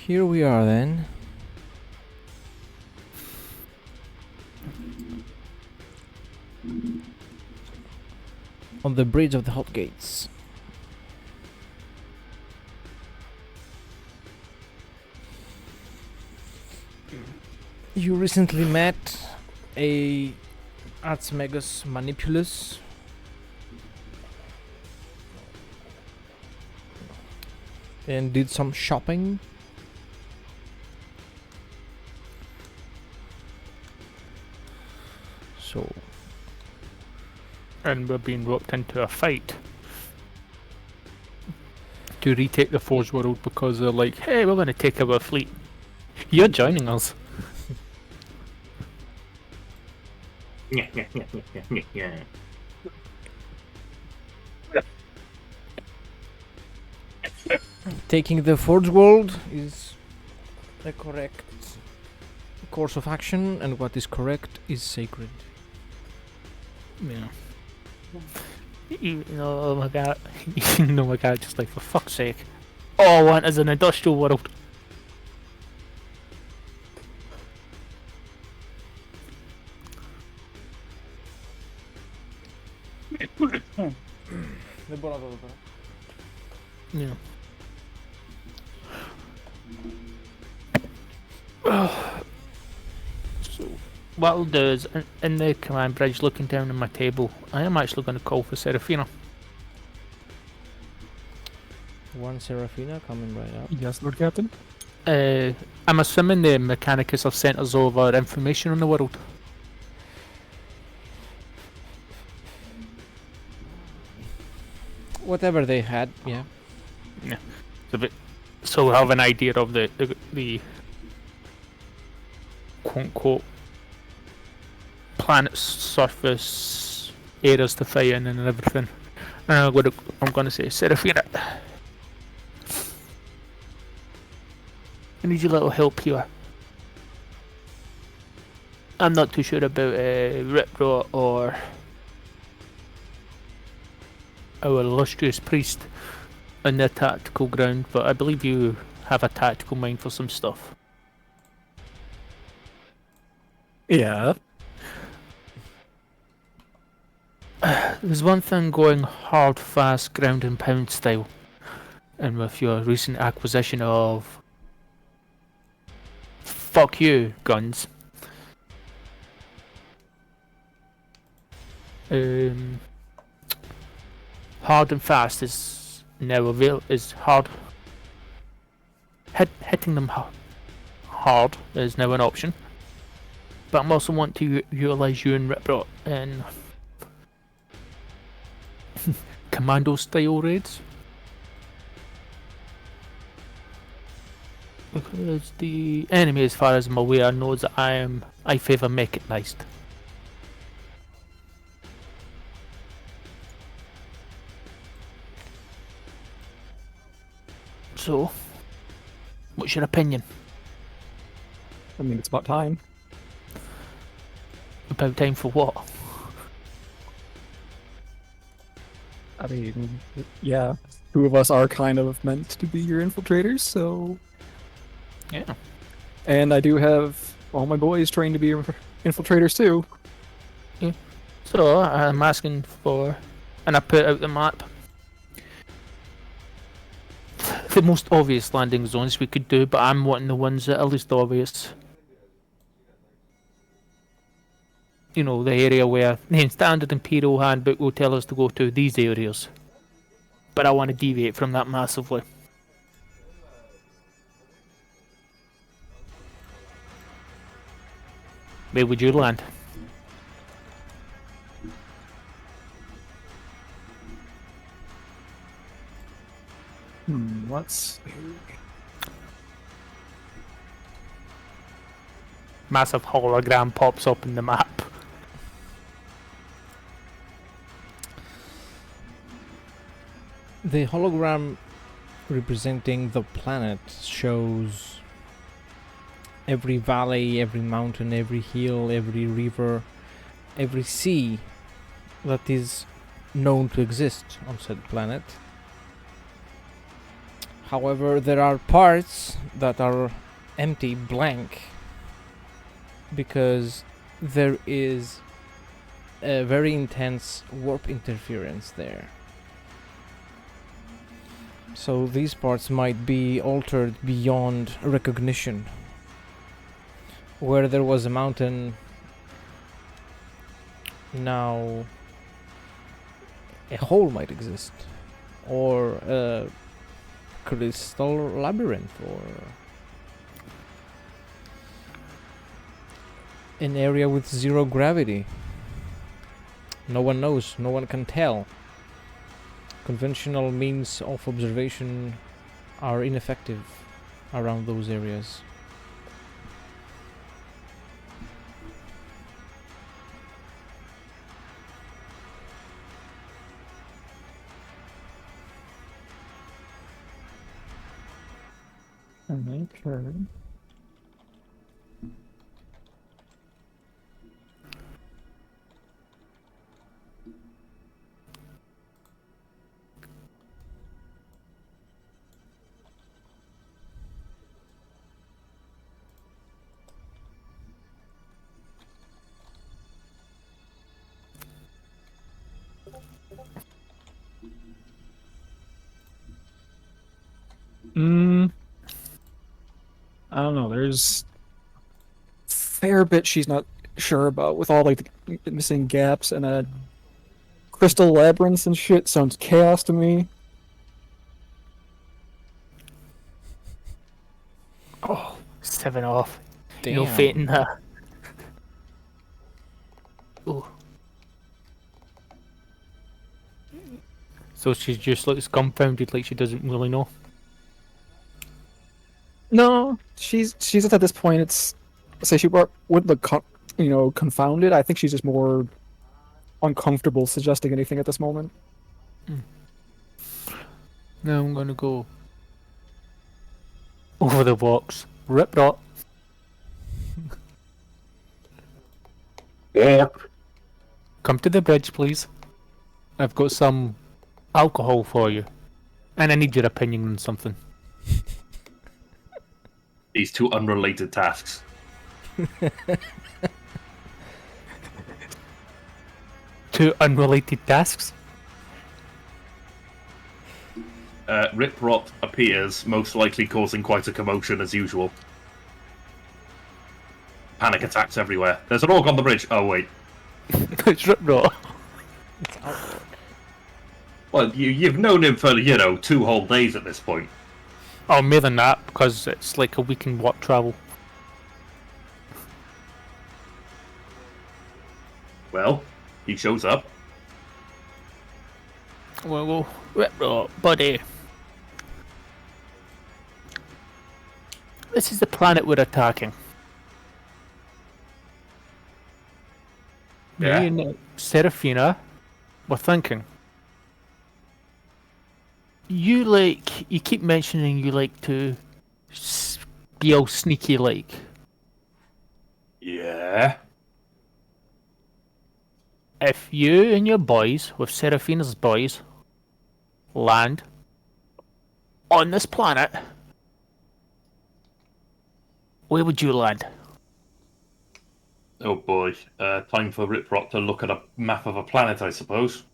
Here we are then. On the bridge of the Hot Gates. You recently met a Artsmagus Manipulus. And did some shopping. So. And we're being roped into a fight to retake the Forge World because they're like, hey, we're going to take our fleet. You're joining us. Yeah. Taking the Forge World is the correct course of action, and what is correct is sacred. Yeah. You know, oh my god. You know, my god, just like, for fuck's sake. All I want is an industrial world. Yeah. So, what I'll do is, in the command bridge, looking down on my table, I am actually going to call for Seraphina. One Seraphina coming right up. Yes, Lord Captain. I'm assuming the Mechanicus have sent us over information on the world. Whatever they had, yeah. So we'll have an idea of the quote-unquote planet's surface areas to fight in and everything. And I'm gonna say, Seraphina, I need your little help here. I'm not too sure about Riprot or our illustrious priest on the tactical ground, but I believe you have a tactical mind for some stuff. Yeah. There's one thing going hard, fast, ground and pound style, and with your recent acquisition of fuck you guns, hard and fast is now is hard. Hitting them hard is now an option, but I'm also want to utilize you and Riprot in commando style raids, because the enemy, as far as I'm aware, knows that I favour mechanized. So, what's your opinion? I mean, it's about time. About time for what? I mean, yeah. Two of us are kind of meant to be your infiltrators, so... Yeah. And I do have all my boys trained to be infiltrators too. Yeah. So, I'm asking for... And I put out the map. The most obvious landing zones we could do, but I'm wanting the ones that are least obvious. You know, the area where the standard Imperial handbook will tell us to go to these areas. But I want to deviate from that massively. Where would you land? Let's... Massive hologram pops up in the map. The hologram representing the planet shows every valley, every mountain, every hill, every river, every sea that is known to exist on said planet. However, there are parts that are empty, blank, because there is a very intense warp interference there. So these parts might be altered beyond recognition. Where there was a mountain, now a hole might exist, or a crystal labyrinth, or an area with zero gravity. No one knows, no one can tell. Conventional means of observation are ineffective around those areas. Okay. I don't know. There's a fair bit she's not sure about with all like the missing gaps and crystal labyrinths and shit. Sounds chaos to me. Oh, 7 off. Damn. No fate in that. Oh. So she's just like dumbfounded, like she doesn't really know. No, she's just at this point. It's say she wouldn't look confounded. I think she's just more uncomfortable suggesting anything at this moment. Now I'm gonna go over the box. Rip rot. Yeah. Come to the bridge, please. I've got some alcohol for you. And I need your opinion on something. These two unrelated tasks. Two unrelated tasks? Rip Rot appears, most likely causing quite a commotion as usual. Panic attacks everywhere. There's an orc on the bridge. Oh, wait. It's Rip rot. It's outward. Well, you've known him for, 2 whole days at this point. Oh, more than that, because it's like a week in warp travel. Well, he shows up. Well, Rip rot, buddy. This is the planet we're attacking. Yeah. Me and Seraphina were thinking. You keep mentioning you like to be all sneaky like. Yeah. If you and your boys, with Seraphina's boys, land on this planet, where would you land? Oh boy. Time for Rip Rot to look at a map of a planet, I suppose.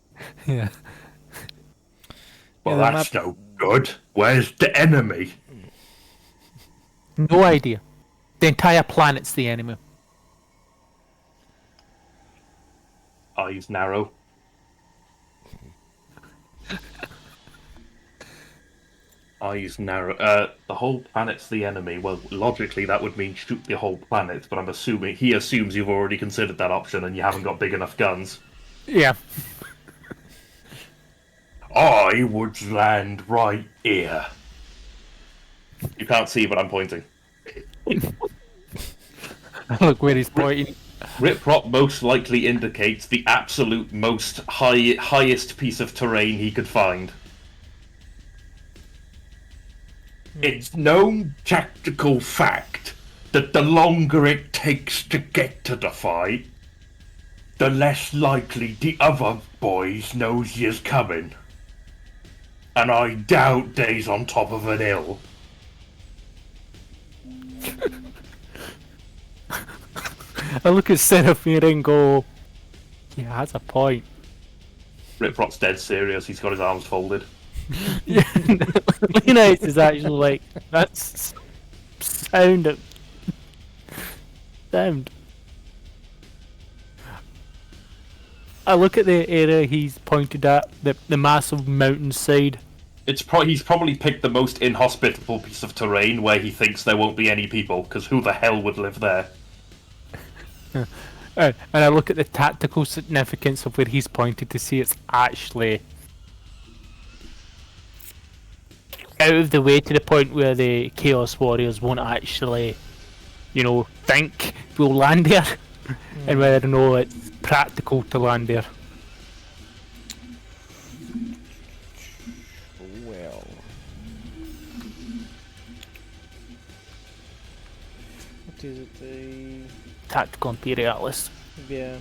Yeah. Well, Yeah, the that's map- no good. Where's the enemy? No idea. The entire planet's the enemy. Eyes narrow. Eyes narrow. The whole planet's the enemy. Well, logically that would mean shoot the whole planet, but he assumes you've already considered that option and you haven't got big enough guns. Yeah. I would land right here. You can't see, but I'm pointing. Look where he's pointing. Rip Rot most likely indicates the absolute highest piece of terrain he could find. It's known tactical fact that the longer it takes to get to the fight, the less likely the other boys knows you're coming. and I doubt Day's on top of an hill. I look at Seraphina and go, yeah, that's a point. Riprot's dead serious. He's got his arms folded. Yeah, Leonidas is actually like, that's sound. Sound. I look at the area he's pointed at, the massive mountainside. He's probably picked the most inhospitable piece of terrain where he thinks there won't be any people, because who the hell would live there? And I look at the tactical significance of where he's pointed to see it's actually out of the way to the point where the Chaos Warriors won't actually, think we'll land there. And whether or not it's practical to land there. Well. What is it? Tactical Imperialist. Yeah.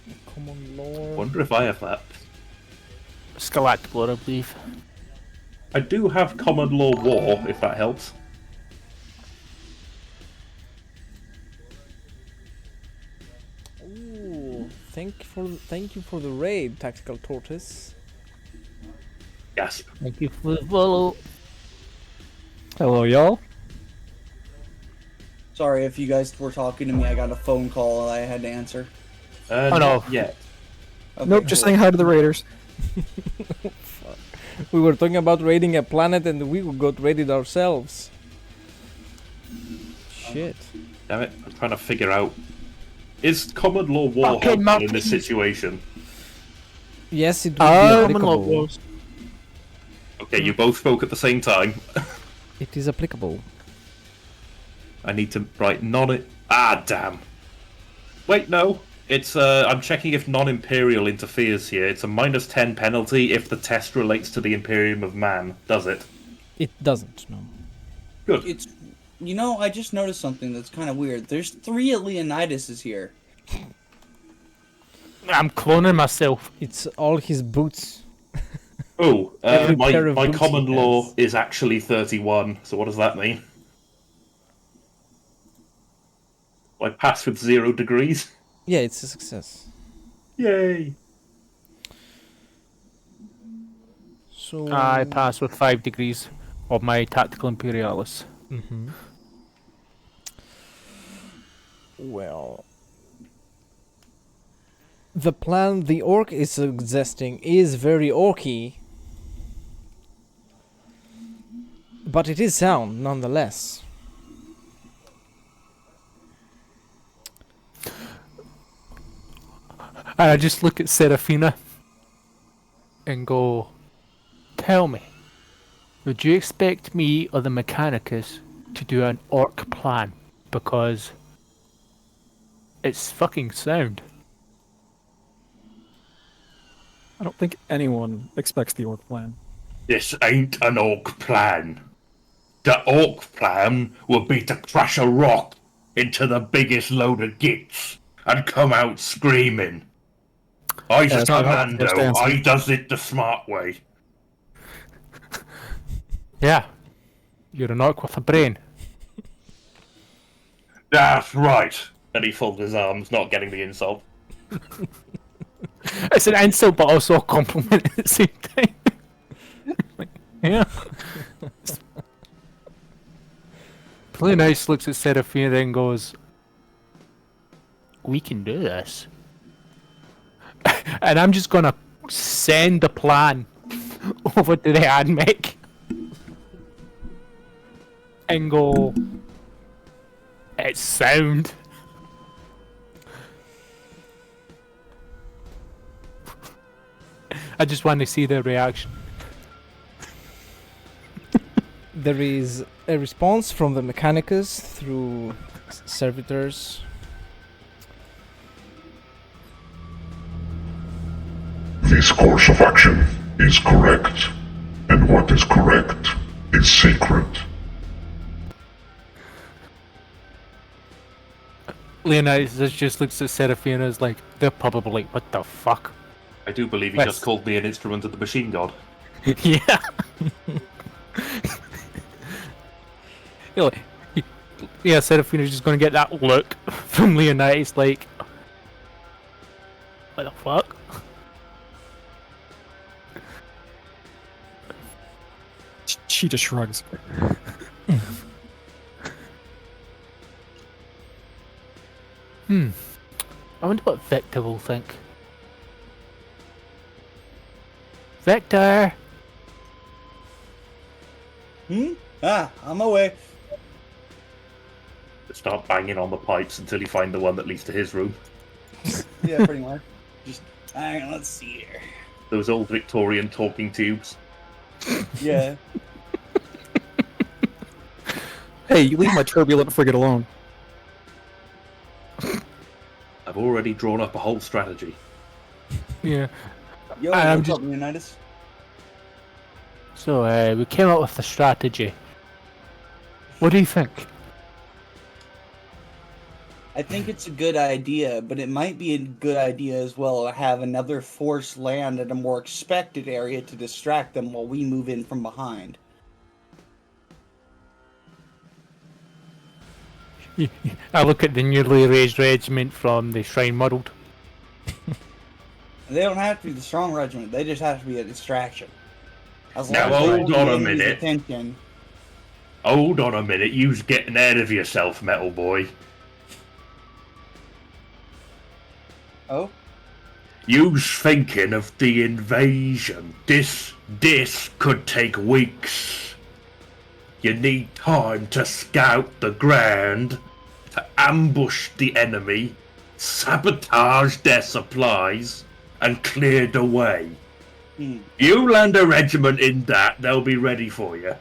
A common law. Wonder if I have that. Galactic Lore, I believe. I do have common law war, if that helps. Ooh, thank you for the raid, Tactical Tortoise. Yes. Thank you for the follow. Hello, y'all. Sorry if you guys were talking to me. I got a phone call and I had to answer. Oh, no. Not yet. Okay, Nope, just cool. saying hi to the Raiders. We were talking about raiding a planet and we got raided ourselves. Shit. Damn it, I'm trying to figure out... Is common law war Fucking helpful in this monkeys. situation? Yes, it would be applicable. Okay, you both spoke at the same time. It is applicable. I need to write Ah, damn. Wait, no. It's, I'm checking if non-Imperial interferes here. It's a -10 penalty if the test relates to the Imperium of Man. Does it? It doesn't, no. Good. It's, I just noticed something that's kind of weird. There's 3 Leonidases here. I'm cloning myself. It's all his boots. Oh, Every pair of my boots common he law has. is actually 31, so what does that mean? I pass with 0 degrees? Yeah, it's a success. Yay! So I pass with 5 degrees of my Tactical Imperialist. Mhm. Well, the plan the orc is suggesting is very orky, but it is sound nonetheless. And I just look at Seraphina and go, tell me, would you expect me or the Mechanicus to do an orc plan? Because it's fucking sound. I don't think anyone expects the orc plan. This ain't an orc plan. The orc plan will be to crash a rock into the biggest load of gits and come out screaming. I's a it's not how it's commando, supposed to answer. I does it the smart way. Yeah. You're an orc with a brain. That's right. And he folded his arms, not getting the insult. It's an insult but also a compliment at the same time. Like, yeah. Really nice looks at Seraphina and goes, we can do this. And I'm just gonna send the plan over to the admech and go, it's sound. I just want to see their reaction. There is a response from the Mechanicus through servitors. This course of action is correct, and what is correct is sacred. Leonidas just looks at Seraphina as like, they're probably like, what the fuck? I do believe he Yes. just called me an instrument of the machine god. Yeah. You know, yeah, Serafina's just gonna get that look from Leonidas, like, what the fuck? She just shrugs. I wonder what Victor will think. Victor! I'm away. Start banging on the pipes until you find the one that leads to his room. Yeah, pretty much. Just, hang on, let's see here. Those old Victorian talking tubes. Yeah. Hey, you leave my turbulent frigate alone. I've already drawn up a whole strategy. Yeah. Yo, I'm what's just- up, Leonidas? So, we came up with a strategy. What do you think? I think it's a good idea, but it might be a good idea as well to have another force land at a more expected area to distract them while we move in from behind. I look at the newly raised regiment from the Shrine Muddled. They don't have to be the strong regiment, they just have to be a distraction. As Now, long as they hold hold on the a enemy's minute. attention. Hold on a minute, you's getting ahead of yourself, Metal Boy. Oh? You's thinking of the invasion. This could take weeks. You need time to scout the ground, to ambush the enemy, sabotage their supplies, and clear the way. You land a regiment in that, they'll be ready for you.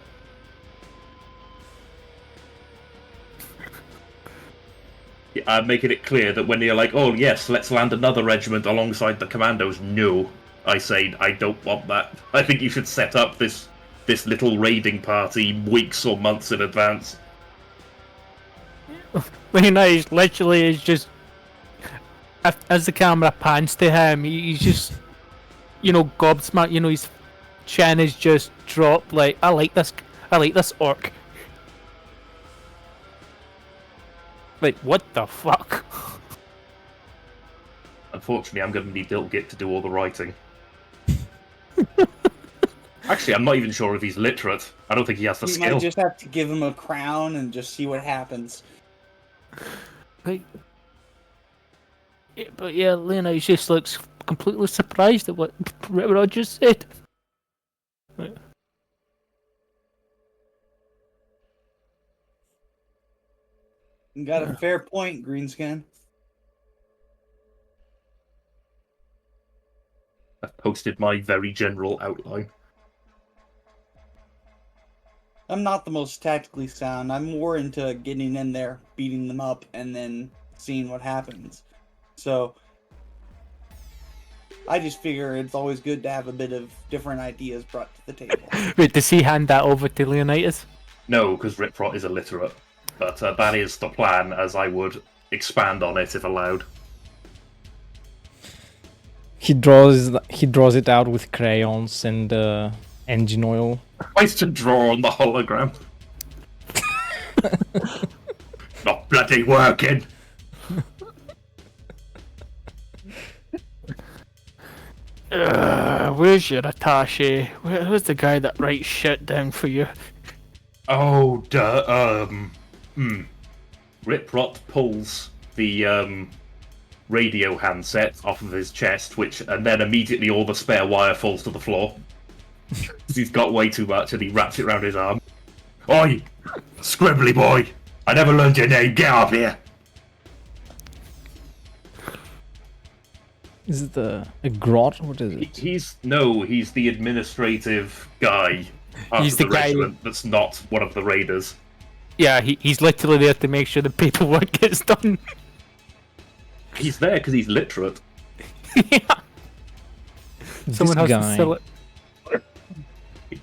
I'm making it clear that when you're like, oh yes, let's land another regiment alongside the commandos, no. I say, I don't want that. I think you should set up this little raiding party weeks or months in advance. Leonidas literally is just... As the camera pans to him, he's just... You know, gobsmacked, you know, his chin is just dropped, like, I like this orc. Like, what the fuck? Unfortunately, I'm going to need Little Git to do all the writing. Actually, I'm not even sure if he's literate. I don't think he has the You skill. might just have to give him a crown and just see what happens. Like... Yeah, but yeah, Leonidas just looks completely surprised at what I just said. You got a fair point, Greenskin. I've posted my very general outline. I'm not the most tactically sound. I'm more into getting in there, beating them up, and then seeing what happens. So, I just figure it's always good to have a bit of different ideas brought to the table. Wait, does he hand that over to Leonidas? No, because Riprot is illiterate. But that is the plan, as I would expand on it if allowed. He draws it out with crayons and engine oil. Tries to draw on the hologram. Not bloody working. Where's your attaché? Who's the guy that writes shit down for you? Oh, Riprot pulls the radio handset off of his chest, and then immediately all the spare wire falls to the floor. He's got way too much, and he wraps it around his arm. Oi, scribbly boy! I never learned your name. Get up here. Is it a grot? What is it? He's the administrative guy. He's Of the the guy- regiment that's not one of the raiders. Yeah, he's literally there to make sure the paperwork gets done. He's there because he's literate. Yeah. This Someone has to guy. sell it.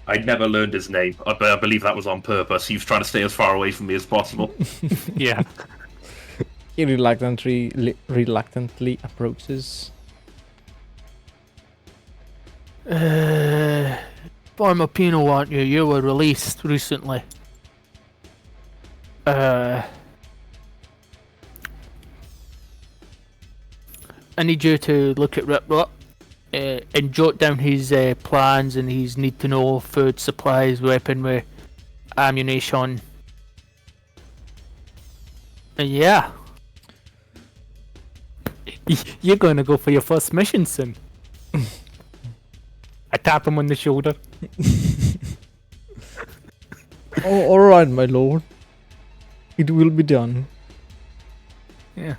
I never learned his name. I believe that was on purpose. He was trying to stay as far away from me as possible. Yeah. He reluctantly approaches. former penal, aren't you? You were released recently. I need you to look at Riprot and jot down his plans and his need to know food supplies, weaponry, ammunition. And yeah. You're going to go for your first mission soon. I tap him on the shoulder. Oh, alright, my lord. It will be done. Yeah.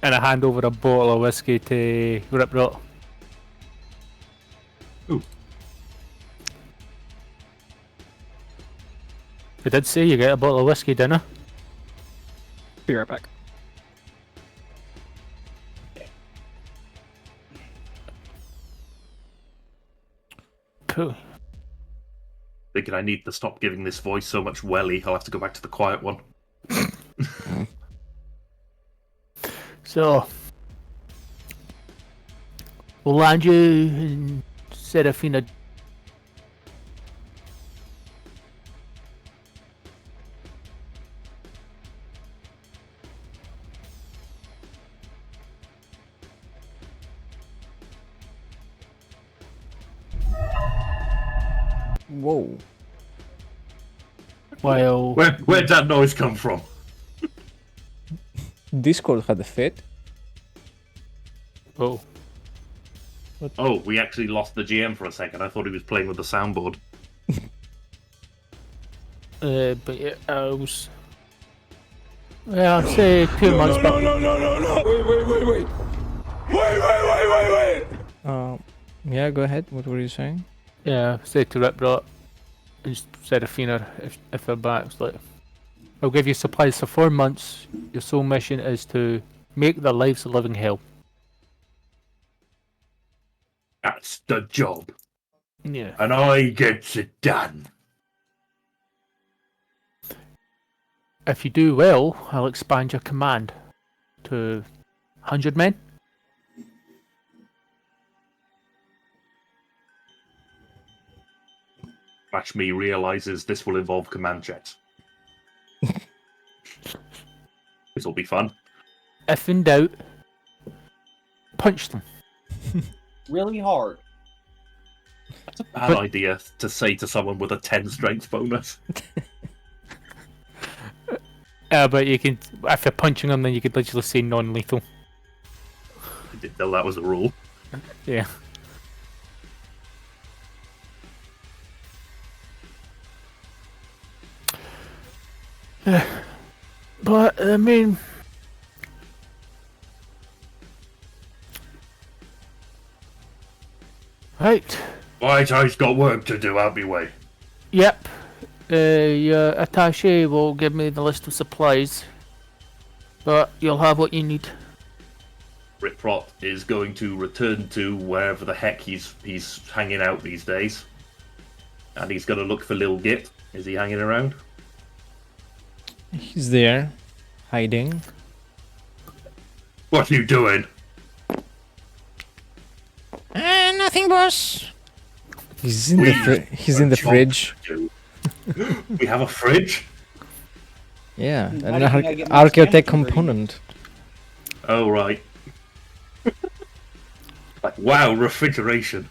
And I hand over a bottle of whiskey to Riprot. Ooh. I did say you get a bottle of whiskey dinner. Be right back. Cool. Thinking I need to stop giving this voice so much welly. I'll have to go back to the quiet one. So, we'll land you in Serafina. Whoa. While Where'd that noise come from? Discord had a fit. oh, Oh, we actually lost the GM for a second. I thought he was playing with the soundboard. but yeah, I was. Yeah, I'd say 2 months back. Wait. Yeah, go ahead. What were you saying? Yeah, say to Riprot and Serafina if they're back. It's like, I'll give you supplies for 4 months. Your sole mission is to make their lives a living hell. That's the job. Yeah. And I get it done. If you do well, I'll expand your command to 100 men. Match me realizes this will involve command checks. This will be fun. If in doubt, punch them. Really hard. That's a bad idea to say to someone with a 10 strength bonus. But you can, if you're punching them, then you could literally say non-lethal. I didn't know that was a rule. Yeah. But I mean, right. White Eye's got work to do, out me way. Yep. Your attaché will give me the list of supplies, but you'll have what you need. Riprot is going to return to wherever the heck he's hanging out these days. And he's going to look for Lil Git. Is he hanging around? He's there, hiding. What are you doing? Nothing, boss. He's in the fridge. We have a fridge? Yeah, Why an didn't I get my archaeotech scanner ready? component. Oh, right. Like, wow, refrigeration.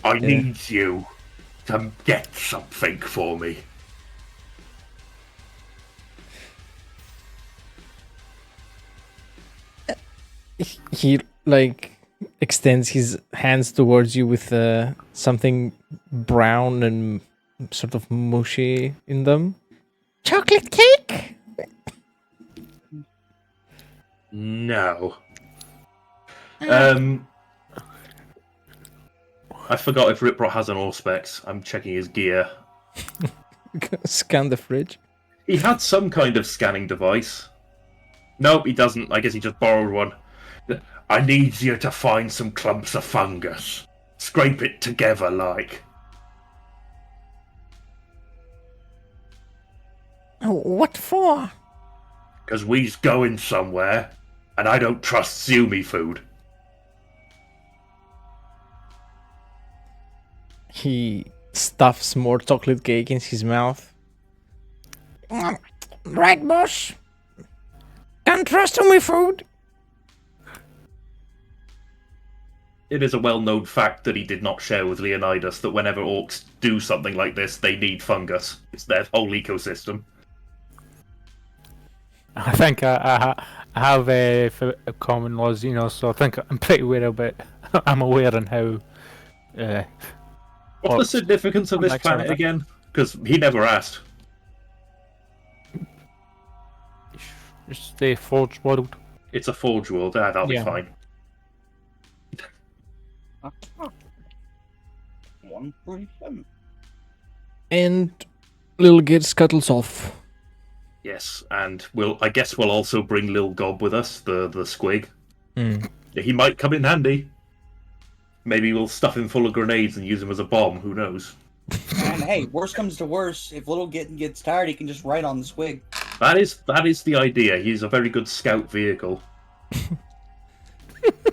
I need you to get something for me. He like extends his hands towards you with something brown and sort of mushy in them. Chocolate cake? No. I forgot if Riprot has an Auspex. I'm checking his gear. Scan the fridge. He had some kind of scanning device. Nope, he doesn't. I guess he just borrowed one. I need you to find some clumps of fungus. Scrape it together like. What for? Because we's going somewhere, and I don't trust Zumi food. He stuffs more chocolate cake in his mouth. Right, boss. Can't trust on my food. It is a well-known fact that he did not share with Leonidas that whenever orcs do something like this, they need fungus. It's their whole ecosystem. I think I have common laws, so I think I'm pretty aware of it. I'm aware on how. What's the significance of this Next planet one. again? Because he never asked. It's the Forge World. It's a forge world. Ah, that'll be Yeah. fine. 147. And little Gid scuttles off. Yes, and I guess we'll also bring Lil Gob with us, the squig. Hmm. He might come in handy. Maybe we'll stuff him full of grenades and use him as a bomb. Who knows? And hey, worst comes to worst, if Little gets tired, he can just ride on the squig. That is the idea. He's a very good scout vehicle.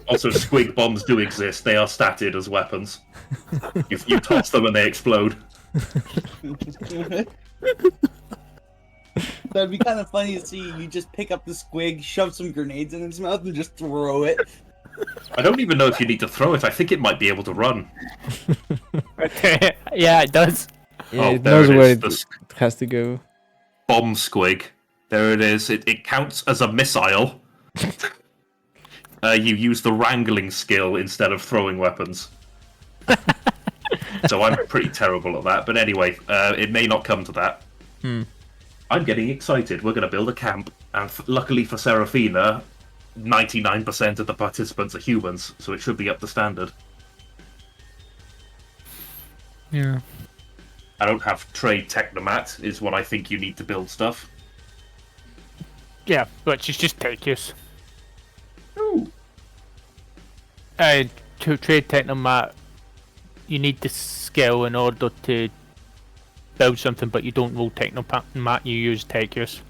Also, squig bombs do exist. They are statted as weapons. You toss them and they explode. That'd be kind of funny to see you just pick up the squig, shove some grenades in its mouth, and just throw it. I don't even know if you need to throw it. I think it might be able to run. Yeah, it does. Yeah, Oh, it there knows it where is, it the has to go. Bomb squig. There it is. It counts as a missile. You use the wrangling skill instead of throwing weapons. So I'm pretty terrible at that. But anyway, it may not come to that. I'm getting excited. We're going to build a camp. And luckily for Serafina, 99% of the participants are humans. So it should be up to standard. Yeah. I don't have trade technomat, is what I think you need to build stuff. Yeah, but she's just techius. Ooh. To trade Technomat, you need the skill in order to build something, but you don't roll Technomat, you use techius.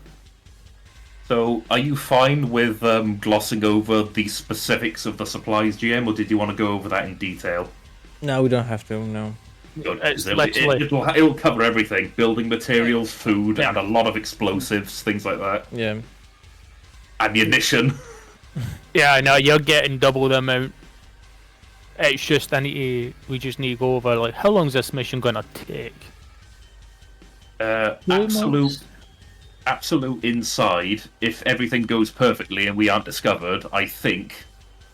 So, are you fine with glossing over the specifics of the supplies, GM, or did you want to go over that in detail? No, we don't have to, no. Good, It's 'cause literally- it'll cover everything: building materials, food, Yeah. and a lot of explosives, things like that. Yeah. Ammunition. Yeah, I know, you're getting double the amount. It's just, we just need to go over, like, how long is this mission gonna take? Absolute inside. If everything goes perfectly and we aren't discovered, I think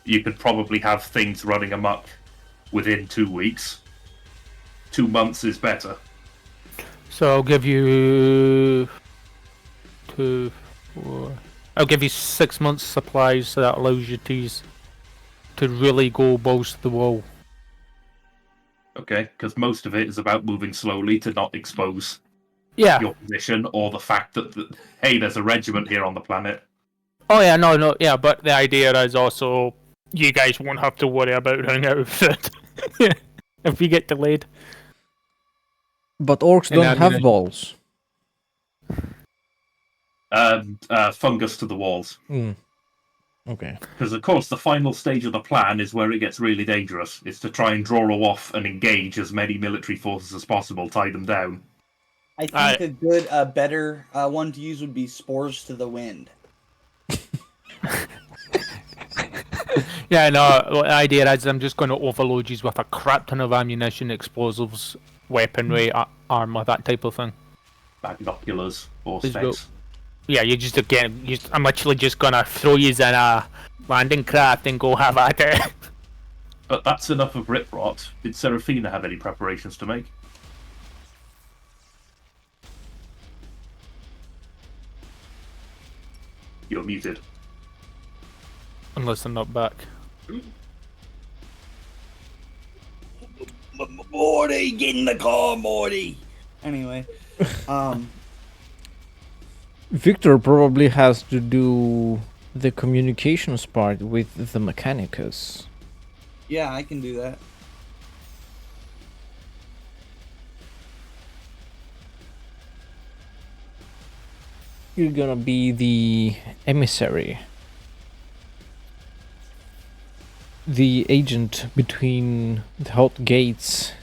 you could probably have things running amok within 2 weeks. 2 months is better. So I'll give you 2, 4. I'll give you 6 months supplies, so that allows you to really go balls to the wall. Okay, because most of it is about moving slowly to not expose Yeah. your position or the fact that, hey, there's a regiment here on the planet. Oh yeah, no, yeah, but the idea is also you guys won't have to worry about running out of food if we get delayed. But orcs And don't have ammunition. balls. Fungus to the walls. Okay. Because, of course, the final stage of the plan is where it gets really dangerous. It's to try and draw off and engage as many military forces as possible, tie them down. I think a better one to use would be spores to the wind. Yeah, no, the idea is I'm just going to overload you with a crap ton of ammunition, explosives, weaponry, armor, that type of thing. Binoculars or Let's go. specs. Yeah, I'm literally just gonna throw you in a landing craft and go have at it. But that's enough of rip rot. Did Serafina have any preparations to make? You're muted. Unless I'm not back. Morty, get in the car, Morty. Anyway, Victor probably has to do the communications part with the Mechanicus. yeah, I can do that. You're gonna be the emissary. The agent between the hot gates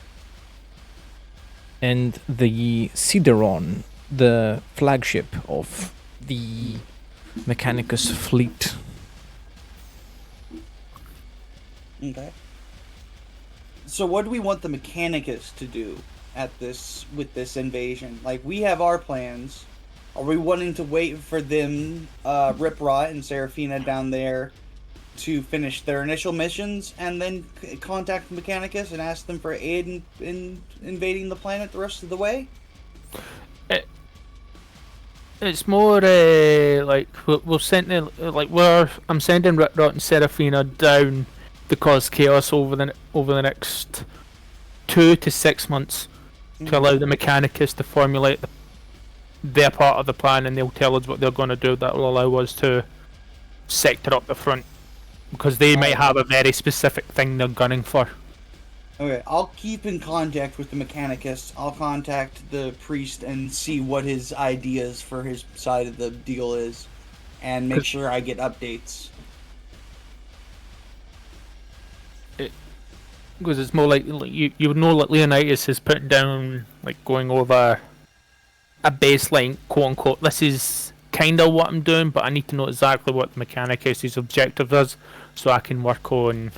and the Sideron, the flagship of the Mechanicus fleet. Okay. So what do we want the Mechanicus to do with this invasion? Like, we have our plans. Are we wanting to wait for them, Rip Rot and Seraphina down there to finish their initial missions and then contact the Mechanicus and ask them for aid in invading the planet the rest of the way? It's more like we're sending I'm sending Rip Rot and Seraphina down to cause chaos over the next 2 to 6 months to allow the Mechanicus to formulate their part of the plan, and they'll tell us what they're going to do. That will allow us to sector up the front, because they might have a very specific thing they're gunning for. Okay, I'll keep in contact with the Mechanicus. I'll contact the priest and see what his ideas for his side of the deal is, and make sure I get updates. Because it's more like you would know that Leonidas is putting down, like, going over a baseline, quote unquote. This is kind of what I'm doing, but I need to know exactly what the Mechanicus' objective is, so I can work on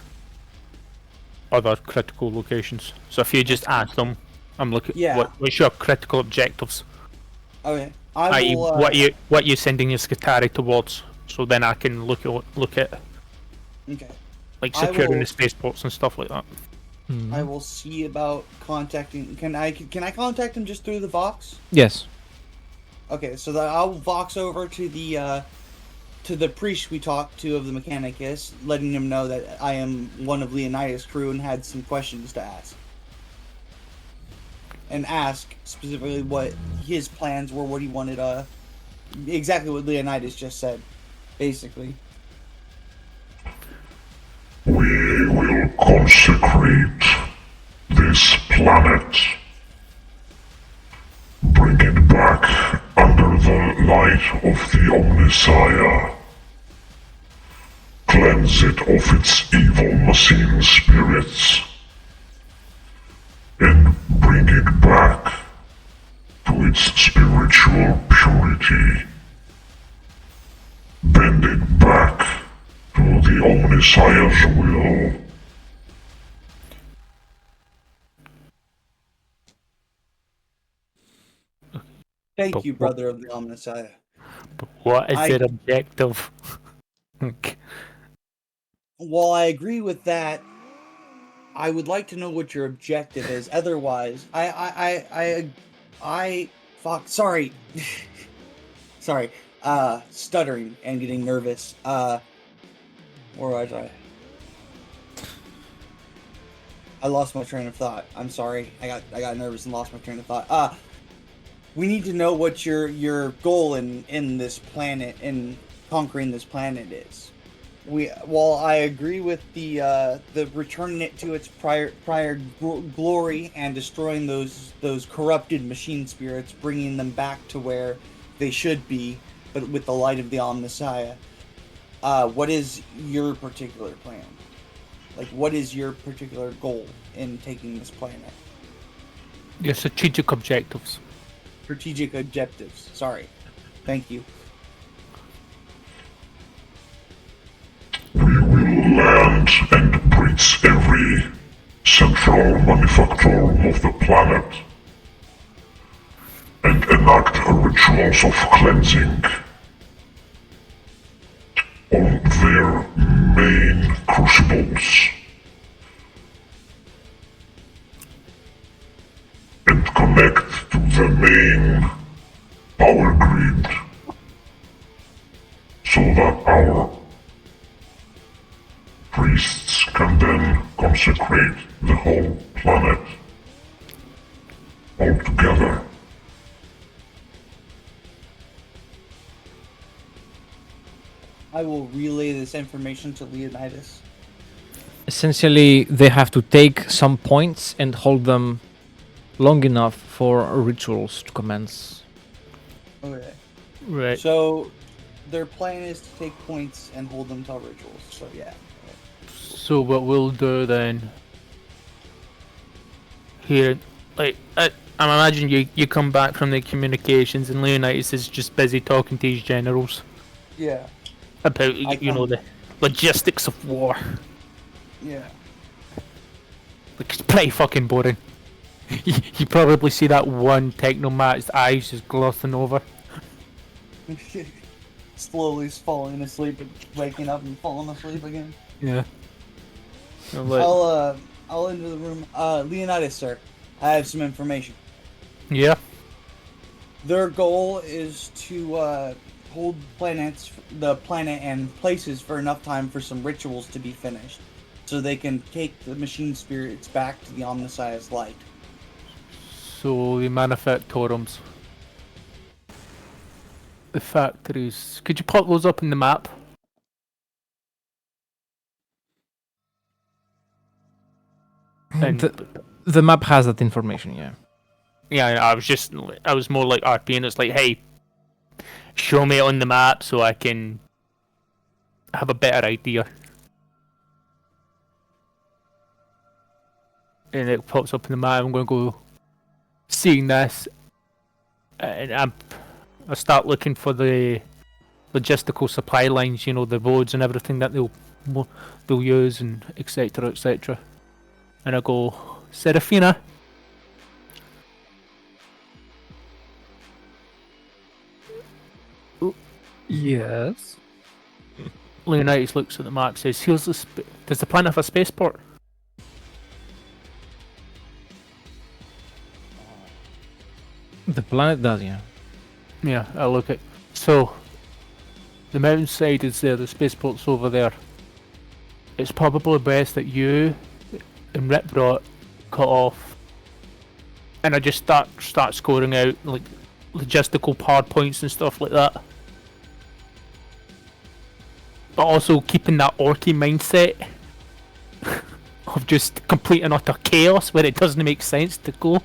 other critical locations. So if you just ask them, I'm looking. Yeah. What's your critical objectives? Okay, I.e., what you sending your Skitarii towards, so then I can look at Okay. like securing the spaceports and stuff like that. I will see about contacting. Can I contact him just through the Vox? Yes. Okay, so that I'll Vox over to the priest we talked to of the Mechanicus, letting him know that I am one of Leonidas' crew and had some questions to ask. And ask specifically what his plans were, what he wanted, exactly what Leonidas just said, basically. We will consecrate this planet. Bring it back under the light of the Omnissiah. Cleanse it of its evil machine spirits. And bring it back to its spiritual purity. Bend it back to the Omnissiah's will. Thank you, brother of the Omnissiah. But what is their objective? While I agree with that, I would like to know what your objective is. Otherwise, fuck, sorry. Sorry. Stuttering and getting nervous. Where was I? I lost my train of thought. I'm sorry. I got nervous and lost my train of thought. We need to know what your goal in this planet, in conquering this planet is. While I agree with the returning it to its prior glory and destroying those corrupted machine spirits, bringing them back to where they should be, but with the light of the Omnissiah. What is your particular plan? Like, what is your particular goal in taking this planet? Your strategic objectives. Strategic objectives. Sorry. Thank you. We will land and breach every central manufacture of the planet and enact rituals of cleansing on their main crucibles and connect to the main power grid so that our priests can then consecrate the whole planet altogether. I will relay this information to Leonidas. Essentially, they have to take some points and hold them long enough for rituals to commence. Okay. Right. So, their plan is to take points and hold them till rituals. So, yeah. So what we'll do then here, like I'm imagining you come back from the communications and Leonidas is just busy talking to his generals Yeah. about, I you know, come- the logistics of war. Yeah. Like, it's pretty fucking boring. You probably see that one technomat's eyes just glossing over. Slowly falling asleep and waking up and falling asleep again. Yeah. I'm like, I'll enter the room. Leonidas, sir, I have some information. yeah. Their goal is to hold the planet and places for enough time for some rituals to be finished, so they can take the machine spirits back to the Omniscience light. So the manufactorums. The factories. Could you pop those up in the map? And The map has that information, yeah. yeah, I was more like RP, and it's like, hey, show me it on the map so I can have a better idea. And it pops up in the map. I'm going to go seeing this, and I start looking for the logistical supply lines. You know, the roads and everything that they'll use, and etc. etc. And I go, Serafina. Yes. Leonidas looks at the map, says, "Here's does the planet have a spaceport?" The planet does, yeah. Yeah, I look at. So, the mountainside is there. The spaceport's over there. It's probably best that you and Ripbrot cut off, and I just start scoring out like logistical power points and stuff like that. But also keeping that orky mindset of just complete and utter chaos where it doesn't make sense to go.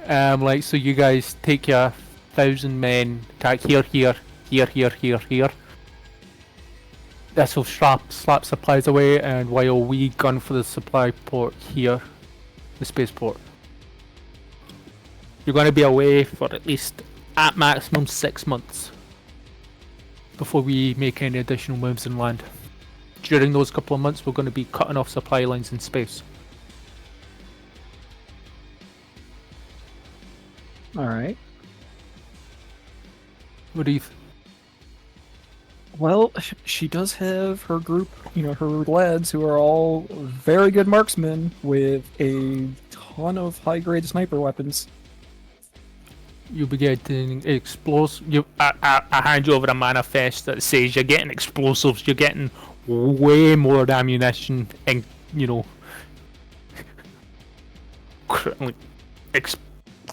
Like, so you guys take your 1,000 men, attack here, here, here, here, here, here. This will slap supplies away, and while we gun for the supply port here, the spaceport. You're going to be away for at least, at maximum, 6 months before we make any additional moves in land. During those couple of months, we're going to be cutting off supply lines in space. All right. What do you? Well, she does have her group, her lads who are all very good marksmen with a ton of high-grade sniper weapons. You'll be getting explosives. I hand you over a manifest that says you're getting explosives. You're getting way more ammunition and like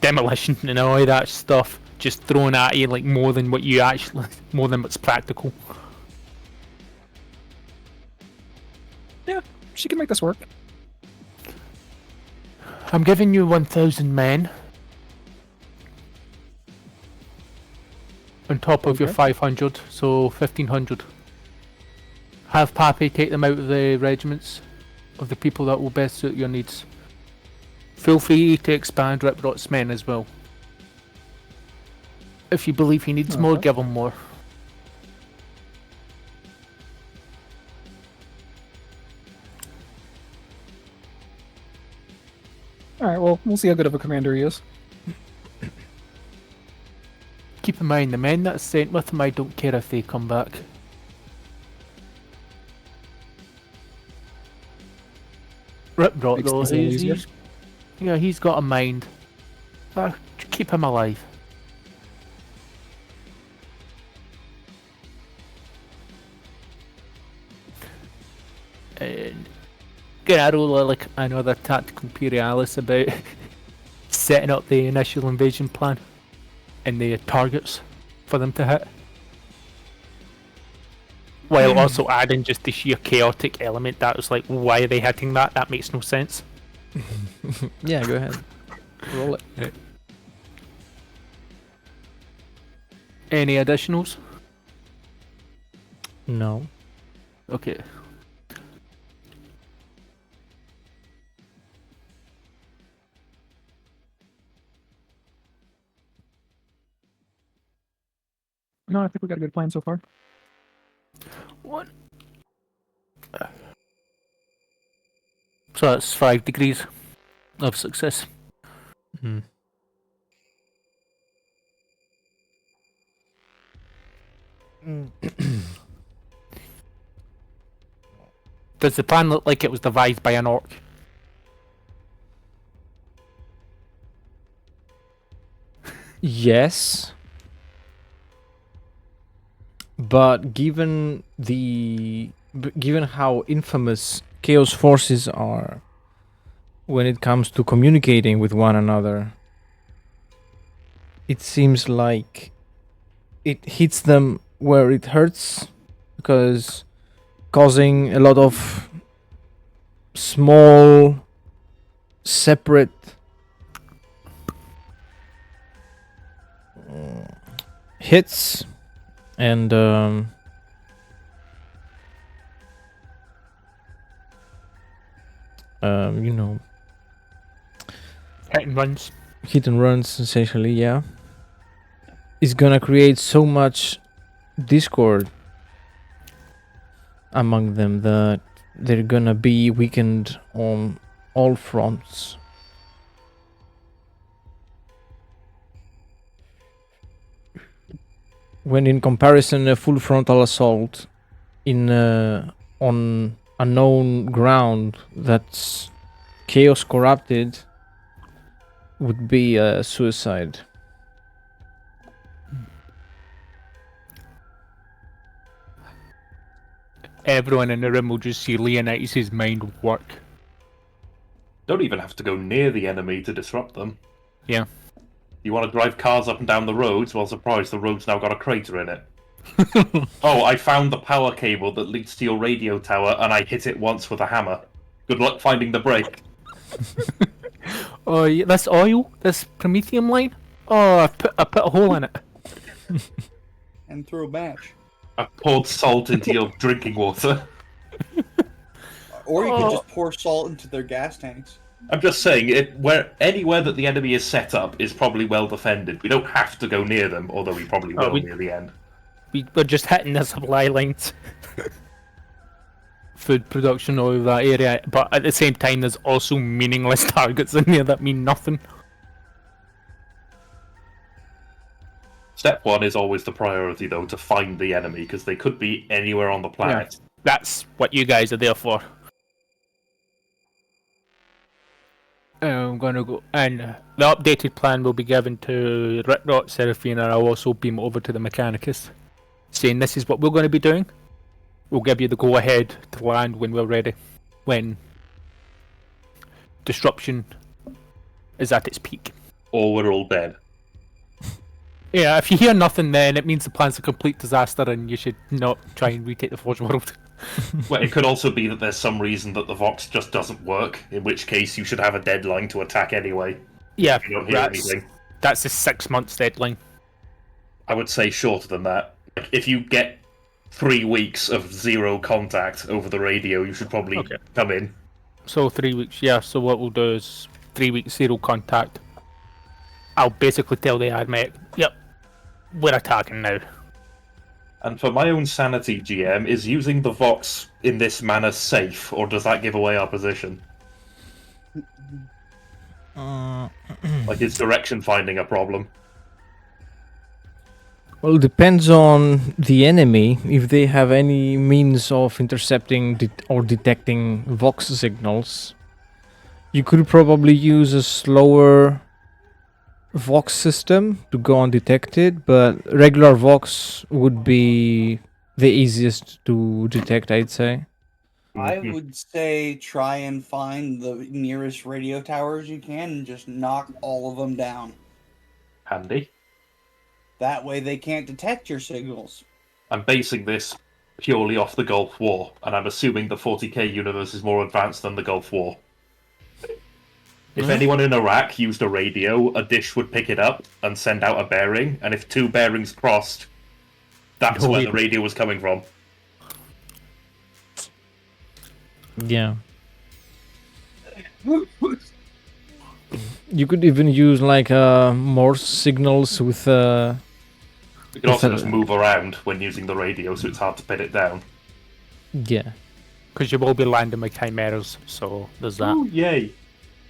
demolition and all that stuff just thrown at you, like more than what's practical. Yeah, she can make this work. I'm giving you 1,000 men on top of your 500, so 1,500. Have Pappy take them out of the regiments of the people that will best suit your needs. Feel free to expand Riprot's men as well. If you believe he needs more, give him more. Alright, well, we'll see how good of a commander he is. Keep in mind, the men that are sent with him, I don't care if they come back. Riprot, Makes though, things a little easier. he's got a mind. Keep him alive. And gonna roll like another tactical imperialis about setting up the initial invasion plan and the targets for them to hit, while also adding just the sheer chaotic element that was like, why are they hitting that? That makes no sense. Yeah, go ahead. Roll it. Any additionals? No. Okay. No, I think we got a good plan so far. What? So that's 5 degrees of success. Hmm. Does the plan look like it was devised by an orc? Yes. But given how infamous Chaos Forces are when it comes to communicating with one another, it seems like it hits them where it hurts, because causing a lot of small separate hits and you know, Hit and runs. hit and runs essentially, yeah, is gonna create so much discord among them that they're gonna be weakened on all fronts. When in comparison, a full frontal assault in on unknown ground that's chaos corrupted would be a suicide. Everyone in the room will just see Leonidas' mind work. Don't even have to go near the enemy to disrupt them. Yeah. You want to drive cars up and down the roads? Well, surprise, the road's now got a crater in it. Oh, I found the power cable that leads to your radio tower, and I hit it once with a hammer. Good luck finding the brake. Oh, yeah, this oil, this Promethium line. Oh, I put a hole in it. And through a match. I poured salt into your drinking water. Or you could just pour salt into their gas tanks. I'm just saying, anywhere that the enemy is set up is probably well defended. We don't have to go near them, although we probably will near the end. We're just hitting the supply lines. Food production all over that area, but at the same time, there's also meaningless targets in there that mean nothing. Step 1 is always the priority, though, to find the enemy, because they could be anywhere on the planet. That's what you guys are there for. I'm gonna go, and the updated plan will be given to Ritrot, Seraphina. I'll also beam over to the Mechanicus, saying this is what we're going to be doing. We'll give you the go-ahead to land when we're ready, when disruption is at its peak. Or we're all dead. Yeah, if you hear nothing then, it means the plan's a complete disaster and you should not try and retake the Forge World. Well, it could also be that there's some reason that the Vox just doesn't work, in which case you should have a deadline to attack anyway. Yeah, If you don't hear anything. that's a 6 months deadline. I would say shorter than that. Like, if you get 3 weeks of zero contact over the radio, you should probably come in. So 3 weeks, yeah, so what we'll do is 3 weeks zero contact. I'll basically tell the admech, yep, we're attacking now. And for my own sanity, GM, is using the Vox in this manner safe, or does that give away our position? Like, is direction finding a problem? Well, it depends on the enemy. If they have any means of intercepting or detecting Vox signals, you could probably use a slower Vox system to go undetected, but regular Vox would be the easiest to detect, I'd say. I would say try and find the nearest radio towers you can and just knock all of them down. Handy. That way they can't detect your signals. I'm basing this purely off the Gulf War, and I'm assuming the 40k universe is more advanced than the Gulf War. If anyone in Iraq used a radio, a dish would pick it up and send out a bearing, and if 2 bearings crossed, that's where the radio was coming from. Yeah. You could even use like Morse signals with We can also If, just move around when using the radio, so it's hard to pin it down. Yeah. Because you will be landing with chimeras, so there's that. Oh, yay!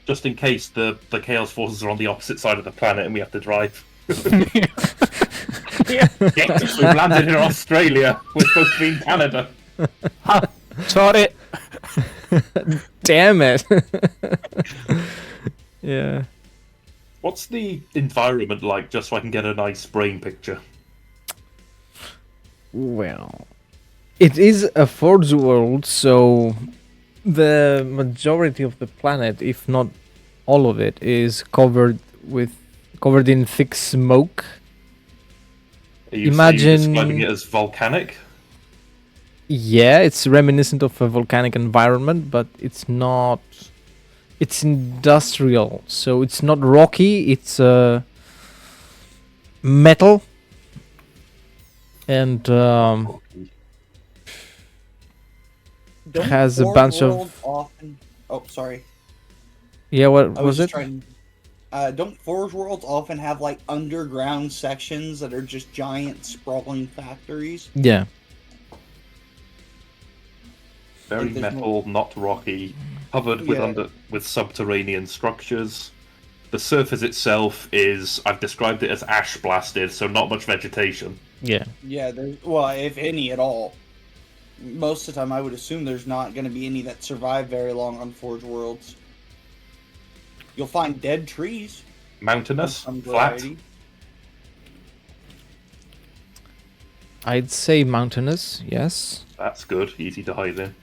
Just in case the Chaos Forces are on the opposite side of the planet and we have to drive. Yes, we've landed in Australia. We're supposed to be in Canada. Ha! Sorry! Damn it. Yeah. What's the environment like, just so I can get a nice brain picture? Well, it is a Forge world, so the majority of the planet, if not all of it, is covered in thick smoke. Are you Imagine- describing it as volcanic? Yeah, it's reminiscent of a volcanic environment, but it's not. It's industrial, so it's not rocky. It's metal, and Don't has a Forge bunch of- Worlds often... Oh, sorry. yeah. What I was just it? trying. Don't Forge Worlds often have like underground sections that are just giant sprawling factories? Yeah. Very Like there's metal, not rocky, covered with Yeah. with subterranean structures. The surface itself is, I've described it as ash blasted, so not much vegetation. Yeah. Yeah, there's well, if any at all. Most of the time, I would assume there's not going to be any that survive very long on Forge Worlds. You'll find dead trees. of Mountainous, some flat. variety. I'd say mountainous. Yes. That's good, easy to hide in.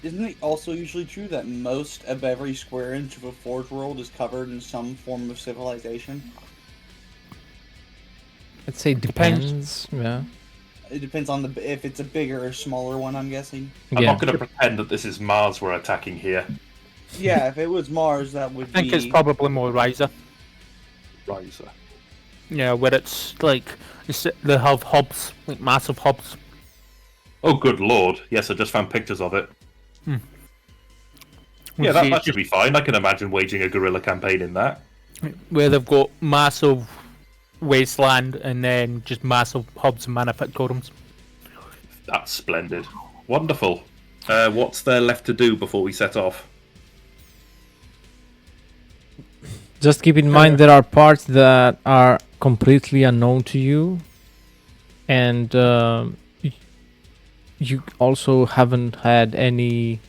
Isn't it also usually true that most of every square inch of a Forge World is covered in some form of civilization? I'd say Depends. depends. Yeah. It depends on if it's a bigger or smaller one, I'm guessing. I'm Yeah. not going to pretend that this is Mars we're attacking here. Yeah, if it was Mars, that would I think be... it's probably more riser. Riser. Yeah, where it's like they have hubs, like massive hubs. Oh, good lord. Yes, I just found pictures of it. Yeah, See, that should be fine. I can imagine waging a guerrilla campaign in that. where they've got massive wasteland and then just massive hubs and manufactorums. That's splendid. Wonderful. What's there left to do before we set off? Just keep in mind there are parts that are completely unknown to you, and you also haven't had any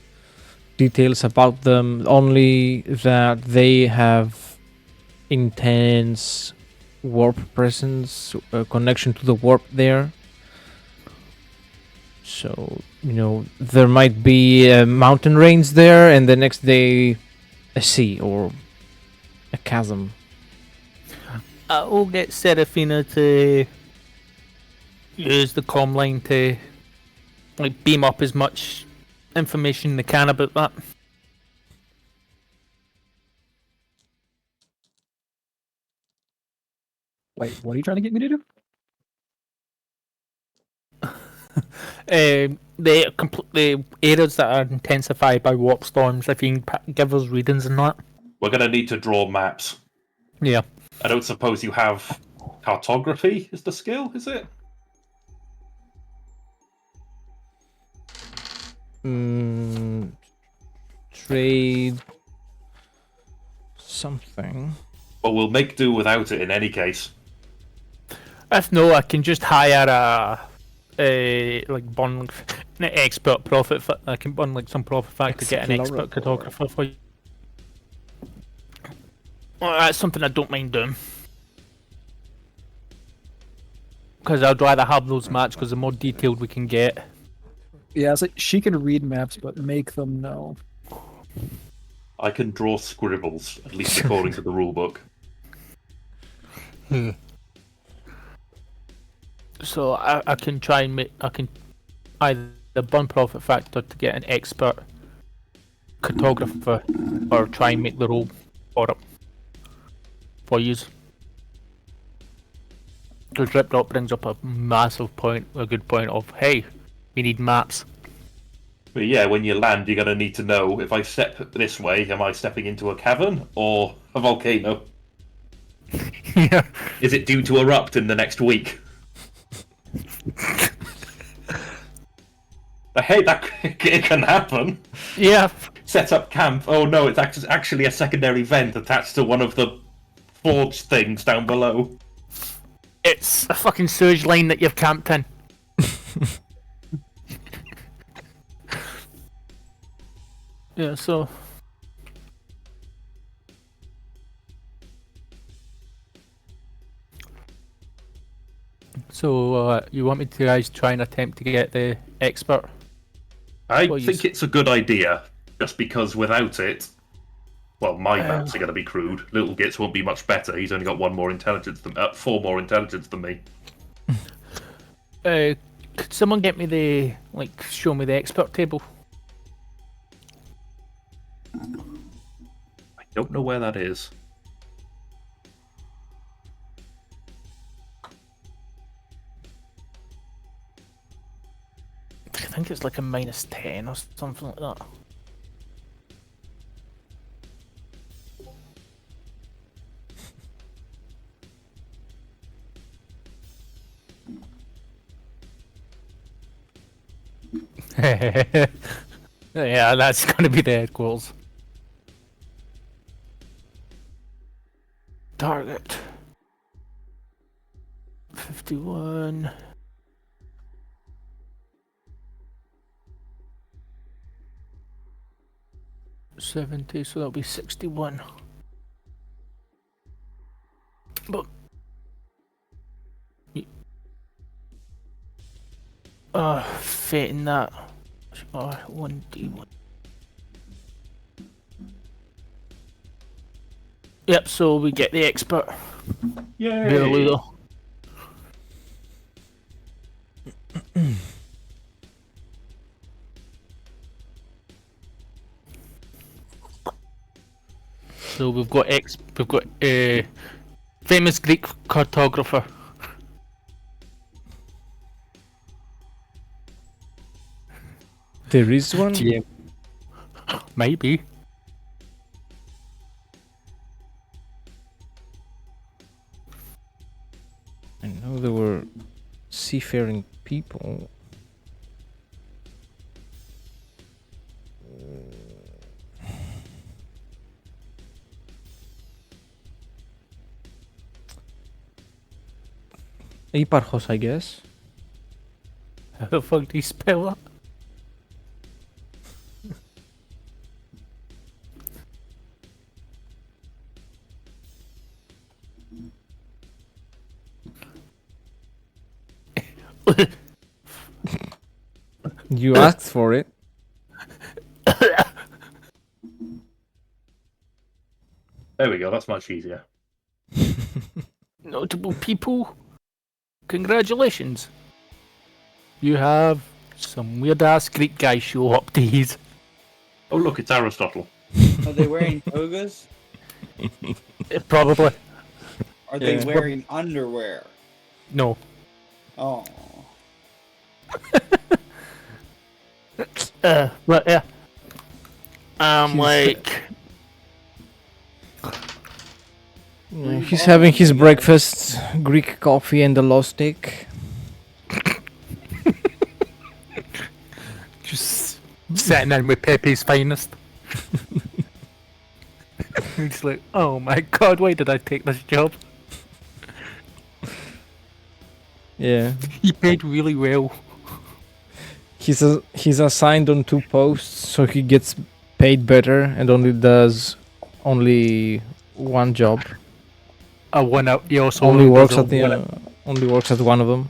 details about them. Only that they have intense warp presence, connection to the warp there. So there might be a mountain range there, and the next day a sea or a chasm. I will get Seraphina to use the comm line to like beam up as much information they can about that. Wait, what are you trying to get me to do? The areas that are intensified by warp storms, if you can give us readings and that. We're going to need to draw maps. Yeah. I don't suppose you have cartography is the skill, is it? Trade something. Well, we'll make do without it in any case. If no, I can just hire a like burn an expert profit. I can burn like some profit fact to get an expert Explorer. cartographer for you. Well, that's something I don't mind doing. Because I'd rather have those maps because the more detailed we can get. Yeah, it's like she can read maps, but make them know. I can draw scribbles, at least according to the rulebook. So I can try and make I can either burn profit factor to get an expert cartographer or try and make the role for it for use. Because Rip Dot brings up a massive point, a good point of hey, we need maps. But yeah, when you land, you're going to need to know, if I step this way, am I stepping into a cavern or a volcano? Yeah. Is it due to erupt in the next week? But hey, that it can happen. Yeah. Set up camp. Oh no, it's actually a secondary vent attached to one of the forge things down below. It's a fucking sewage line that you've camped in. Yeah, so. So, you want me to guys try and attempt to get the expert? I Well, you think s- it's a good idea, just because without it, well, my maps are going to be crude. Little Gits won't be much better. He's only got 4 more intelligence than me. Could someone get me show me the expert table? I don't know where that is. I think it's like a -10 or something like that. Yeah, that's gonna be the headquarters. Target 51. $70, so that'll be 61. But fitting that. 1D1. Yep, so we get the expert. Yay! There we go. So we've got famous Greek cartographer. There is one? GM. Maybe. I know there were seafaring people. Ύπαρχος, I guess. How the fuck do you spell that? You asked for it. There we go, that's much easier. Notable people, congratulations. You have some weird ass Greek guy show up to his. Oh look, it's Aristotle. Are they wearing togas? Probably. Are they Yeah. wearing underwear? No. Oh. But yeah. He's having his breakfast, Greek coffee and a law stick. Just sitting in with Pepe's finest. He's like, oh my god, why did I take this job? Yeah. He paid really well. He's assigned on 2 posts, so he gets paid better and only does only one job. He also Only works does at the only works at one of them.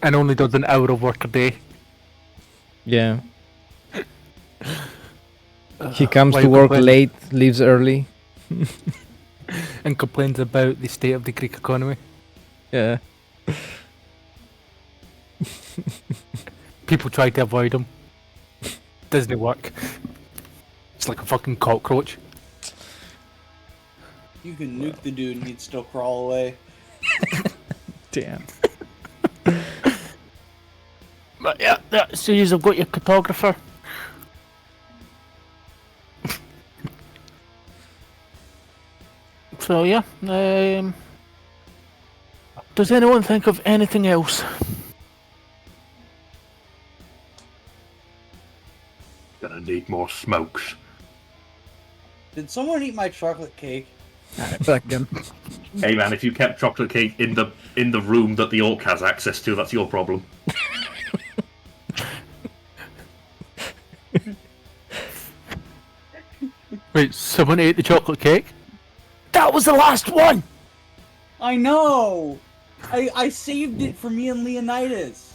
and only does an hour of work a day. Yeah. He comes Why to you work complain? late, leaves early. And complains about the state of the Greek economy. Yeah. People try to avoid him. Doesn't work. It's like a fucking cockroach. You can nuke the dude and he'd still crawl away. Damn. But yeah, so you've got your cartographer. So yeah, does anyone think of anything else? Gonna need more smokes. Did someone eat my chocolate cake? Back again. Hey man, if you kept chocolate cake in the room that the orc has access to, that's your problem. Wait, someone ate the chocolate cake? That was the last one! I know. I saved it for me and Leonidas.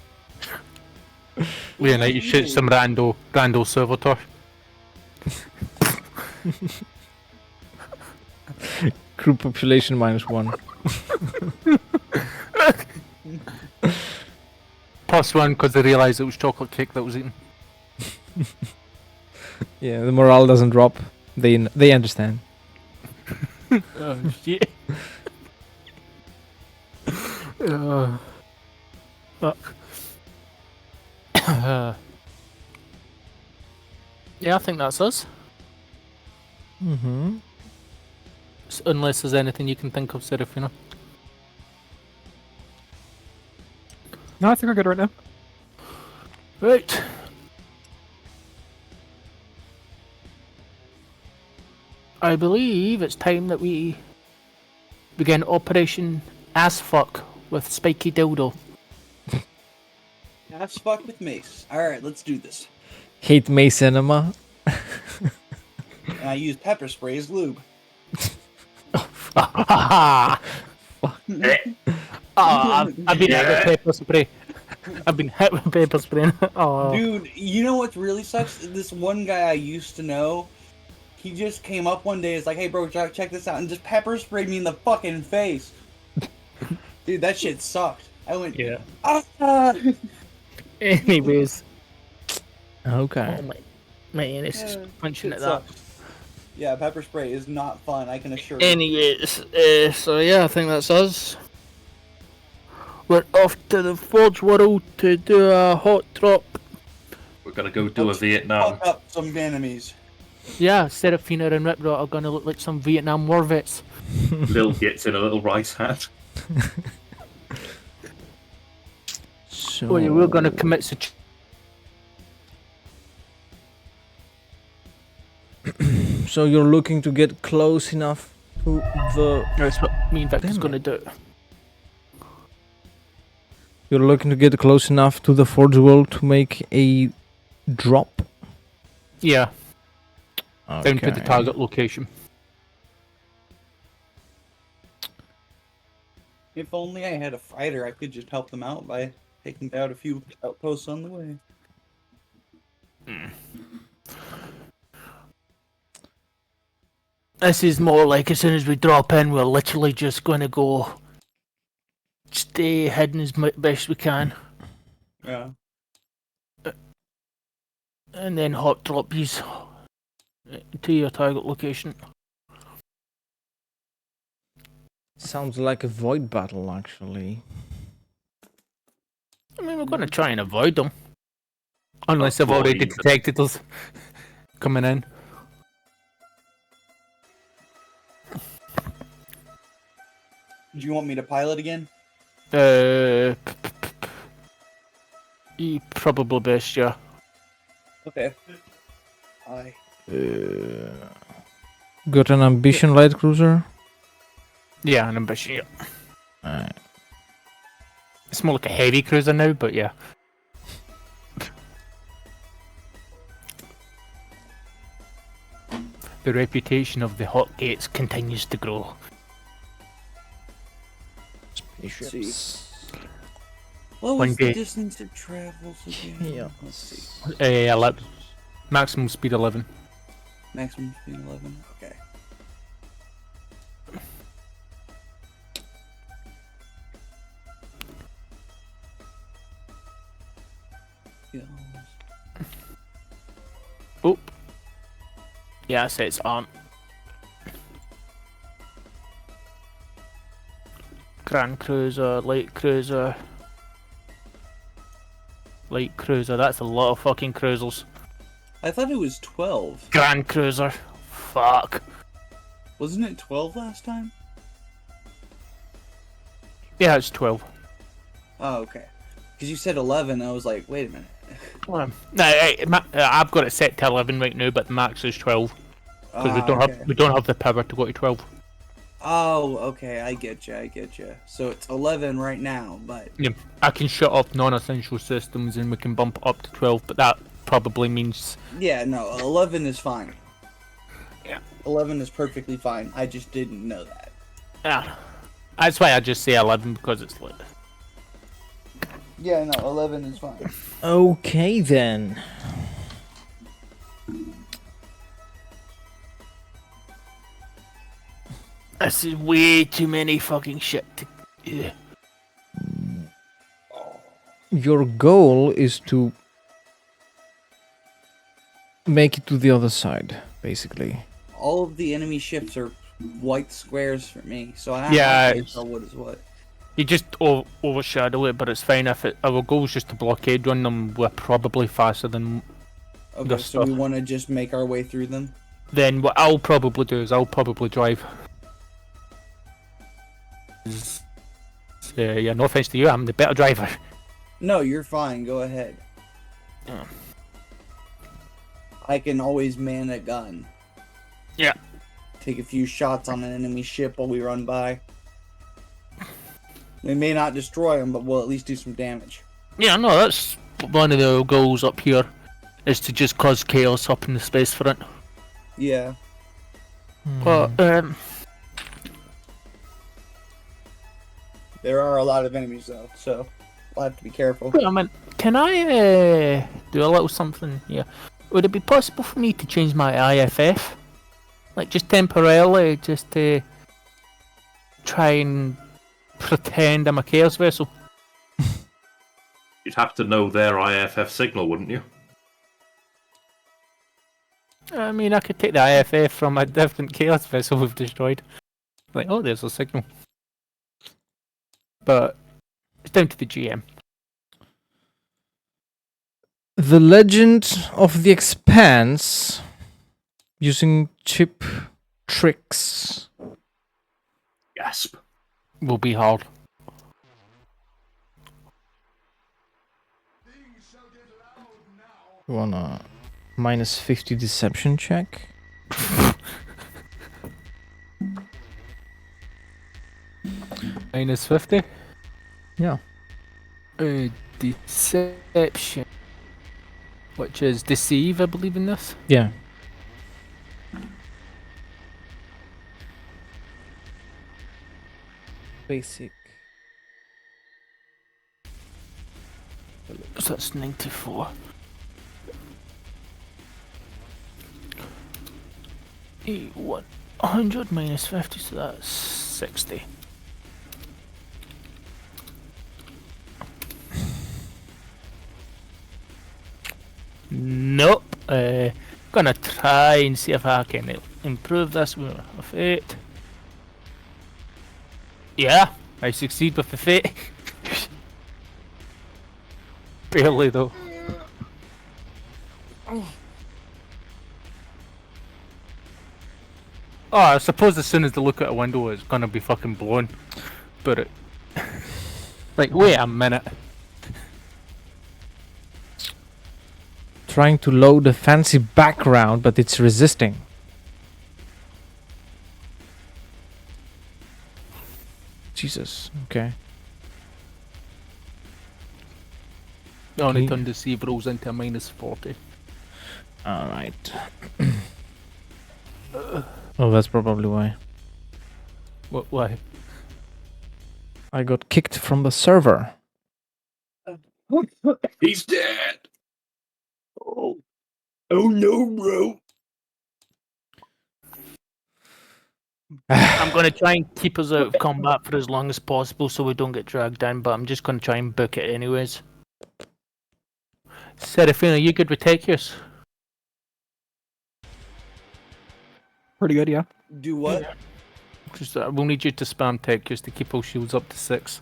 Leonidas shoots some rando servitor. Crew population -1. +1 because they realised it was chocolate cake that was eaten. Yeah, the morale doesn't drop. They understand. Oh shit. Fuck. Yeah, I think that's us. Mm-hmm. Unless there's anything you can think of, Serafina. No, I think we're good right now. Right. I believe it's time that we begin Operation Ass Fuck with Spiky Dildo. Ass fuck with Mace. Alright, let's do this. Hate May Cinema. And I use pepper spray as lube. I've been hit with pepper spray. I've been hit with pepper spray. Oh. Dude, you know what really sucks? This one guy I used to know, he just came up one day, it's like, hey bro, check this out, and just pepper sprayed me in the fucking face. Dude, that shit sucked. I went, Yeah. ah! Anyways. Okay. Oh my man, it's just punching Shit at that. sucks. Yeah, pepper spray is not fun, I can assure you. Anyways, so yeah, I think that's us. We're off to the Forge World to do a hot drop. We're gonna go do a Let's Vietnam. Fuck up some enemies. Yeah, Serafina and Riprot are gonna look like some Vietnam War vets. Lil gets in a little rice hat. So Oh yeah, we're gonna commit such. So you're looking to get close enough to the. That's what me and Victor's Damn gonna it. do. You're looking to get close enough to the Forge World to make a drop. Yeah, down to the Okay. target location. If only I had a fighter, I could just help them out by taking out a few outposts on the way. This is more like as soon as we drop in, we're literally just gonna go stay hidden as best we can, Yeah. and then hot drop you to your target location. Sounds like a void battle, actually. I mean, we're gonna try and avoid them, unless they've already Avoid. detected us coming in. Do you want me to pilot again? You probably best, yeah. Okay. I. Got an ambition light cruiser. Yeah, an ambition. Yeah. Alright. It's more like a heavy cruiser now, but yeah. The reputation of the hot gates continues to grow. Spaceships. What One was the day. distance it travels again? Yeah. Let's see. Maximum speed 11. Maximum speed 11. Okay. Oh. Yeah, so it's on. Grand Cruiser, Light Cruiser. light cruiser. That's a lot of fucking cruisers. I thought it was 12. Grand cruiser. Fuck. Wasn't it 12 last time? Yeah, it's 12. Oh, okay. Because you said 11, I was like, wait a minute. I've got it set to 11 right now, but the max is 12 because we don't have the power to go to 12. Oh, okay, I get you. So it's 11 right now, but Yeah, I can shut off non-essential systems and we can bump it up to 12, but that probably means yeah, no, 11 is fine. Yeah. 11 is perfectly fine. I just didn't know that. yeah. That's why I just say 11 because it's lit. Yeah, no, 11 is fine. Okay then. This is way too many fucking shit. Your goal is to make it to the other side, basically. All of the enemy ships are white squares for me, so I Yeah, can't tell what is what. You just overshadow it, but it's fine. If our goal is just to blockade run them, we're probably faster than. Okay, the so we stuff. want to just make our way through them? Then what I'll probably do is I'll probably drive. Yeah, no offense to you, I'm the better driver. No, you're fine. Go ahead. Yeah. I can always man a gun. Yeah. Take a few shots on an enemy ship while we run by. We may not destroy them, but we'll at least do some damage. Yeah, no, that's one of the goals up here, is to just cause chaos up in the space front. Yeah. But There are a lot of enemies, though, so we'll have to be careful. I mean, can I do a little something here? Would it be possible for me to change my IFF? Like, just temporarily, just to try and pretend I'm a chaos vessel? You'd have to know their IFF signal, wouldn't you? I mean, I could take the IFF from a different chaos vessel we've destroyed. Like, oh, there's a signal. But it's down to the GM. The Legend of the Expanse, using chip tricks. Gasp. Will be hard. You want a minus 50 deception check? Minus 50. Yeah. Deception. Which is deceive, I believe, in this. Yeah. Basic. So that's 94. 100 minus 50, so that's 60. Nope. Gonna try and see if I can improve this with a fate. Yeah, I succeed with the fate. Barely though. Oh, I suppose as soon as they look at a window, it's gonna be fucking blown. But it. Like, wait a minute. Trying to load a fancy background, but it's resisting. Jesus, okay. Only Okay. turn deceive rolls into a minus 40. Alright. Oh, that's probably why. What? Why? I got kicked from the server. He's dead. Oh no, bro. I'm gonna try and keep us out of combat for as long as possible so we don't get dragged down, but I'm just gonna try and book it anyways. Seraphina, you good with Techius? Pretty good, yeah. Do what? Just, we'll need you to spam Techius to keep all shields up to 6.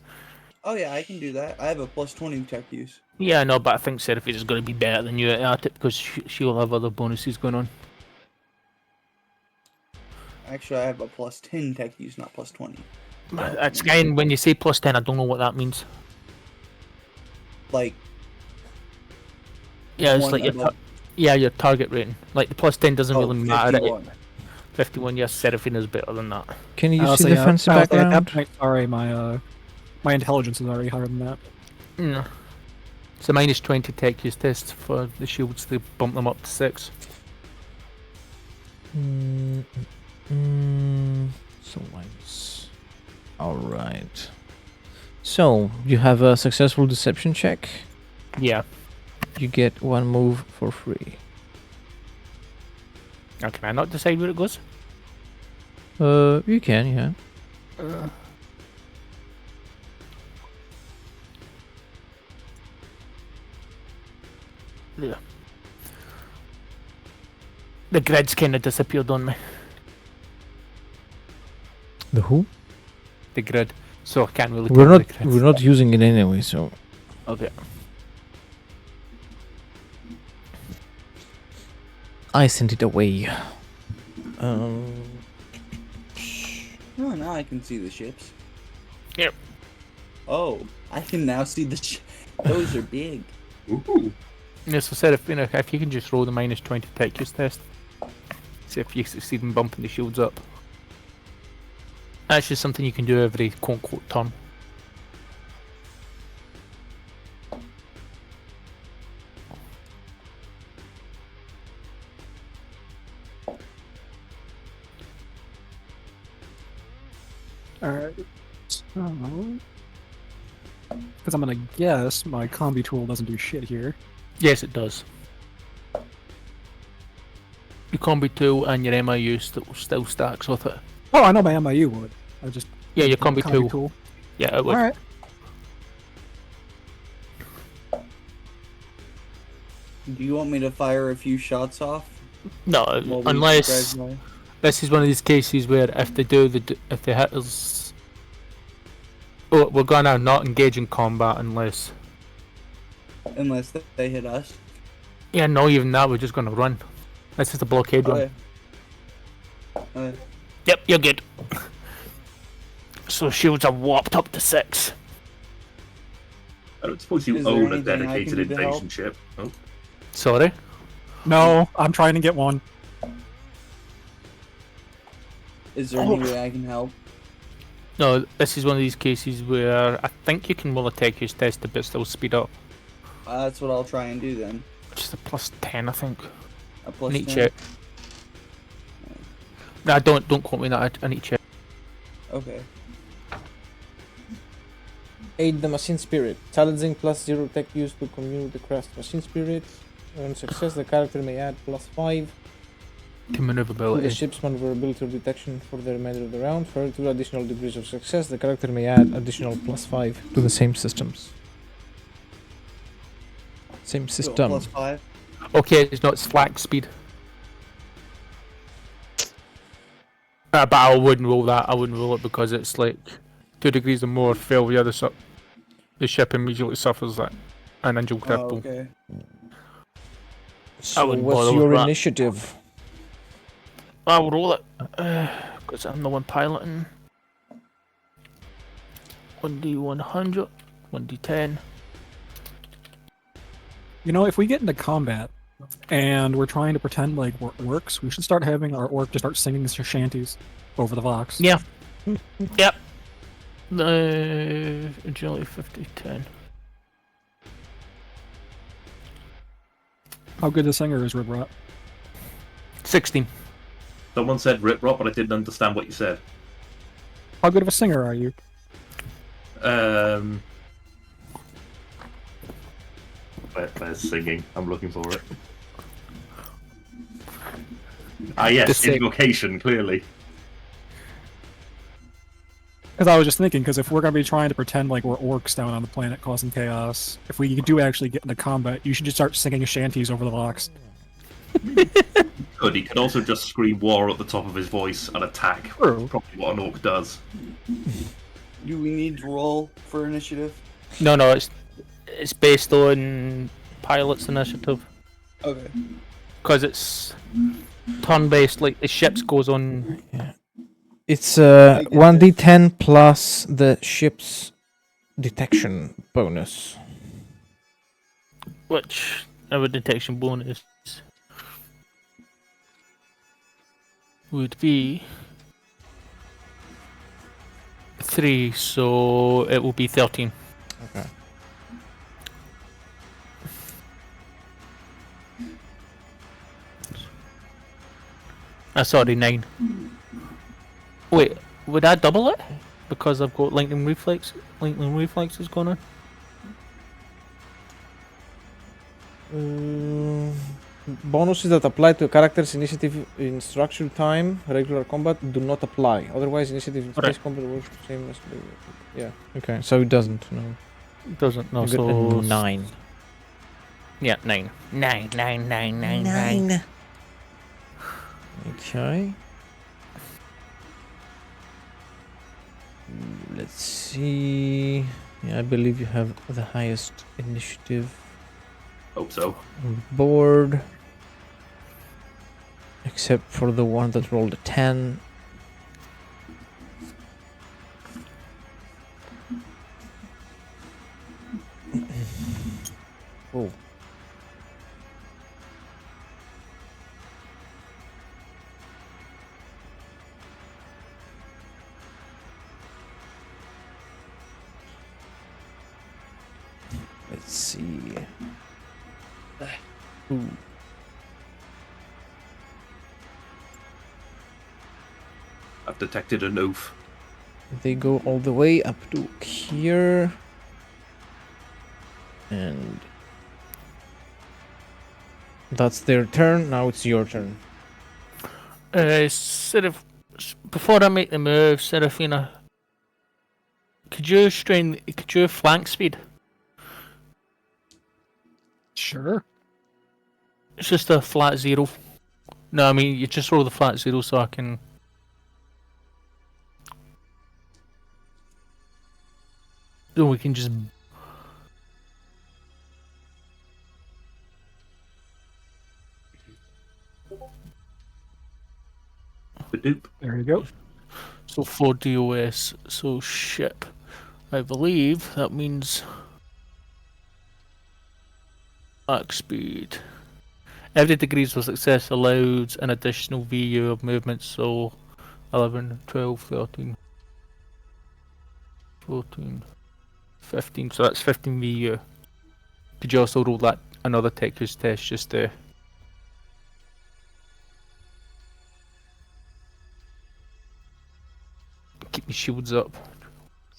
Oh yeah, I can do that. I have a +20 tech use. Yeah, no, but I think Seraphine is going to be better than you at it because she'll have other bonuses going on. Actually, I have a +10 tech use, not +20. That's again, when you say +10, I don't know what that means. Like, Yeah, it's one like your above- your target rating. Like the +10 doesn't oh, really matter. 51. 51, yes, Seraphine is better than that. Can you see Honestly, the fancy honestly, At background? that point, sorry, my intelligence is already higher than that. No. It's a -20 tech use test for the shields to bump them up to 6. So minus. All right. So you have a successful deception check. Yeah. You get 1 move for free. Now, can I not decide where it goes? You can, yeah. Yeah. The grid's kind of disappeared on me. The who? The grid. So I can't really. We're tell not. the grid. We're not using it anyway, so. Okay. I sent it away. Oh, now I can see the ships. Yep. Oh, I can now see the those are big. Ooh. Yeah, so Seraphine, if you can just roll the -20 tech use test. See if you succeed in bumping the shields up. That's just something you can do every quote-unquote turn. Alright. So... Because I'm gonna guess my combi tool doesn't do shit here. Yes, it does. Your combi tool and your MIU still stacks with it. Oh, I know my MIU would. I just... Yeah, your combi tool. Yeah, it would. Alright. Do you want me to fire a few shots off? No, while we unless drive by? this is one of these cases where if they hit us, oh, we're gonna not engage in combat unless. Unless they hit us. Yeah, no, even that we're just gonna run. This is a blockade run. Okay. Yep, you're good. So shields are warped up to 6. I don't suppose you Is there own a anything I can dedicated do to help? invasion ship. Oh. Sorry. No, I'm trying to get one. Is there any way I can help? No, this is one of these cases where I think you can roll a tech use test but still speed up. That's what I'll try and do then. Which is a +10, I think. A plus I need to 10? check. Nah, don't quote me on that. I need to check. Okay. Aid the machine spirit. Challenging +0 tech use to commune with the crashed machine spirit. On success, the character may add +5 To to the maneuverability. ship's maneuverability or detection for the remainder of the round. For 2 additional degrees of success, the character may add additional +5 to the same systems. Same So system. +5. Okay, it's not slack speed. But I wouldn't roll that. I wouldn't roll it because it's like 2 degrees or more failure. The ship immediately suffers that an angel Oh, cripple. okay. So wouldn't what's bother with your that. initiative? I'll roll it because I'm the one piloting. 1d100, 1d10. You know, if we get into combat and we're trying to pretend like we're orcs, we should start having our orc to start singing shanties over the Vox. Yeah. Yep. Agility 50, 10. How good a singer is Ribrot? 16. Someone said rip rot, but I didn't understand what you said. How good of a singer are you? Where's singing? I'm looking for it. Ah, yes, Just say- invocation, clearly. Because I was just thinking, because if we're going to be trying to pretend like we're orcs down on the planet causing chaos, if we do actually get into combat, you should just start singing shanties over the Vox. Good, he can also just scream war at the top of his voice and attack. True. Probably what an orc does. Do we need to roll for initiative? No, it's based on pilot's initiative Okay. because it's turn-based. Like the ships goes on. It's I get 1d10 plus the ship's detection bonus. Which our detection bonus would be 3, so it will be 13. Okay. Sorry, 9. Wait, would I double it? Because I've got lightning reflex. Lightning reflex is going on. Bonuses that apply to a character's initiative in structured time, regular combat, do not apply. Otherwise, initiative in space Alright. combat works the same as. Yeah. Okay, so it doesn't. No. It doesn't. No, You got a so 9. Yeah, 9. 9. Okay. Let's see. Yeah, I believe you have the highest initiative Hope so. on the board. Except for the one that rolled a 10. Oh. Let's see. Ooh. I've detected an oof. They go all the way up to here. And that's their turn. Now it's your turn. Before I make the move, Seraphina, could you flank speed? Sure. It's just a flat 0. No, I mean, you just roll the flat 0 so I can... So we can just... Badoop. There you go. So 4 DOS, so ship. I believe that means... Max speed. Every degrees of success allows an additional VU of movement, so 11, 12, 13, 14, 15, so that's 15 VU. Could you also roll that another tech use test just to keep my shields up?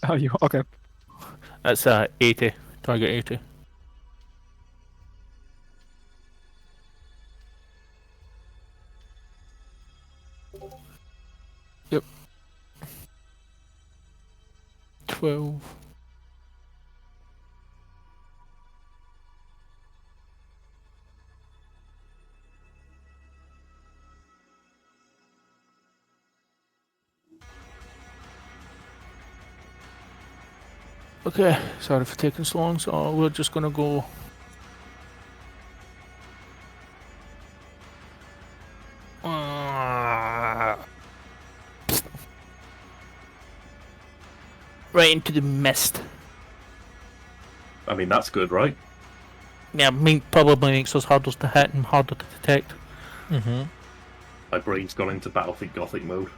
Oh, you okay? That's 80, target 80. Yep. 12. Okay, sorry for taking so long, so we're just gonna go... right into the mist. I mean, that's good, right? Yeah, probably makes us harder to hit and harder to detect. Mm-hmm. My brain's gone into Battlefield Gothic mode.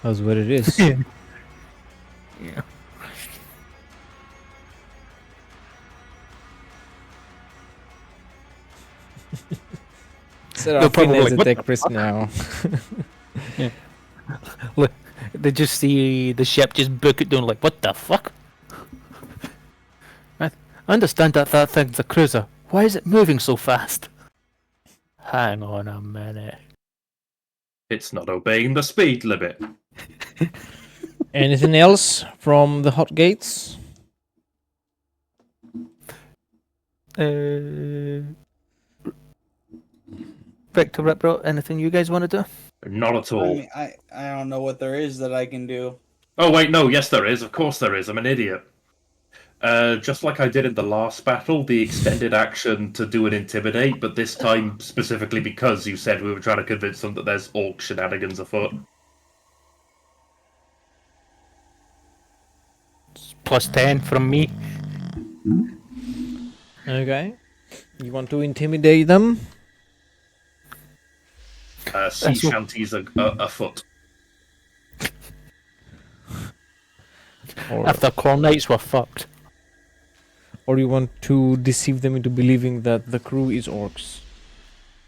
That's what it is. Yeah. Seraphina probably is like, a "What tech the priest now. Look, they just see the ship just book it down like, what the fuck? I understand that thing's a cruiser. Why is it moving so fast? Hang on a minute. It's not obeying the speed limit. Anything else from the hot gates? Victor Ripbro, anything you guys want to do? Not at I all. mean, I don't know what there is that I can do. Oh wait, no, yes there is. Of course there is. I'm an idiot. Just like I did in the last battle, the extended action to do an intimidate, but this time specifically because you said we were trying to convince them that there's orc shenanigans afoot. Plus 10 from me. Okay. You want to intimidate them? Sea That's what- shanties afoot. Or, If the core knights were fucked. or you want to deceive them into believing that the crew is orcs?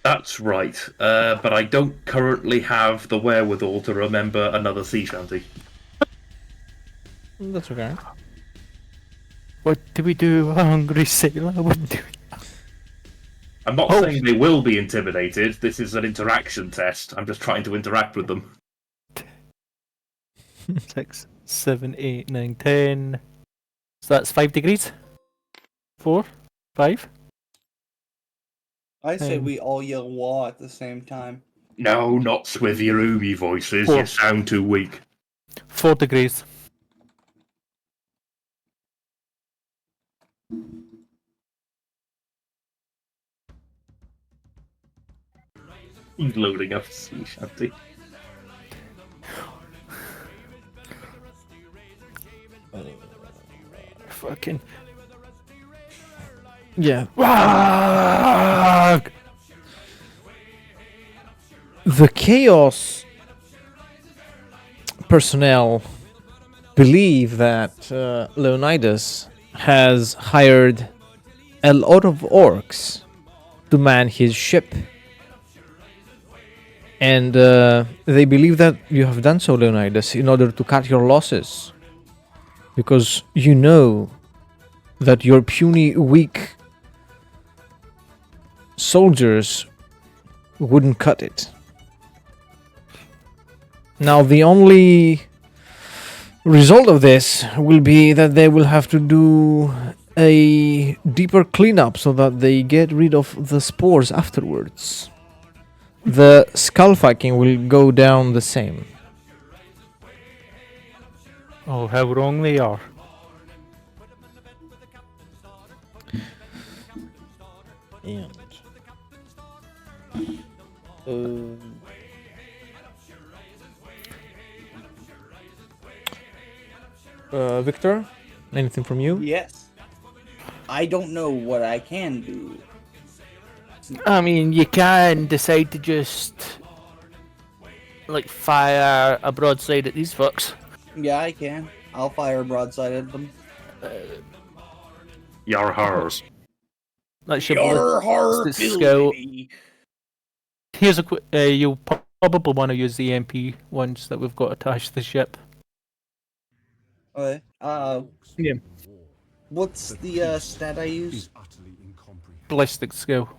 That's right. But I don't currently have the wherewithal to remember another sea shanty. That's okay. What do we do, a hungry sailor? What do we... I'm not Oh. saying they will be intimidated. This is an interaction test. I'm just trying to interact with them. 6, 7, 8, 9, 10. So that's 5 degrees? 4? 5? I say Um, we all yell "wah" at the same time. No, not with your oomy voices. Oh. You sound too weak. 4 degrees. He's loading up a sea shanty. Fucking... Yeah. Wag! The Chaos personnel believe that Leonidas has hired a lot of orcs to man his ship. And they believe that you have done so, Leonidas, in order to cut your losses. Because you know that your puny, weak soldiers wouldn't cut it. Now, the only result of this will be that they will have to do a deeper cleanup so that they get rid of the spores afterwards. The skull fucking will go down the same. Oh, how wrong they are. And Victor, anything from you? Yes. I don't know what I can do. I mean, you can decide to just... like, fire a broadside at these fucks. Yeah, I can. I'll fire a broadside at them. Yar hars. That's your Your heart ballistic skill. ability. Here's a quick... you'll probably want to use the MP ones that we've got attached to the ship. Okay. Yeah. What's the stat I use? Ballistic skill.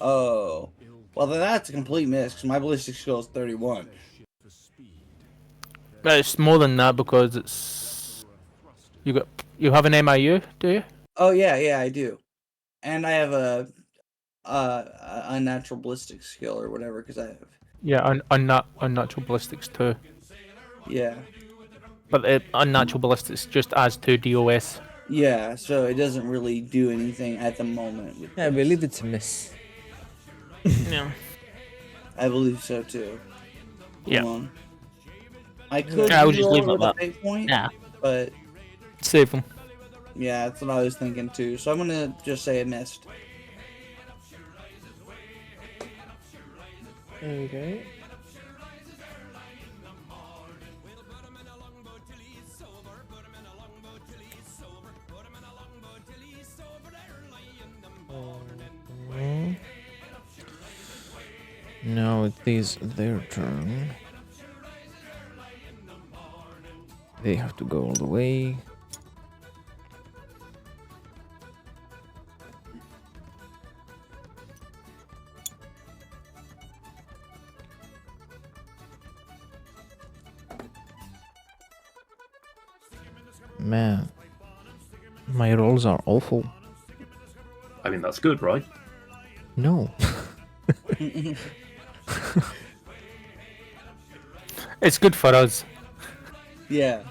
Oh. Well, then that's a complete miss, because my ballistic skill is 31. But it's more than that because it's... You have an MIU, do you? Oh, yeah, I do. And I have a unnatural ballistic skill or whatever, because I have... Yeah, unnatural ballistics too. Yeah. But unnatural ballistics just adds to DOS. Yeah, so it doesn't really do anything at the moment. With I this. believe it's a miss. Yeah. I believe so, too. Yeah. Hold on. I could Yeah, I would just reroll leave it with a at that. fate point, Yeah. but Save them. yeah, that's what I was thinking, too. So I'm going to just say it missed. Okay. Now it is their turn. They have to go all the way. Man, my rolls are awful. I mean, that's good, right? No. It's good for us. Yeah.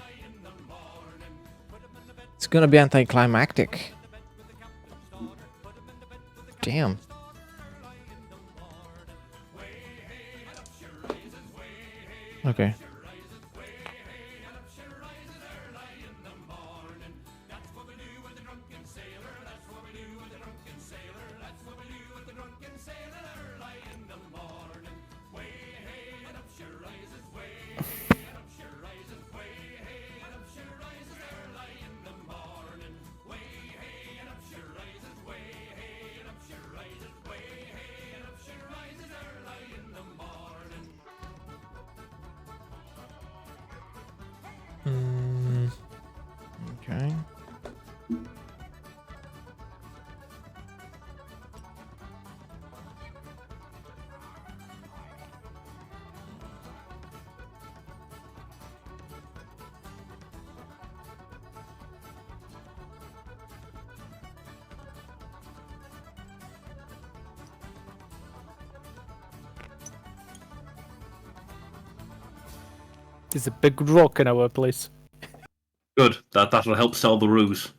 It's gonna be anticlimactic. Damn. Okay. Okay. There's a big rock in our place. Good. That'll help sell the ruse.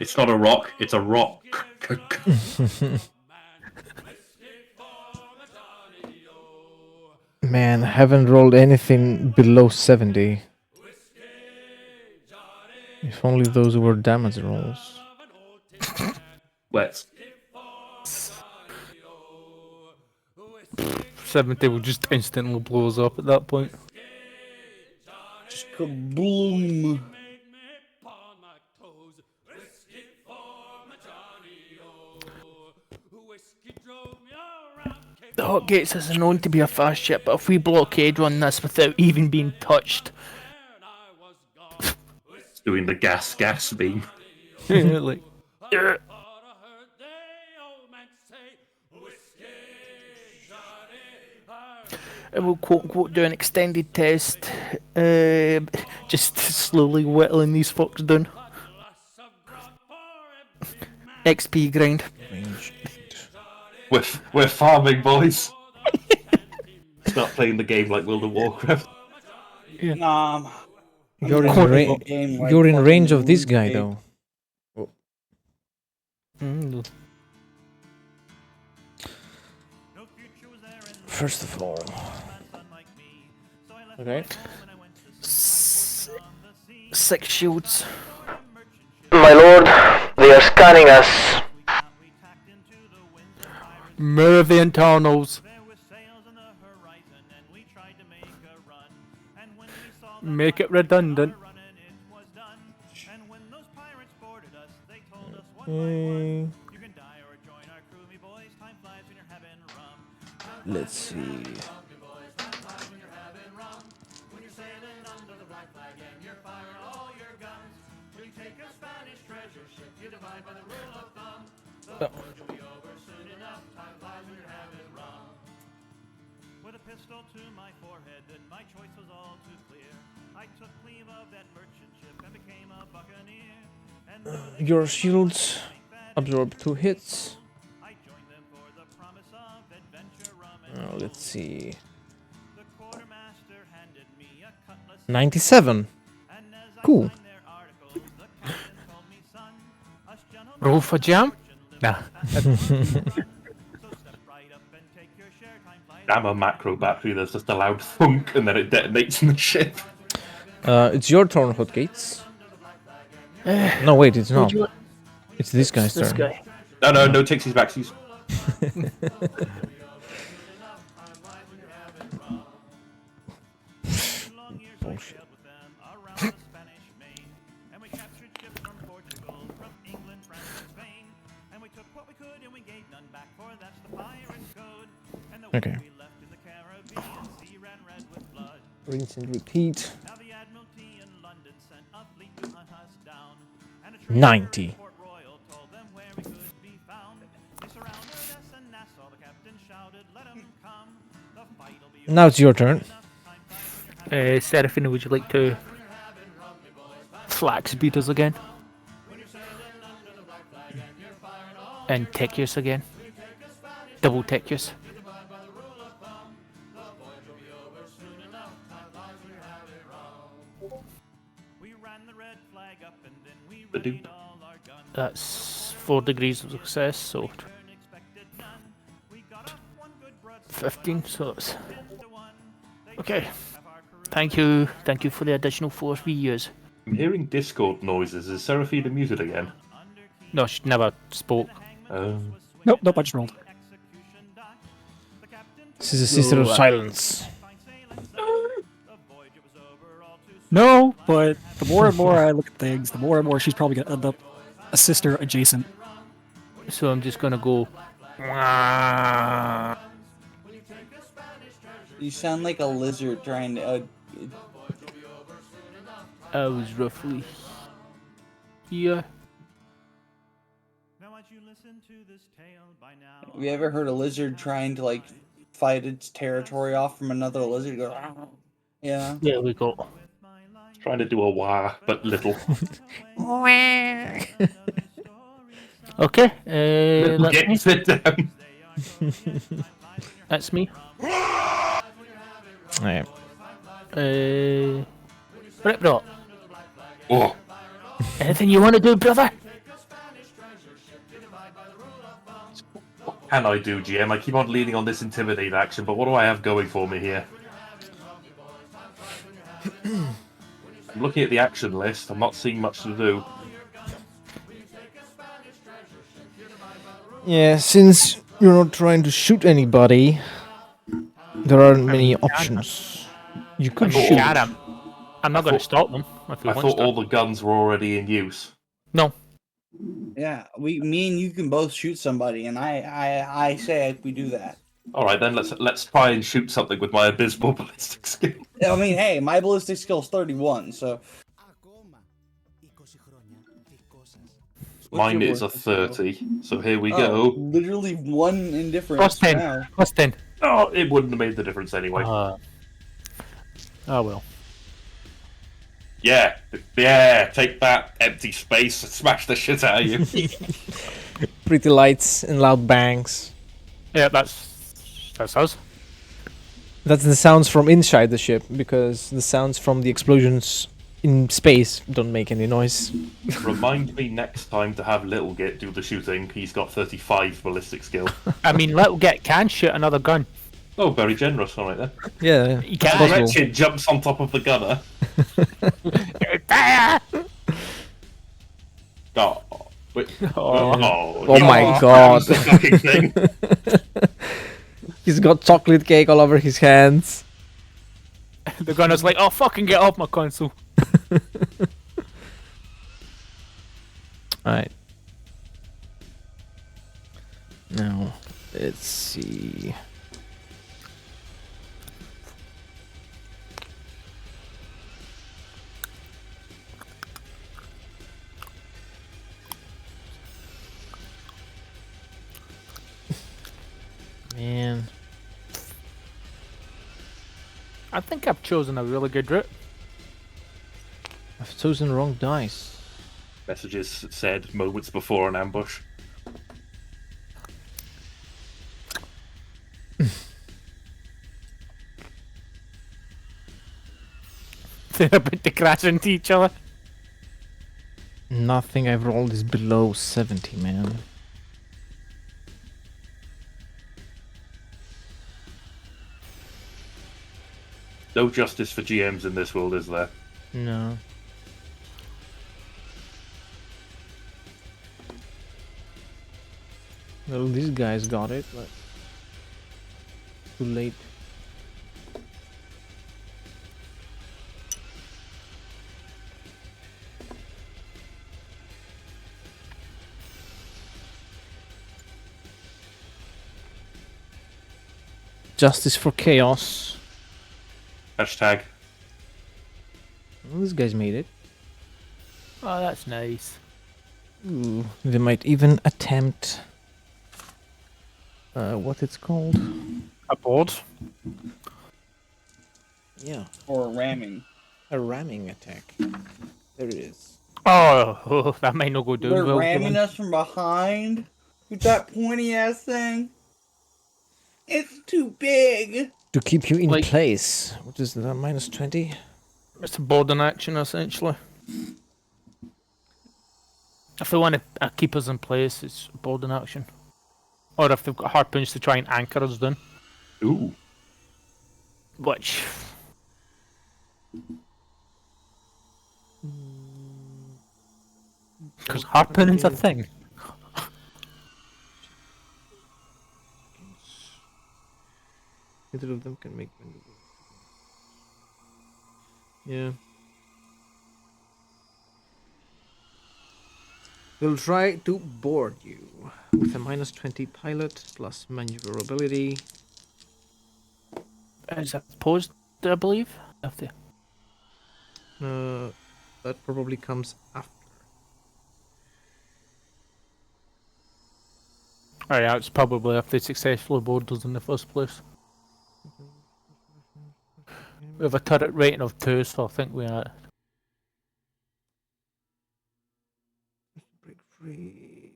It's not a rock. It's a rock. Man, haven't rolled anything below 70. If only those were damage rolls. Wet. 70 will just instantly blow us up at that point. Just kabloom. The Hot Gates is known to be a fast ship, but if we blockade run this without even being touched, Doing the gas beam. like, and we'll quote unquote do an extended test, just slowly whittling these fucks down. XP grind. We're farming, boys. Start playing the game like World of Warcraft. Nah. You're in, game like you're in range fucking of this guy, RuneScape. though. Mm. First of all. Okay. 6 shields. My lord, they are scanning us. Mirror the internals. Make it redundant. Let's see. Oh. With a pistol to my forehead, that my choice was all too clear. I took leave of that merchant ship and became a buccaneer. And Your shields absorb 2 hits. I joined them for the promise of adventure, rum, and Let's see. the quartermaster handed me a cutlass. 97. And as I Cool. signed their articles, the captain told me, son, us gentlemen Roll for jam? Nah. so step right up and take your share. Time flies. Damn a macro battery, there's just a loud thunk and then it detonates in the ship. It's your turn, Hotgates. No, wait, it's not. you- It's this guy's This turn. guy. No takesies backsies. Bullshit. With them around the Spanish Main, and we captured ships from Portugal, from England, France, and Spain, and we took what we could and we gave none back, for that's the pirate's code. And the Okay. we left in the Caribbean Sea ran red with blood. Rinse and repeat. Now the Admiralty in London sent a fleet to hunt us down, and a 90. Port Royal told them where we could be found. They surrounded us and Nassau, the captain shouted, "Let 'em come. The fight'll be Now it's your turn. Seraphina, would you like to flat speed us again? And Techius again. Double Techius. We ran the red flag up and then we Ba-doop. readied all our guns. That's 4 degrees of success, so Expected none. We got off one good broadside 15, so it's... to one. They Okay. have our crew. Thank you for the additional 4 years. I'm hearing Discord noises. Is Seraphina muted again? No, she never spoke. Nope, I just rolled. This is a sister of silence. No, but the more and more I look at things, the more and more she's probably gonna end up a sister adjacent. So I'm just gonna go... You sound like a lizard trying to. I was roughly here. Now, as you listen to this tale by now, Have you ever heard a lizard trying to like fight its territory off from another lizard? Go, "Argh." Yeah. There we go. Trying to do a wah, but little. Okay, Little that's me. get sit down. That's me. Alright. Right, bro. Oh, Anything you want to do, brother? what can I do, GM? I keep on leaning on this intimidate action, but what do I have going for me here? I'm looking at the action list. I'm not seeing much to do. Yeah, since you're not trying to shoot anybody, there aren't many options. You could Oh. shoot. God, I'm not going to thought- stop them if he I wants thought to. all the guns were already in use. No. Yeah. Me and you can both shoot somebody, and I say we do that. All right, then let's try and shoot something with my abysmal ballistic skill. I mean, hey, my ballistic skill's 31, so. What's Mine your is a worst skill? 30, so here we Oh, go. literally one indifference. Plus 10. Wow. Plus 10. Oh, it wouldn't have made the difference anyway. Oh, well. Yeah, take that, empty space, smash the shit out of you. Pretty lights and loud bangs. Yeah, that's us. That's the sounds from inside the ship, because the sounds from the explosions in space don't make any noise. Remind me next time to have Little Git do the shooting. He's got 35 ballistic skill. I mean, Little Git can shoot another gun. Oh, very generous, alright then. Yeah, He it's can. possible. Wretched jumps on top of the gunner. Oh, wait. Oh you my almost God. crashed the fucking thing. He's got chocolate cake all over his hands. The gunner's like, oh, fucking get off my console. Alright. Now, let's see. Man. I think I've chosen a really good route. I've chosen wrong dice. Messages said moments before an ambush. They're about to crash into each other. Nothing I've rolled is below 70, man. No justice for GMs in this world, is there? No. Well, these guys got it, but too late. Justice for chaos. Hashtag. Well, these guys made it. Oh, that's nice. Ooh, they might even attempt what it's called. A board. Yeah, Or ramming. a ramming attack. There it is. Oh, that might not go down They're well. ramming given- us from behind. With that pointy ass thing. It's too big. To keep you in Like- place. What is that? Minus 20? It's a boarding action, essentially. If they want to keep us in place, it's a boarding action. Or if they've got harpoons to try and anchor us down. Ooh. Which... Because harpooning's a thing. Either of them can make maneuver. Yeah. They'll try to board you with a minus 20 pilot plus maneuverability. Is it opposed, I believe? If they... That probably comes after. Oh yeah, it's probably if they successfully board us in the first place. We have a turret rating of 2, so I think we are... Break free.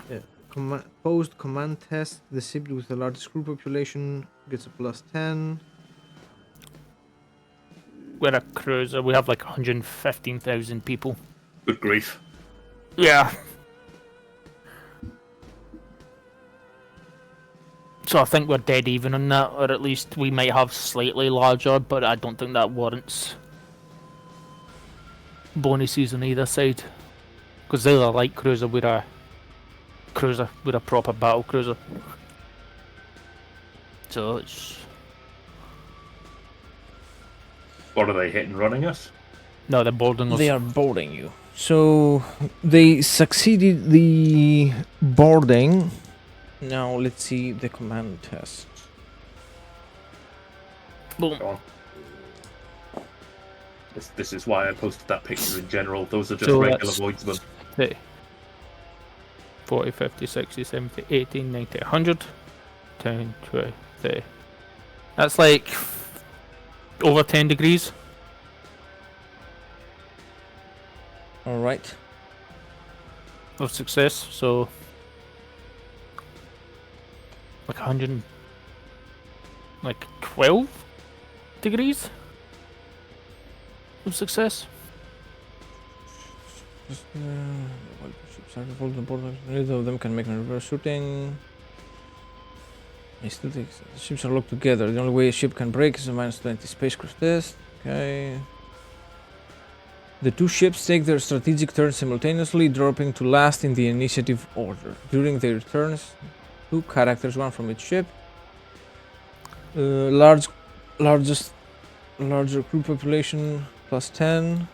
Yeah. Post command test. The ship with the largest crew population gets a plus 10. We're a cruiser, we have like 115,000 people. Good grief. Yeah. So I think we're dead even on that, or at least we might have slightly larger, but I don't think that warrants bonuses on either side. Because they're a light cruiser, we're a cruiser, we're a proper battle cruiser. So it's... What are they hitting running us? No, they're boarding us. They are boarding you. So they succeeded the boarding. Now let's see the command test. Boom. Go on. This is why I posted that picture in general. Those are just So regular that's- voidsmen. 30, 40, 50, 60, 70, 80, 90, 100, 10, 20, 30. That's like over 10 degrees. All right. Of success, so like 100, like 12 degrees of success. Neither of them can make a reverse shooting. I still think the ships are locked together. The only way a ship can break is a minus 20 spacecraft test. Okay. The two ships take their strategic turns simultaneously, dropping to last in the initiative order. During their turns, two characters, one from each ship. Larger crew population plus 10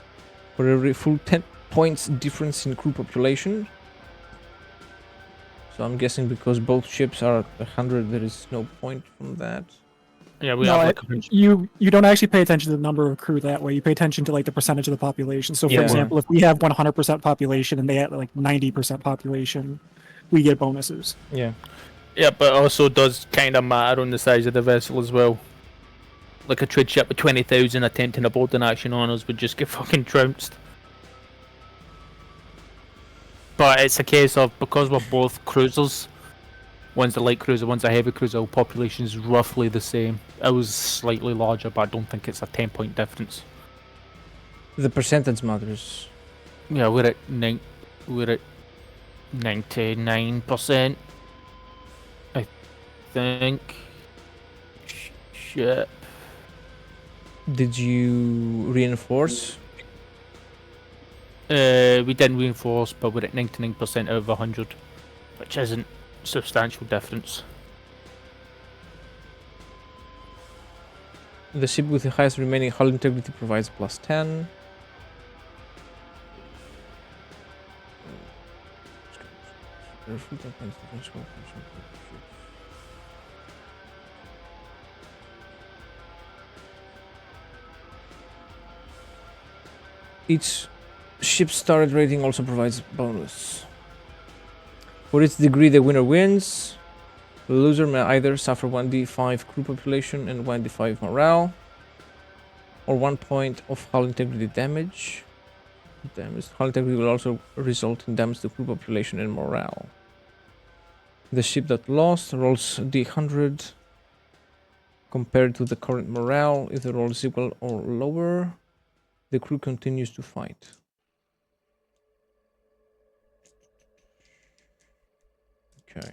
for every full 10 points difference in crew population. So I'm guessing because both ships are at 100, there is no point from that. Yeah, we No, have like you don't actually pay attention to the number of crew that way. You pay attention to like the percentage of the population. So, for Yeah. example, if we have 100% population and they have like 90% population, we get bonuses. Yeah. yeah, but it also does kind of matter on the size of the vessel as well. Like a trade ship with 20,000 attempting a boarding action on us would just get fucking trounced. But it's a case of, because we're both cruisers, one's a light cruiser, one's a heavy cruiser, population is roughly the same. It was slightly larger, but I don't think it's a 10-point difference. The percentage matters. Yeah, we're at 99%, I think. Shit. Did you reinforce? We didn't reinforce, but we're at 99% out of 100, which isn't substantial difference. The ship with the highest remaining hull integrity provides plus 10. Each ship's turret rating also provides bonus. For its degree, the winner wins. The loser may either suffer 1d5 crew population and 1d5 morale, or 1 point of hull integrity damage. Hull integrity will also result in damage to crew population and morale. The ship that lost rolls d100 compared to the current morale. If the roll is equal or lower, the crew continues to fight. Okay.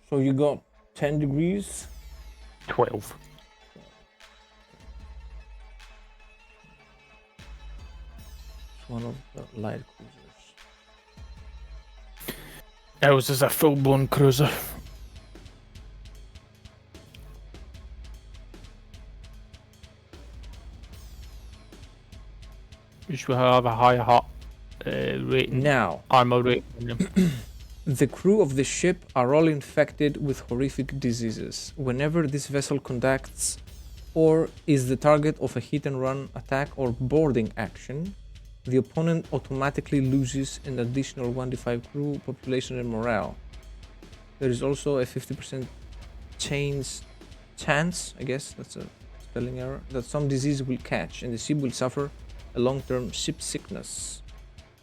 So you got 10 degrees. 12. It's one of the light cruisers. Ours is a full-blown cruiser. Which will have a higher rating, Now, armor rating. the crew of the ship are all infected with horrific diseases. Whenever this vessel conducts or is the target of a hit-and-run attack or boarding action, the opponent automatically loses an additional 1d5 crew population and morale. There is also a 50% chance, I guess that's a spelling error, that some disease will catch and the ship will suffer a long-term ship sickness.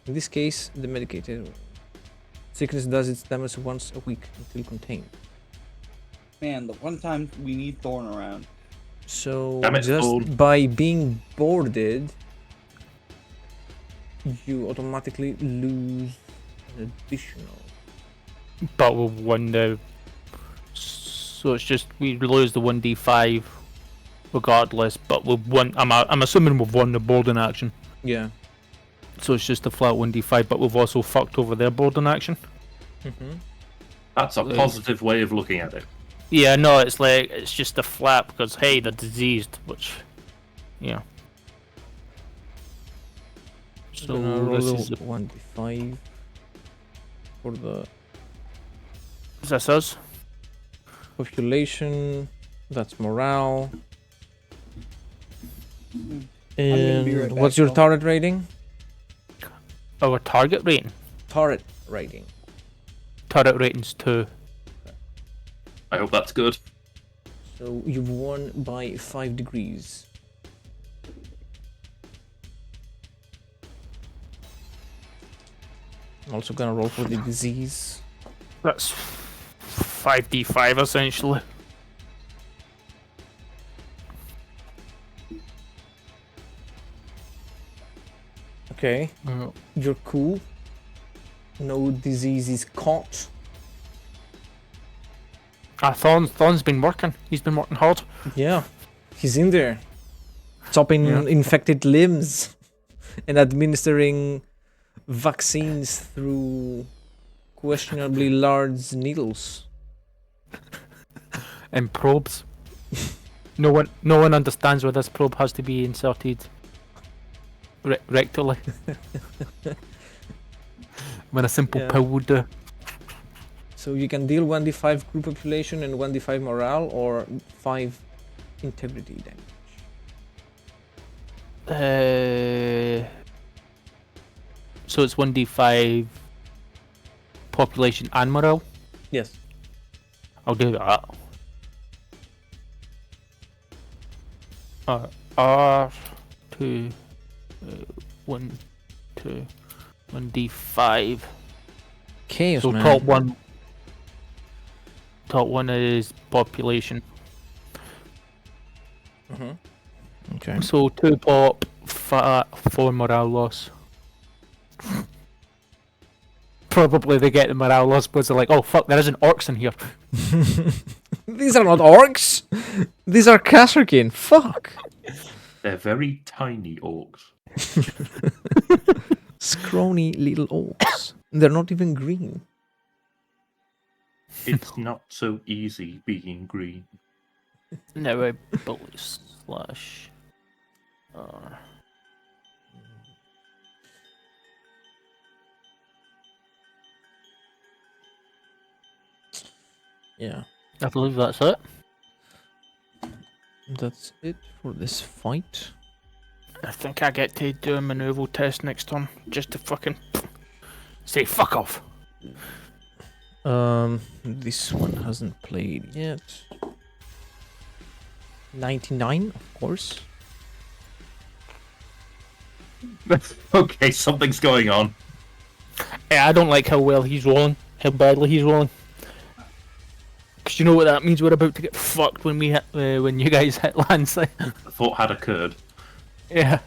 In this case, the medicated sickness does its damage once a week until contained. Man, the one time we need Thorn around. So Damn it, just Thorn. by being boarded, you automatically lose an additional. But we've won the. So it's just we lose the 1d5 regardless, but we've won. I'm assuming we've won the boarding action. Yeah. So it's just a flat 1d5, but we've also fucked over their boarding action. That's a positive way of looking at it. Yeah, no, it's like it's just a flat because hey, they're diseased, which, yeah. So this is 1d5 for the is this us? population. That's morale. gonna And be right back, what's your Paul. turret rating? Our target rating. Turret rating. Turret rating's 2. I hope that's good. So you've won by 5 degrees. I'm also gonna roll for the disease. That's 5d5 essentially. Okay, you're cool. No disease is caught. Thorn's been working. He's been working hard. Yeah, he's in there, chopping infected limbs and administering vaccines through questionably large needles. And probes. No one understands why this probe has to be inserted rectally. When a simple Yeah. pill would do. So you can deal 1d5 crew population and 1d5 morale, or 5 integrity damage. So it's 1d5 population and morale. Yes. I'll do that. R2 1 2 1d5. Chaos, So man. top one is population. Okay. So 2 pop, 4 morale loss. Probably they get the morale loss because they're like, oh fuck, there isn't orcs in here. These are not orcs. These are Kasserkin. Fuck. They're very tiny orcs. Scrawny little orcs. They're not even green. It's not so easy being green. Now I bully slash. Yeah, I believe that's it. that's it for this fight. I think I get to do a maneuver test next turn, just to fucking say fuck off. This one hasn't played yet. 99, of course. Okay, something's going on. Yeah, I don't like how well he's rolling, how badly he's rolling. Cause you know what that means? We're about to get fucked when we hit, when you guys hit landslide. The thought had occurred. Yeah.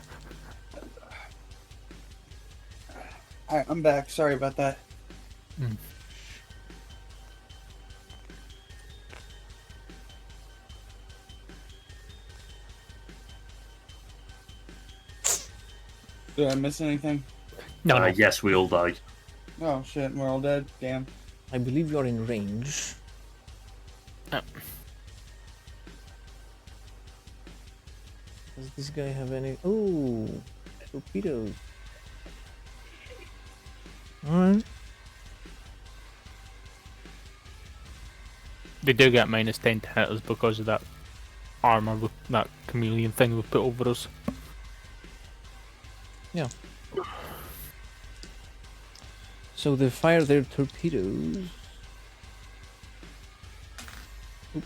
Alright, I'm back. Sorry about that. Did I miss anything? No, no. Yes, we all died. Oh shit, we're all dead. Damn. I believe you're in range. Yep. Does this guy have any? Oh, torpedoes. Alright. They do get minus 10 to hit us because of that armor, that chameleon thing we put over us. Yeah. So they fire their torpedoes. Oops.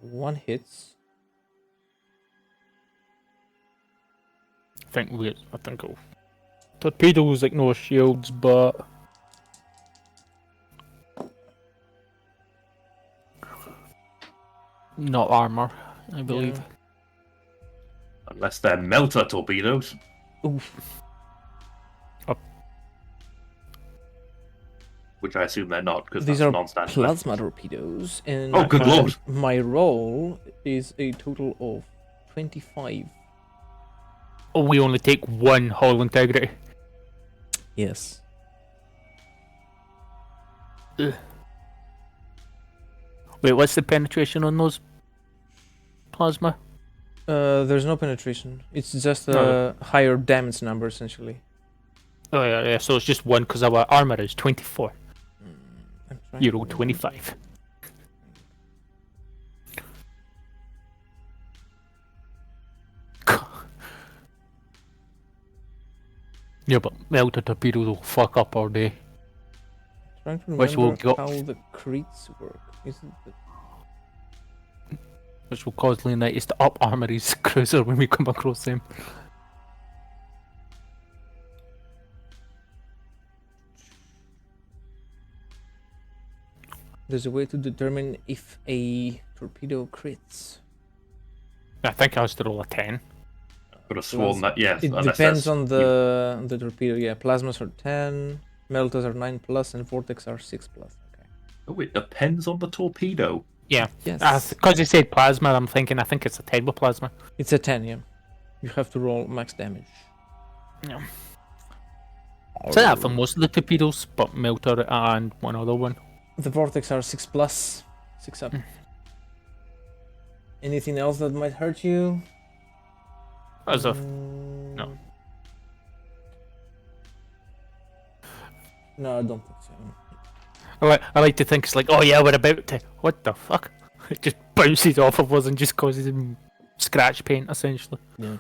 One hits. I think it'll... Torpedoes ignore shields, but... not armor, I believe. Unless they're melter torpedoes. Oof. Which I assume they're not, because These that's are non-standard. plasma torpedoes, and Oh, good lord. my roll is a total of 25. Oh, we only take one hull integrity. Yes. Ugh. Wait, what's the penetration on those plasma? There's no penetration. It's just a Oh. higher damage number, essentially. Oh yeah, so it's just one because our armor is 24. I'm trying You to roll 25. Yeah, but melter torpedoes will fuck up our day. Trying to Which will remember go- how the crits work. Isn't it? Which will cause Leonidas to up armor his cruiser when we come across them. There's a way to determine if a torpedo crits. I think I was to roll a 10. Could have sworn that, yes. It unless depends there's- on the torpedo. Yeah, plasmas are 10, meltas are 9 plus, and vortex are 6 plus. Okay. Oh, it depends on the torpedo. Yeah. Yes. Because you said plasma, I think it's a 10 with plasma. It's a 10. Yeah. You have to roll max damage. Yeah. So that for most of the torpedoes, but melter and one other one. The vortex are 6 plus, 6 up. Anything else that might hurt you? As of No. No, I don't think so. I like to think it's like, oh yeah, we're about to. What the fuck? It just bounces off of us and just causes him scratch paint, essentially. Yeah.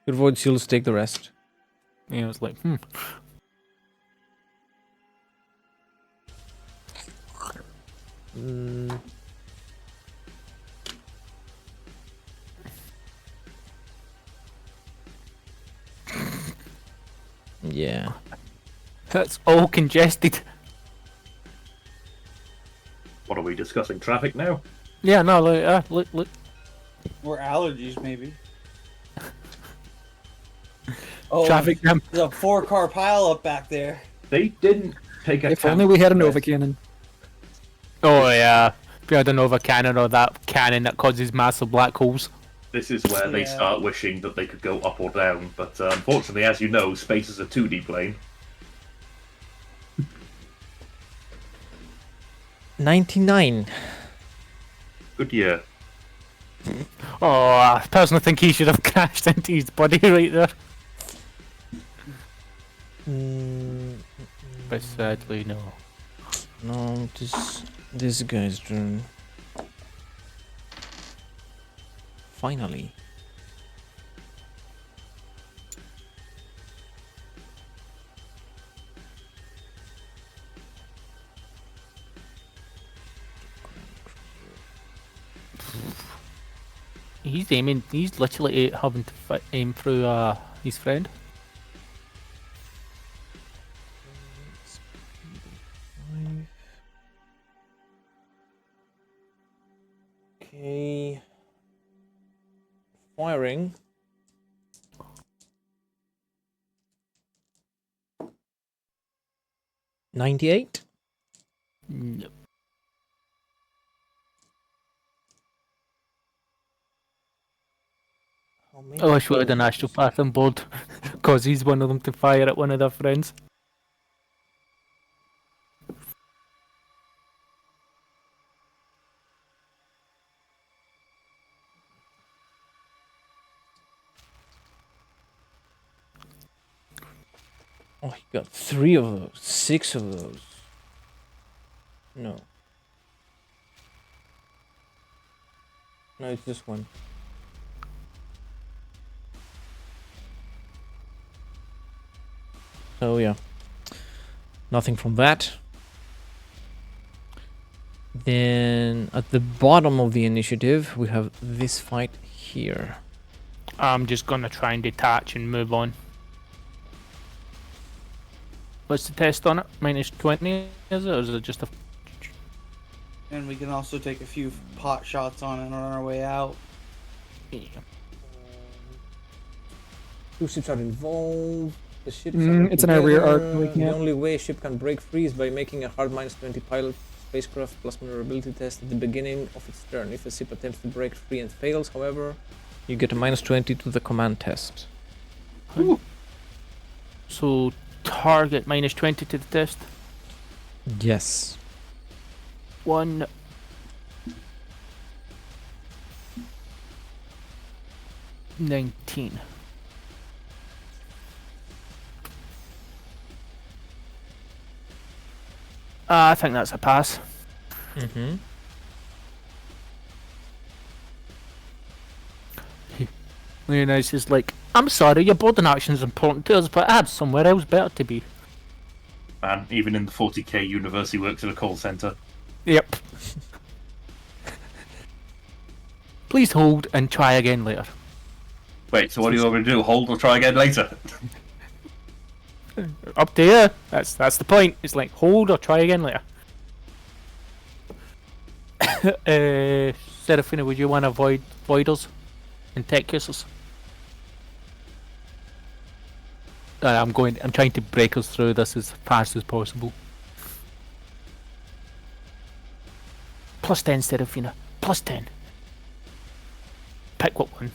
Your void shields take the rest. You know, it's like, Mm. Yeah. that's all congested. What are we discussing? Traffic now? Yeah, no, look. Or allergies, maybe. Oh, Traffic jam. there's a 4-car pile up back there. They didn't take a If only we had a Nova cannon. Oh yeah. If you had a Nova cannon or that cannon that causes massive black holes. This is where they Yeah. start wishing that they could go up or down, but unfortunately, as you know, space is a 2D plane. 99. Good year. Oh, I personally think he should have crashed into his body right there. But sadly, no. No, this guy's turn. Finally. He's aiming. He's literally having to aim through his friend. Okay. Firing. $98. No. I wish we had an astropath on board, cause he's one of them to fire at one of their friends. Oh, he got 3 of those, 6 of those. No. No, it's just one. So yeah, nothing from that. Then at the bottom of the initiative, we have this fight here. I'm just gonna try and detach and move on. What's the test on it? -20, is it? Or is it just a... And we can also take a few pot shots on it on our way out. Yeah. 2 ships are involved. The ships it's an rear arc. The only way a ship can break free is by making a hard -20 pilot spacecraft plus maneuverability test at the beginning of its turn. If a ship attempts to break free and fails, however, you get a -20 to the command test. Ooh. So target -20 to the test. Yes. 1 19. I think that's a pass. Mm-hmm. Leonidas is like, I'm sorry, your boarding action is important to us, but I have somewhere else better to be. Man, even in the 40k universe, he works at a call center. Yep. Please hold and try again later. Wait, so what do you want me to do? Hold or try again later? Up to you. That's the point. It's like hold or try again later. Seraphina, would you want to avoid voiders and tech users? I'm trying to break us through this as fast as possible. +10, Seraphina. +10. Pick what one.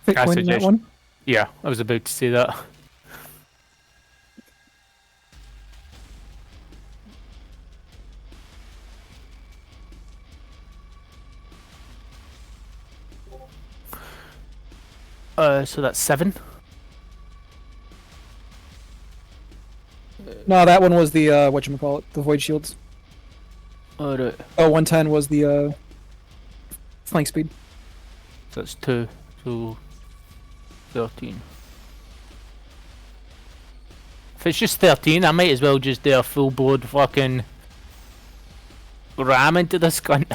Bitcoin in that one. Yeah, I was about to say that. So that's 7. No, that one was the whatchamacallit, the void shields. Alright, Oh, 110 was the flank speed. so that's 2. So 13. If it's just 13, I might as well just do a full board fucking ram into this cunt.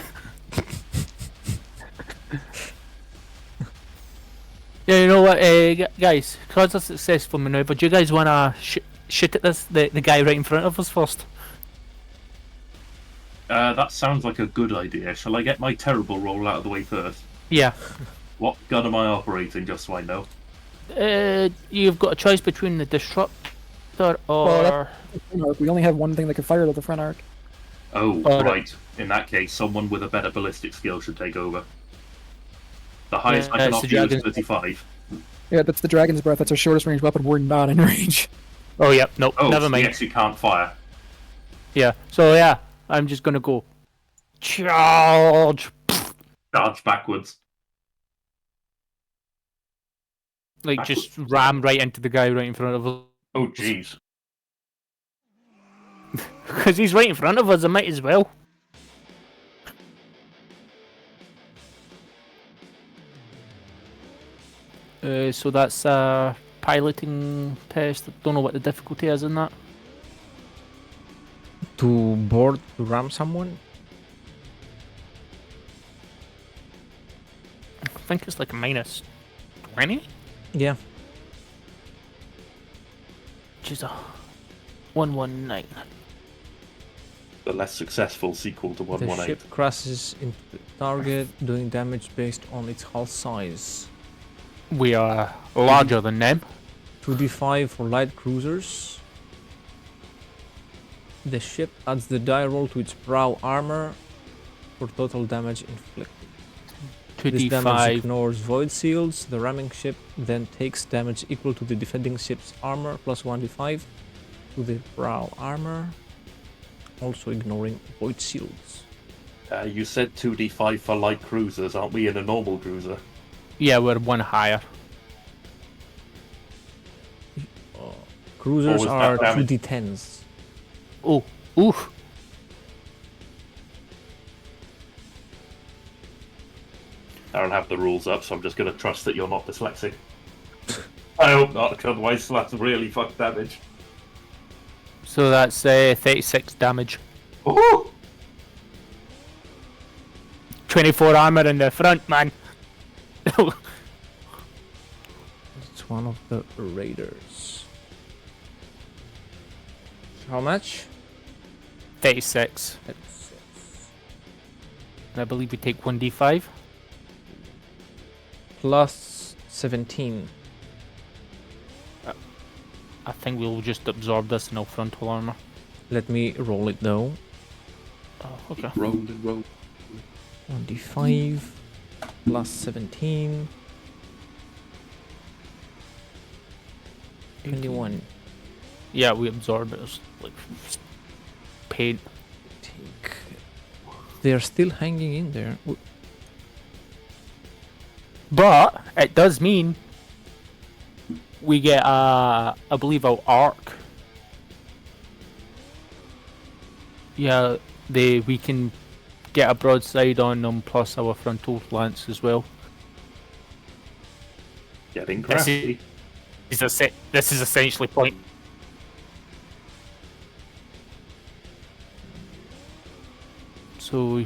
Yeah, you know what, guys? Because of a successful maneuver, do you guys want to shoot at the guy right in front of us first? That sounds like a good idea. Shall I get my terrible roll out of the way first? Yeah. What gun am I operating, just so I know? You've got a choice between the disruptor or... We only have one thing that can fire to the front arc. Oh, Alright. right. In that case, someone with a better ballistic skill should take over. The highest I can it's the offer you is dragon's- 35. Yeah, that's the dragon's breath. That's our shortest range weapon. We're not in range. Oh, yep, nope, Oh, never so mind. yes, you can't fire. Yeah, so yeah, I'm just gonna go. Charge! Charge backwards. Like, just ram right into the guy right in front of us. Oh, jeez. Because he's right in front of us, I might as well. So that's a piloting test. I don't know what the difficulty is in that. To board to ram someone? I think it's like a minus 20, Yeah. which is a 119. The less successful sequel to The 118. ship crashes into the target, doing damage based on its hull size. We are larger than them. 2d5 for light cruisers. The ship adds the die roll to its prow armor for total damage inflicted. This damage 2d5. ignores void shields. The ramming ship then takes damage equal to the defending ship's armor plus 1d5 to the prow armor, also ignoring void shields. You said 2d5 for light cruisers. Aren't we in a normal cruiser? Yeah, we're one higher. Cruisers was that are damage? 2d10s. Oh, oof. I don't have the rules up, so I'm just going to trust that you're not dyslexic. I hope not, 'cause otherwise that's really fucked damage. So that's 36 damage. Oh! 24 armor in the front, man. It's one of the raiders. How much? 36. And I believe we take 1d5. Plus 17. I think we'll just absorb this in our frontal armor. Let me roll it though. Oh, okay. Roll and roll. 1d5 plus 17. 21. Yeah, we absorb it as like paint. Take. They are still hanging in there. But it does mean we get I believe our arc. Yeah, we can get a broadside on them plus our frontal lance as well. Getting This crafty. This is essentially point. So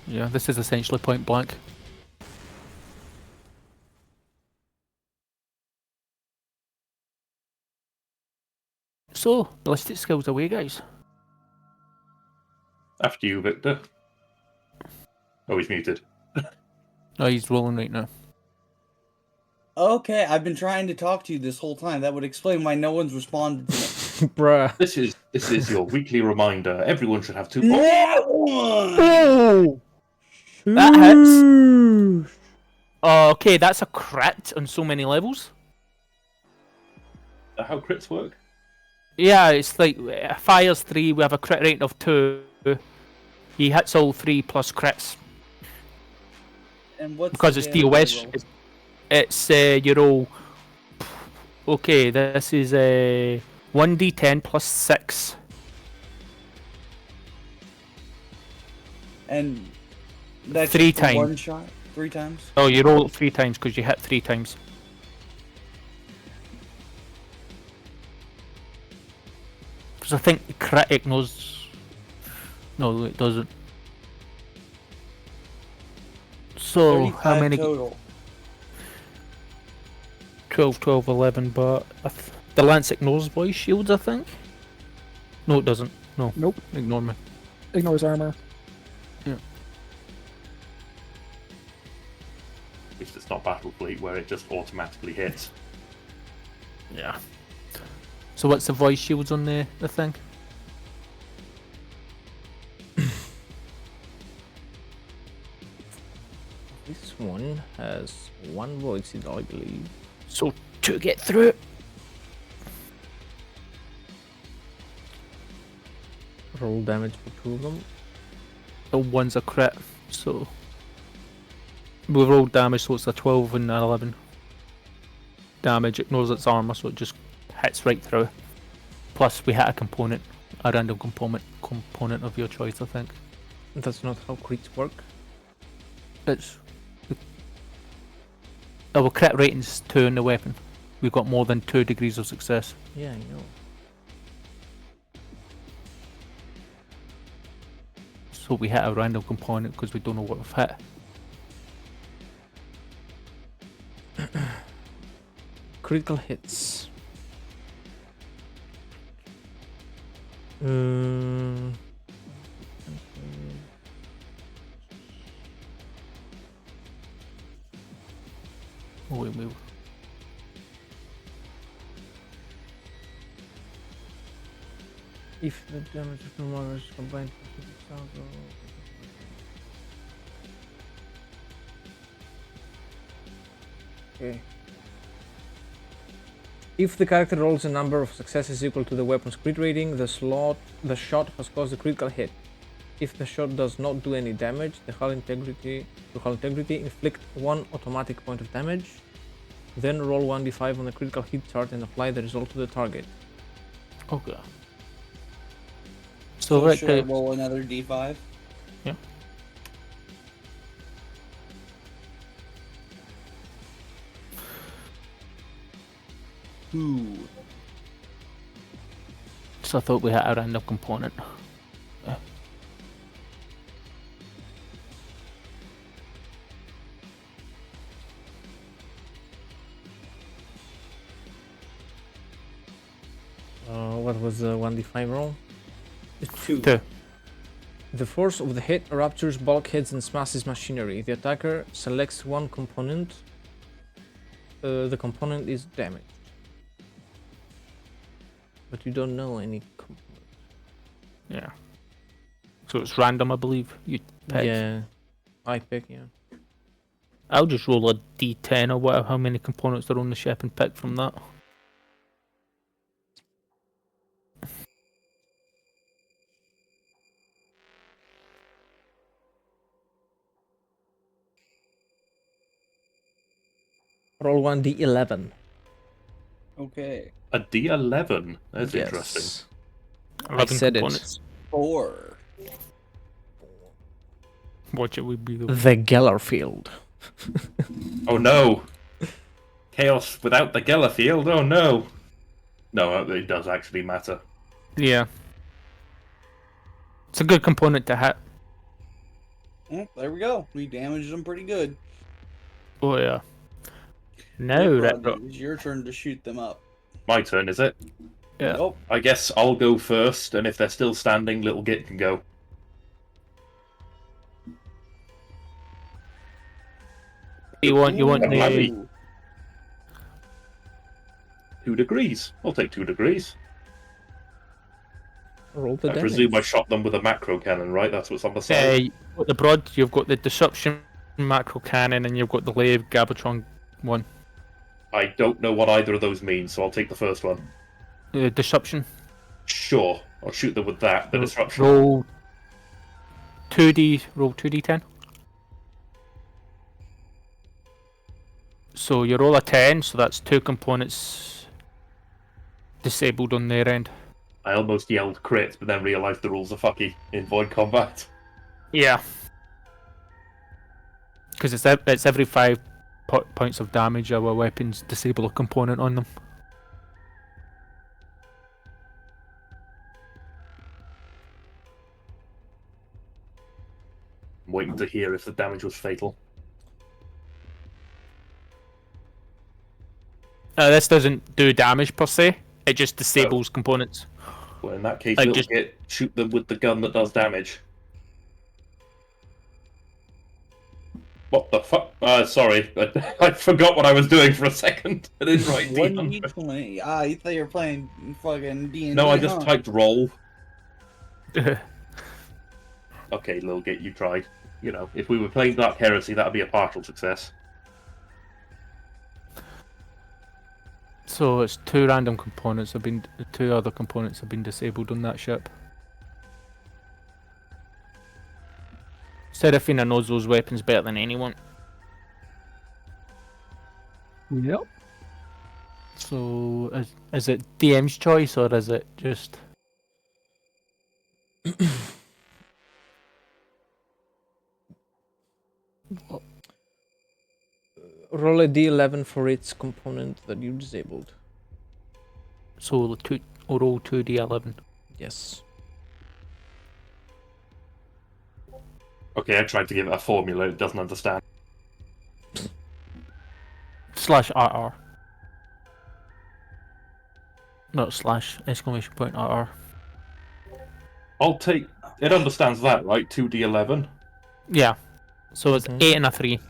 yeah, this is essentially point blank. So, ballistic skills away, guys. After you, Victor. Oh, he's muted. No, he's rolling right now. Okay, I've been trying to talk to you this whole time. That would explain why no one's responded to me. Bruh. This is your weekly reminder. Everyone should have two. That one! Oh! That hits. Okay, that's a crit on so many levels. How crits work? Yeah, it's like fires 3, we have a crit rate of 2. He hits all 3 plus crits. And what's Because the it's damage DOS, roll? it's you roll. Okay, this is 1d10 plus 6. And that's 3 just for times. one shot? 3 times? Oh, you roll it 3 times because you hit 3 times. Because I think the critic knows. No, it doesn't. So, how 35 many? total? 12, 12, 11, but the lance ignores voice shields, I think. No, it doesn't. No. Nope. Ignore me. Ignores armor. Yeah. At least it's not Battle Fleet where it just automatically hits. Yeah. So what's the voice shields on the thing? This one has 1 void seed, I believe. So 2 get through. Roll damage for 2 of them. The 1's a crit, so we rolled damage, so it's a 12 and an 11. Damage ignores its armor, so it just hits right through. Plus, we hit a component, a random component of your choice, I think. That's not how crits work. It's our crit rating's 2 in the weapon. We've got more than 2 degrees of success. Yeah, I know. So we hit a random component because we don't know what we've hit. Critical hits. Oh, we move. If the damage of the monster is combined with the sound Okay. If the character rolls a number of successes equal to the weapon's crit rating, the shot has caused a critical hit. If the shot does not do any damage, the hull integrity inflict 1 automatic point of damage. Then roll 1d5 on the critical hit chart and apply the result to the target. Okay. So right, should I roll another d5? Yeah. Ooh. So I thought we had a random component. What was the 1d5 roll? 2. 2. The force of the hit ruptures bulkheads and smashes machinery. The attacker selects 1 component. The component is damaged. But you don't know any component. Yeah. So it's random, I believe. You pick. Yeah. I pick, yeah. I'll just roll a d10 or whatever, how many components are on the ship, and pick from that. Roll 1d11. Okay. A D11? That's Yes. interesting. 11 said it. components. 4. Watch it would be the The Gellerfield. Oh no! Chaos without the Geller field, oh no! No, it does actually matter. Yeah. It's a good component to hit. Well, there we go. We damaged them pretty good. Oh yeah. Now Rod, that it's your turn to shoot them up. My turn, is it? yeah. Nope. I guess I'll go first, and if they're still standing, little Git can go. You want Bloody. the 2 degrees. I'll take 2 degrees. Roll the I damage. presume I shot them with a macro cannon, right? That's what's on the side. you've got the broad, you've got the disruption macro cannon, and you've got the Lave Gabatron one. I don't know what either of those means, so I'll take the first one. Disruption. Sure, I'll shoot them with that. The disruption. Roll 2d10. So you roll a 10, so that's 2 components disabled on their end. I almost yelled crit, but then realised the rules are fucky in Void Combat. Yeah. Because it's every 5 points of damage our weapons disable a component on them. I'm waiting to hear if the damage was fatal. This doesn't do damage per se, it just disables components. Well, in that case, Like, little just- Git, shoot them with the gun that does damage. What the fuck? Sorry, I forgot what I was doing for a second. I didn't write D100. 1d20. Ah, you thought you were playing fucking D&D, No, I just huh? typed roll. Okay, little Git, you tried. You know, if we were playing Dark Heresy, that would be a partial success. So it's 2 random components have been, 2 other components have been disabled on that ship. Serafina knows those weapons better than anyone. Yep. So is it DM's choice or is it just? Roll a d11 for its component that you disabled. So roll 2d11. Yes. Okay, I tried to give it a formula it doesn't understand. /RR. Not / exclamation point RR. I'll take... It understands that, right? 2d11? Yeah. So it's 8 and a 3.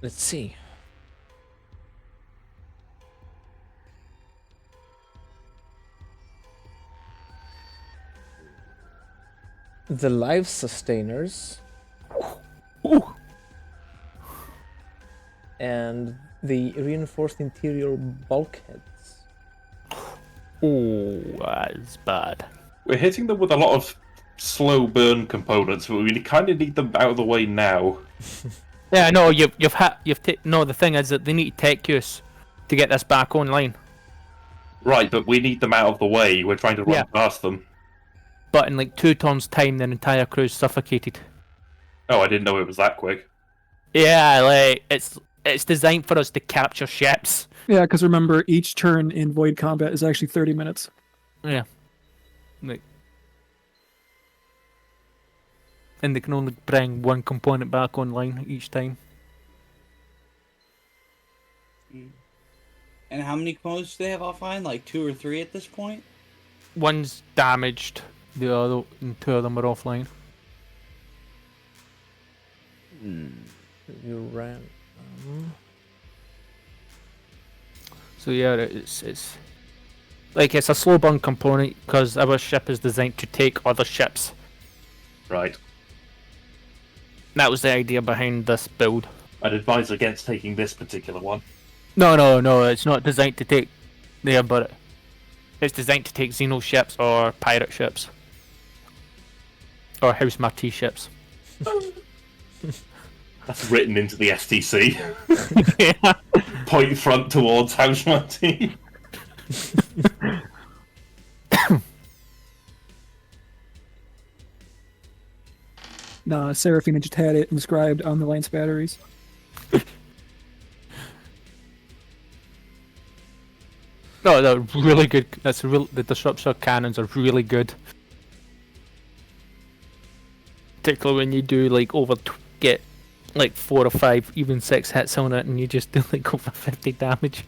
Let's see. The life sustainers Ooh. and the reinforced interior bulkheads. Oh, that's bad. We're hitting them with a lot of slow burn components, but we kind of need them out of the way now. Yeah, no, no, the thing is that they need tech use to get this back online. Right, but we need them out of the way. We're trying to run Yeah. past them. But in like 2 turns' time, their entire crew's suffocated. Oh, I didn't know it was that quick. Yeah, like it's designed for us to capture ships. Yeah, because remember, each turn in Void Combat is actually 30 minutes. Yeah. Like, and they can only bring 1 component back online each time. And how many components do they have offline? Like 2 or 3 at this point? One's damaged, the other and 2 of them are offline. You ran. So yeah, it's like it's a slow burn component because our ship is designed to take other ships. Right. That was the idea behind this build. I'd advise against taking this particular one. No, it's not designed to take there, but it's designed to take Xeno ships or pirate ships. Or House Marti ships. That's written into the STC. Yeah. Point front towards House Martin. Nah, Serafina just had it inscribed on the Lance batteries. No, they're really good. The disruptor cannons are really good. Particularly when you do like get like 4 or 5, even 6 hits on it, and you just do like over 50 damage.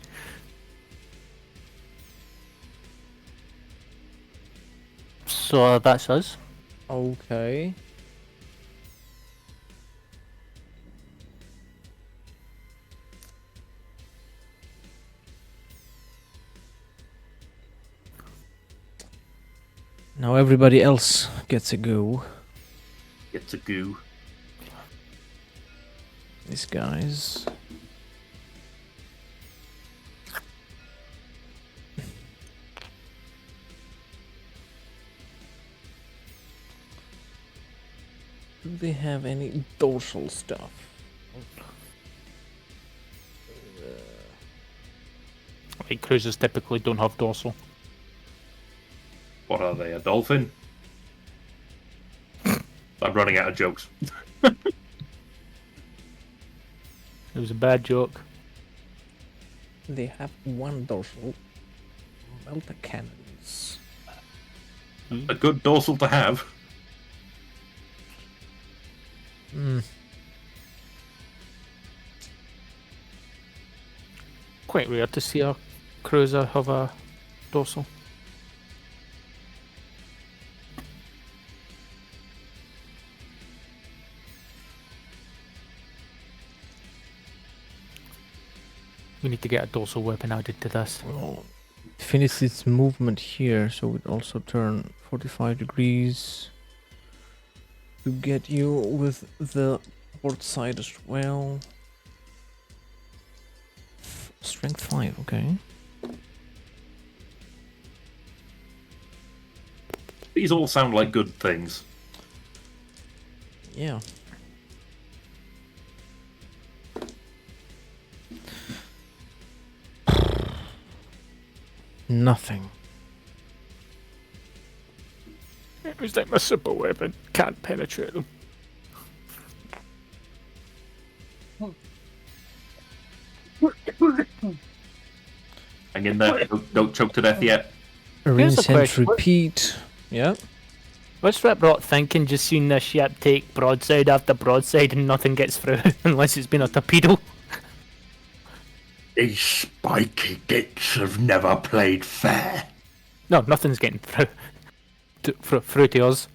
So that's us. Okay. Now everybody else gets a go. It's a goo. These guys. Do they have any dorsal stuff? Like cruisers typically don't have dorsal. What are they, a dolphin? I'm running out of jokes. It was a bad joke. They have 1 dorsal. Melta cannons. A good dorsal to have. Quite rare to see a cruiser have a dorsal. We need to get a dorsal weapon added to this. Well, Finish its movement here, so it also turn 45 degrees to get you with the port side as well. Strength 5, okay. These all sound like good things. Yeah. Nothing. It was like my super weapon. Can't penetrate them. Hang in there. Don't choke to death yet. Arena a sent question. repeat. Yeah. What's that brought thinking just seeing this ship take broadside after broadside and nothing gets through unless it's been a torpedo? These spiky gits have never played fair. No, nothing's getting through. Through to us.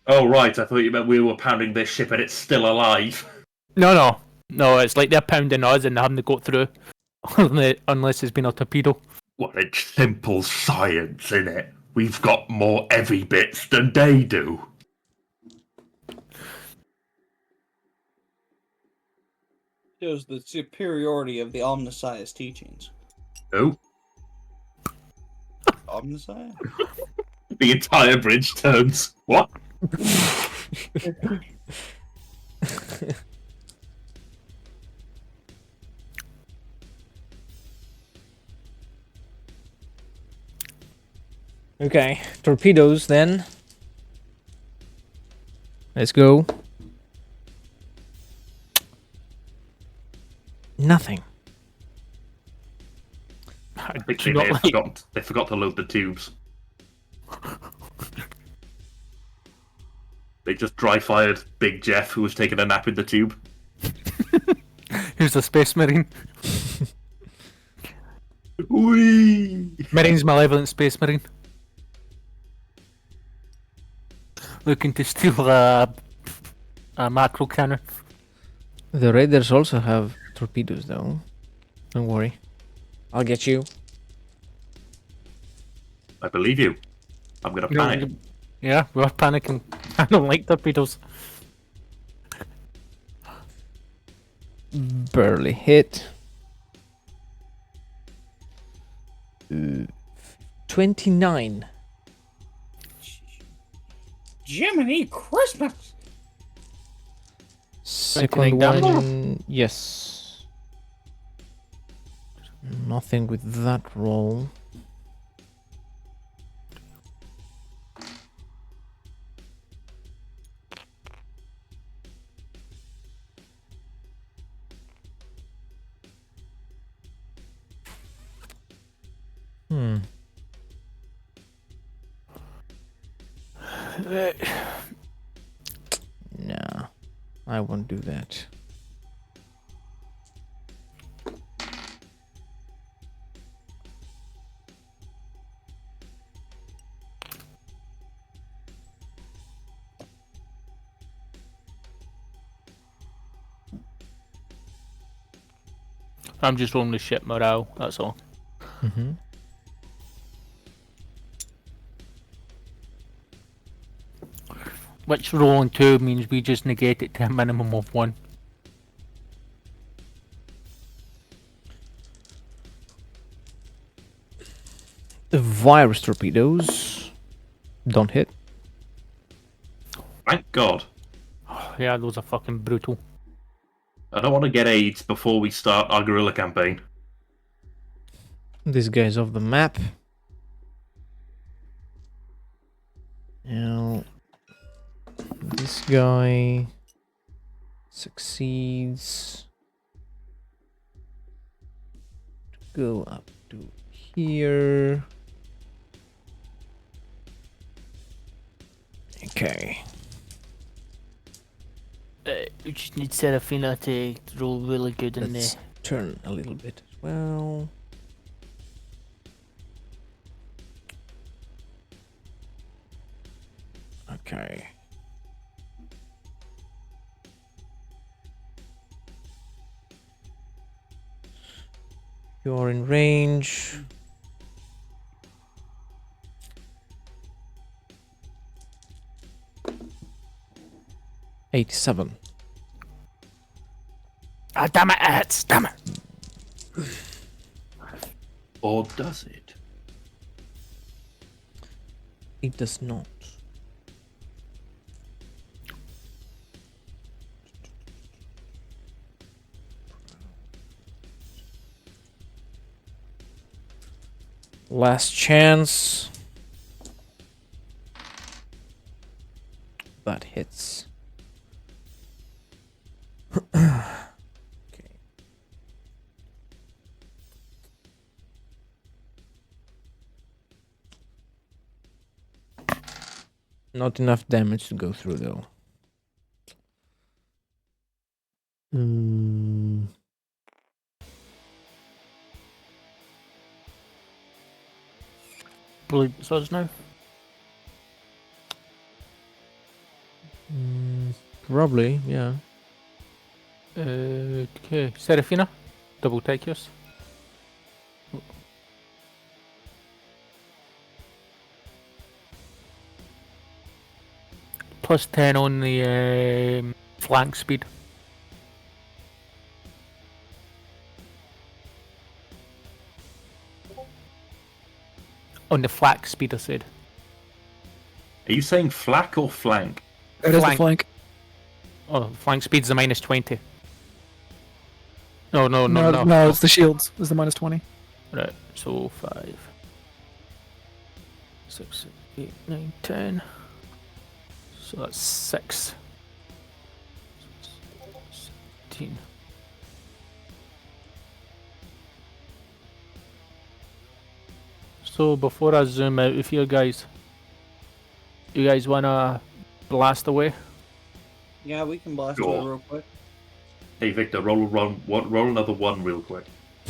Oh, right. I thought you meant we were pounding this ship and it's still alive. No. No, it's like they're pounding us and they haven't got through. Unless it's been a torpedo. Well, it's simple science, innit? We've got more heavy bits than they do. Shows the superiority of the Omnissiah's teachings. Oh, Omnissiah? the entire bridge turns. What? Okay, torpedoes then. Let's go. Nothing. I think they may have forgot to load the tubes. They just dry-fired Big Jeff, who was taking a nap in the tube. Here's the Space Marine. Whee! Marine's malevolent Space Marine. Looking to steal a macro cannon. The raiders also have torpedoes though. Don't worry. I'll get you. I believe you. I'm gonna panic. Yeah, we're panicking. I don't like torpedoes. Barely hit. 29. Jiminy Christmas! Second damage. one, yes. Nothing with that roll. Hmm. Nah, I won't do that. I'm just rolling the ship morale, that's all. Mm-hmm. Which rolling 2 means we just negate it to a minimum of 1. The virus torpedoes don't hit. Thank God. Yeah, those are fucking brutal. I don't want to get AIDS before we start our guerrilla campaign. This guy's off the map. Now, this guy succeeds to go up to here. Okay. We just need Serafina to roll really good in Let's turn a little bit as well. Okay. You are in range. 87. Ah, damn it, it hits. Damn it. Or does it? It does not. Last chance. That hits. Okay. Not enough damage to go through though. Believe it's us now. Probably, yeah. Okay, Serafina, double take yours. Plus 10 on the flank speed. On the flank speed, I said. Are you saying flak or flank? It is the Flank. flank. Oh, flank speed's a minus 20. No, No, it's the shields. It's the minus 20. Right, so 5, 6, 8, 9, 10. So that's 6. 17. So before I zoom out of here, guys, you guys wanna blast away? Yeah, we can blast Sure. away real quick. Hey Victor, roll another 1 real quick.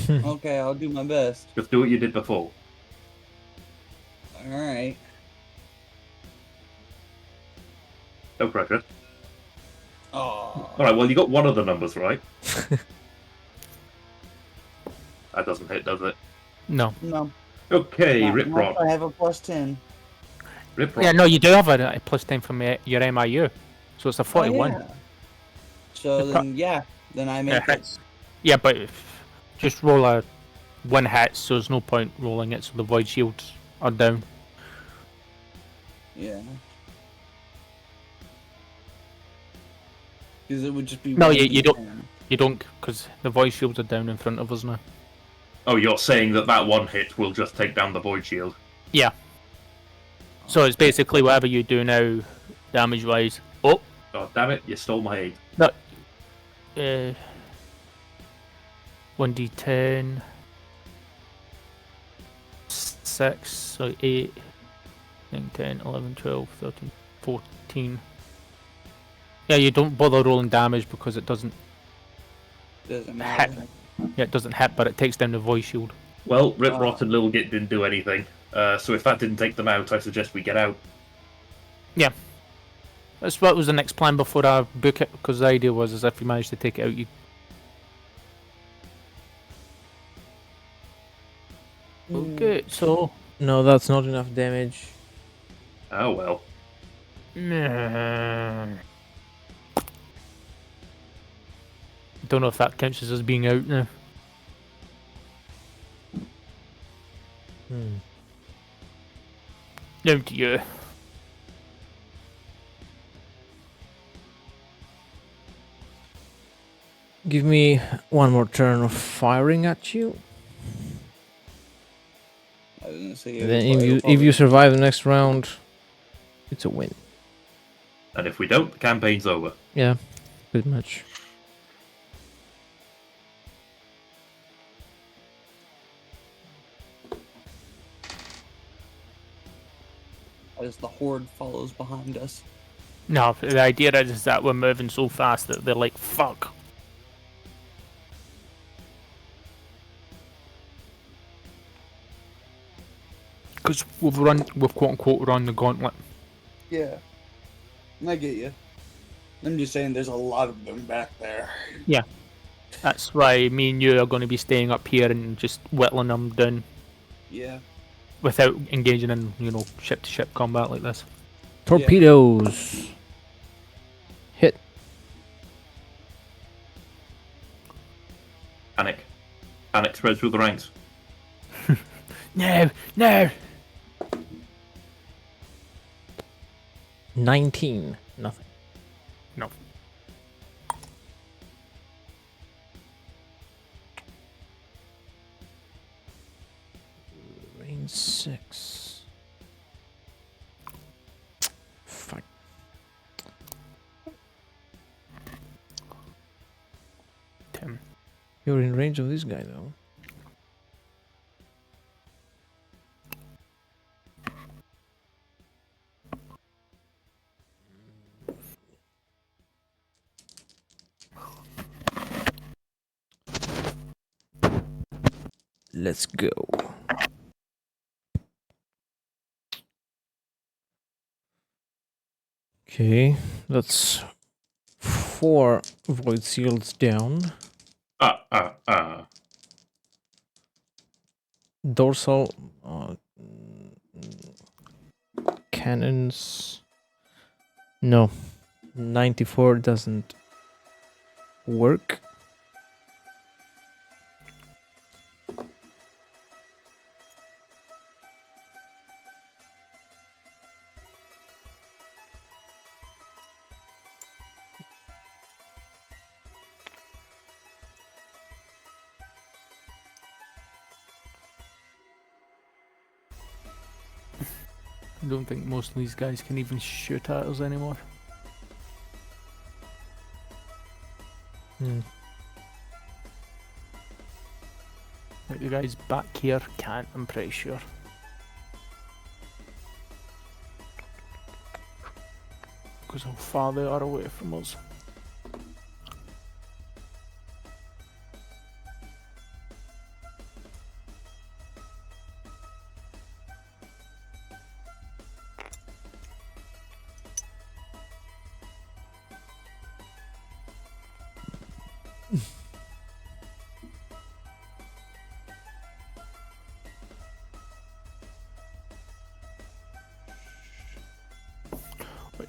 Okay, I'll do my best. Just do what you did before. Alright. No pressure. Oh. Alright, well you got one of the numbers right. That doesn't hit, does it? No. No. Okay, Not Rip unless Rock. I have a plus 10. Rip Rock. Yeah, no, you do have a plus 10 from your MIU, so it's a 41. Oh, yeah. So The pro- then, yeah. Then I Yeah, make it. hits. Yeah, but just roll a 1 hit, so there's no point rolling it, so the void shields are down. Yeah. Because it would just be. No, one you don't. D10. You don't, because the void shields are down in front of us now. Oh, you're saying that 1 hit will just take down the void shield. Yeah. So it's basically whatever you do now, damage-wise. Oh, God damn it, you stole my 8. no. 1d10. 6, so 8, 9, 10, 11, 12, 13, 14. Yeah, you don't bother rolling damage because it doesn't. Doesn't matter. Yeah, it doesn't hit, but it takes down the void shield. Well, Rip Rot and Little Git didn't do anything. So if that didn't take them out, I suggest we get out. That's what was the next plan before I book it, because the idea was if you managed to take it out, you. Okay, so. No, that's not enough damage. Oh well. Don't know if that counts as us being out now. Down to you. Give me one more turn of firing at you. I was gonna say. Then if you survive the next round, it's a win. And if we don't, the campaign's over. Yeah, pretty much. As the horde follows behind us. No, the idea is that we're moving so fast that they're like, fuck. Because we've quote unquote run the gauntlet. Yeah. I get you. I'm just saying there's a lot of them back there. That's why me and you are going to be staying up here and just whittling them down Yeah. without engaging in, ship to ship combat like this. Torpedoes. Hit. Panic. Panic spread through the ranks. No, no. 19. Nothing. No. Range 6. Fuck. Tim. You're in range of this guy, though. Let's go. Okay, that's 4 void shields down. Dorsal cannons. No, 94 doesn't work. I don't think most of these guys can even shoot at us anymore. Like the guys back here can't, I'm pretty sure. Because how far they are away from us. Which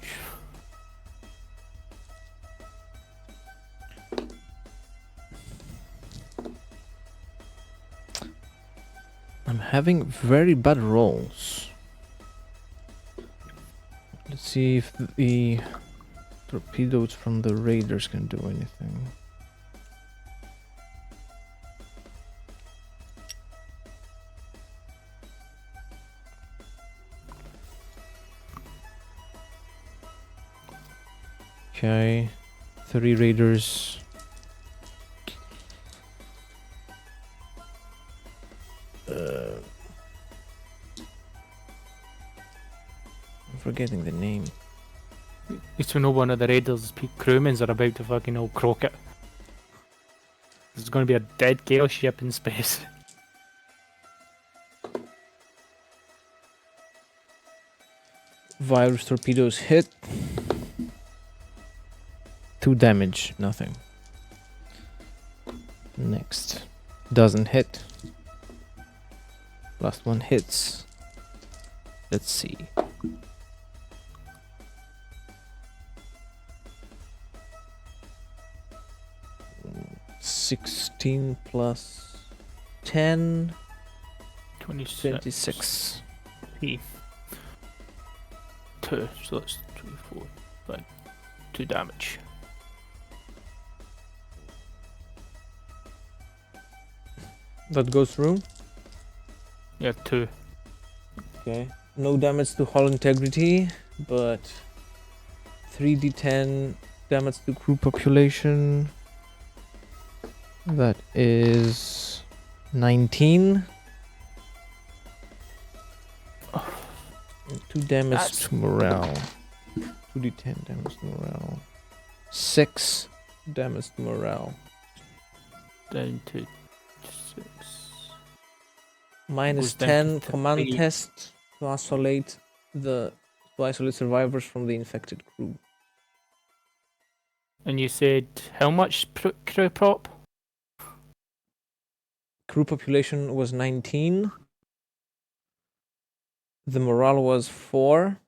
I'm having very bad rolls. Let's see if the torpedoes from the raiders can do anything. Okay, 3 raiders. I'm forgetting the name. at least we know one of the raiders' crewmen are about to fucking all croak it. There's going to be a dead Gale ship in space. Virus torpedoes hit. 2 damage, nothing. Next. Doesn't hit. Last one hits. Let's see. $16 plus 10. 26. P. 2, so that's 3, 4, 5. 2 damage. That goes through. Yeah, 2. Okay. No damage to hull integrity, but 3d10 damage to crew population. That is 19. 2 damage to morale. 2d10 damage to morale. 6 damage to morale. Down to 6. Minus Goes down 10 to command 3. test to isolate survivors from the infected crew. And you said how much crew prop? Crew population was 19. The morale was 4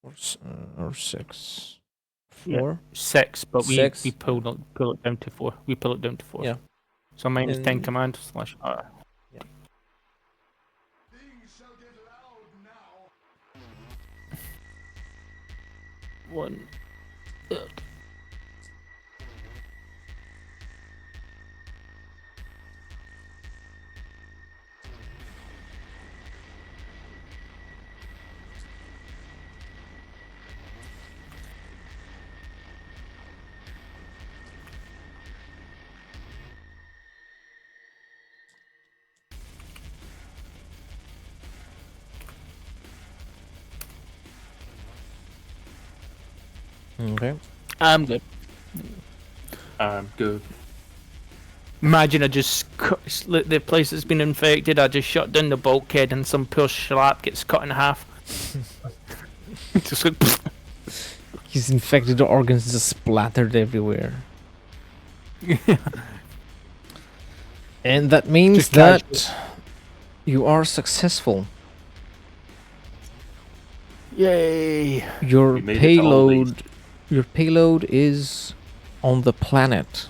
or 6. 4. 6, but we 6. pull it down to 4. We pull it down to 4. Yeah. So minus 10 And- command slash R. One. Okay. I'm good. Good. Imagine I just the place that's been infected. I just shut down the bulkhead and some poor schlap gets cut in half. Just like, His infected organs just splattered everywhere. And that means Just that casual. you are successful. yay! Your We made it to all these. payload is on the planet.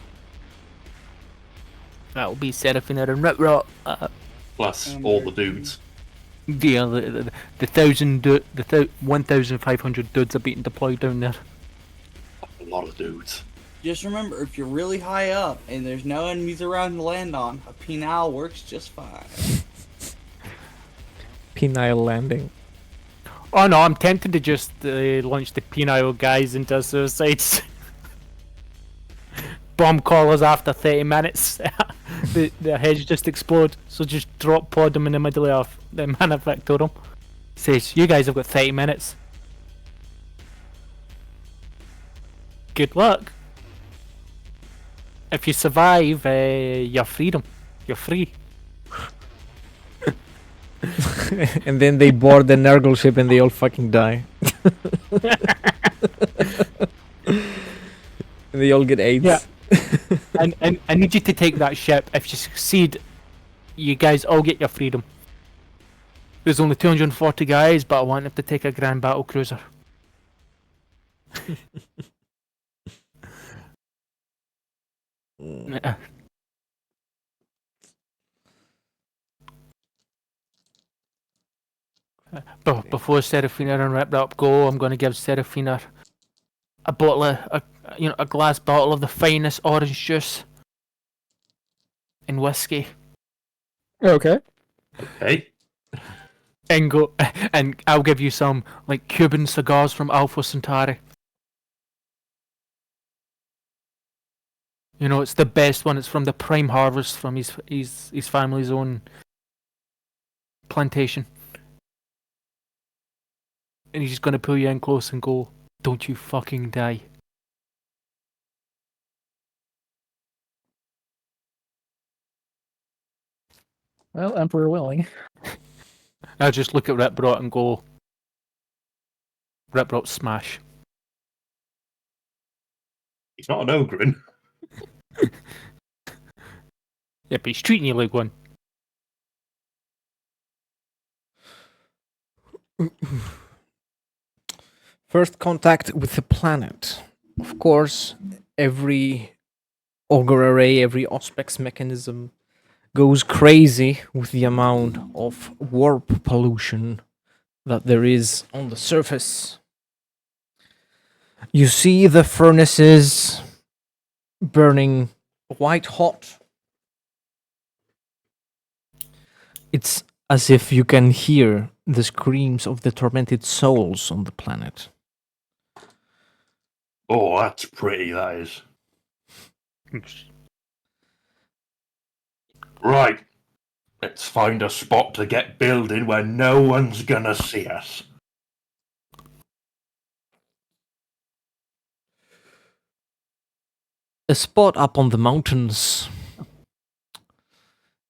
That'll be Seraphina and Rip Rot. Plus all the dudes. Yeah, the 1,500 dudes are being deployed down there. A lot of dudes. Just remember, if you're really high up and there's no enemies around to land on, a penile works just fine. Penile landing. Oh no, I'm tempted to just launch the penile guys into suicides. Bomb callers after 30 minutes. the heads just explode. So just drop pod them in the middle of the manufactorum. Says, you guys have got 30 minutes. Good luck. If you survive, you're freedom. You're free. And then they board the Nurgle ship and they all fucking die. And they all get AIDS. Yeah. and I need you to take that ship. If you succeed, you guys all get your freedom. There's only 240 guys, but I want them to take a grand battle cruiser. Yeah. But before Seraphina and Rip Rap go, I'm going to give Seraphina a bottle of, a glass bottle of the finest orange juice and whiskey, Okay. Hey, and go, and I'll give you some like Cuban cigars from Alpha Centauri. You know, it's the best one. It's from the prime harvest from his family's own plantation. And he's just gonna pull you in close and go, "Don't you fucking die." Well, Emperor willing. I just look at Riprot and go, Riprot smash. he's not an ogre. Yeah, but he's treating you like one. First contact with the planet. Of course, every auger array, every Auspex mechanism goes crazy with the amount of warp pollution that there is on the surface. You see the furnaces burning white hot. It's as if you can hear the screams of the tormented souls on the planet. Oh, that's pretty, that is. Right. Let's find a spot to get building where no one's gonna see us. A spot up on the mountains.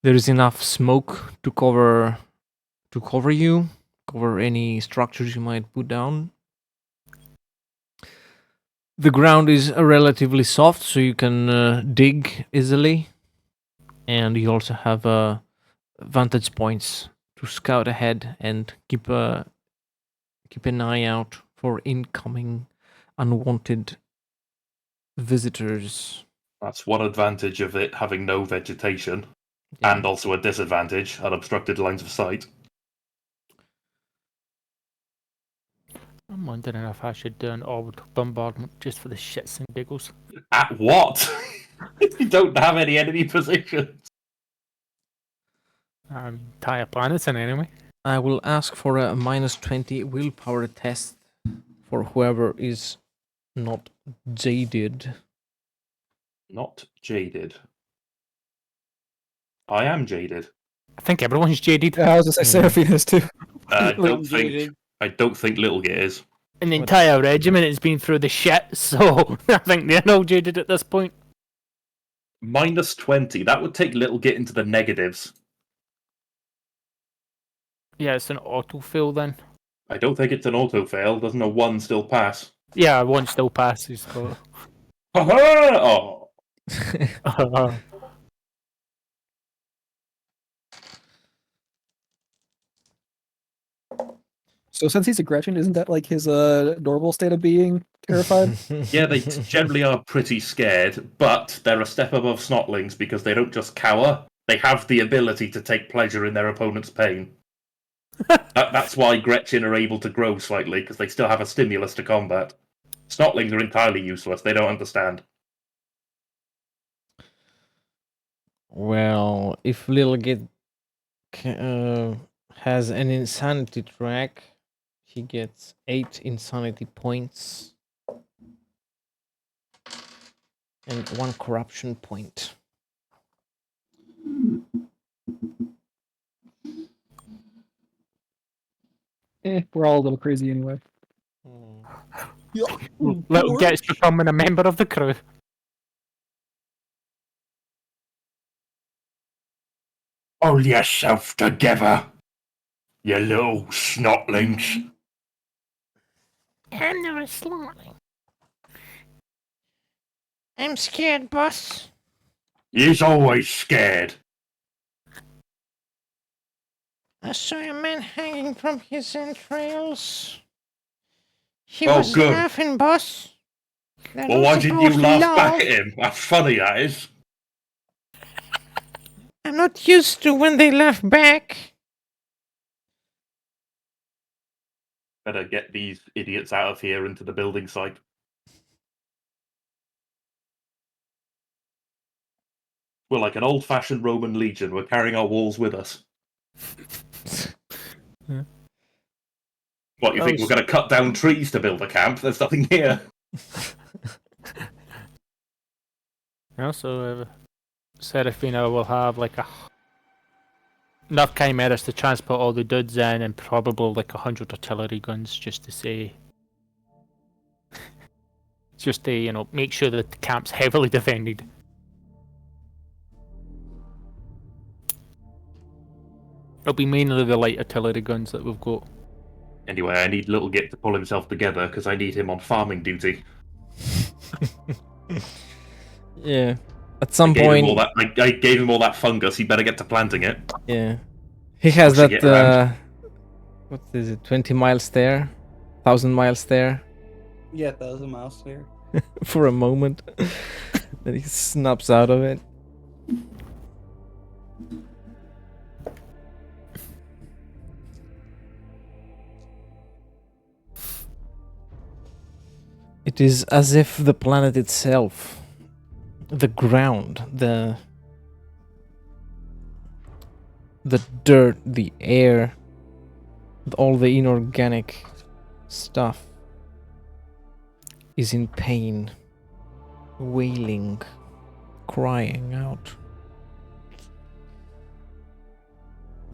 There is enough smoke to cover you, cover any structures you might put down. The ground is relatively soft, so you can dig easily, and you also have vantage points to scout ahead and keep an eye out for incoming unwanted visitors. That's one advantage of it having no vegetation, Yeah. and also a disadvantage, unobstructed lines of sight. I'm wondering if I should do an orbital bombardment just for the shits and giggles. At what? You don't have any enemy positions. Entire planets in anyway. I will ask for a -20 willpower test for whoever is not jaded. Not jaded. I am jaded. I think everyone's jaded. Yeah, I was just say Yeah. Seraphina's too. I Completely don't think. jaded. I don't think Littlegate is. And the entire regiment has been through the shit, so I think they're all jaded at this point. -20. That would take Littlegate into the negatives. Yeah, it's an auto fail then. I don't think it's an auto fail. Doesn't a 1 still pass? Yeah, one still passes. So. Oh. So since he's a Gretchen, isn't that like his normal state of being terrified? Yeah, they generally are pretty scared, but they're a step above snotlings because they don't just cower. They have the ability to take pleasure in their opponent's pain. That's why Gretchen are able to grow slightly, because they still have a stimulus to combat. Snotlings are entirely useless. They don't understand. Well, if Littlegate has an insanity track, he gets 8 insanity points and 1 corruption point. We're all a little crazy anyway. Little gets becoming a member of the crew. Hold yourself together, you little snotlings. I'm never slowing. I'm scared, boss. He's always scared. I saw a man hanging from his entrails. He Oh, was good. laughing, boss. They're Well, not why didn't you supposed to laugh back at him? That's funny, that is. I'm not used to when they laugh back. Better get these idiots out of here into the building site. We're like an old-fashioned Roman legion. We're carrying our walls with us. Yeah. What, you think we're going to cut down trees to build a camp? There's nothing here. Also, Seraphina will have like enough chimeras to transport all the dudes in, and probably like 100 artillery guns just to say, just to make sure that the camp's heavily defended. It'll be mainly the light artillery guns that we've got. Anyway, I need Littlegate to pull himself together because I need him on farming duty. Yeah. At some point, I gave him all that fungus. He better get to planting it. yeah, he has Pushing it that. around. What is it? 20 miles there, 1,000 miles there. Yeah, 1,000 miles there. For a moment, then he snaps out of it. It is as if the planet itself, the ground, the dirt, the air, all the inorganic stuff is in pain, wailing, crying out.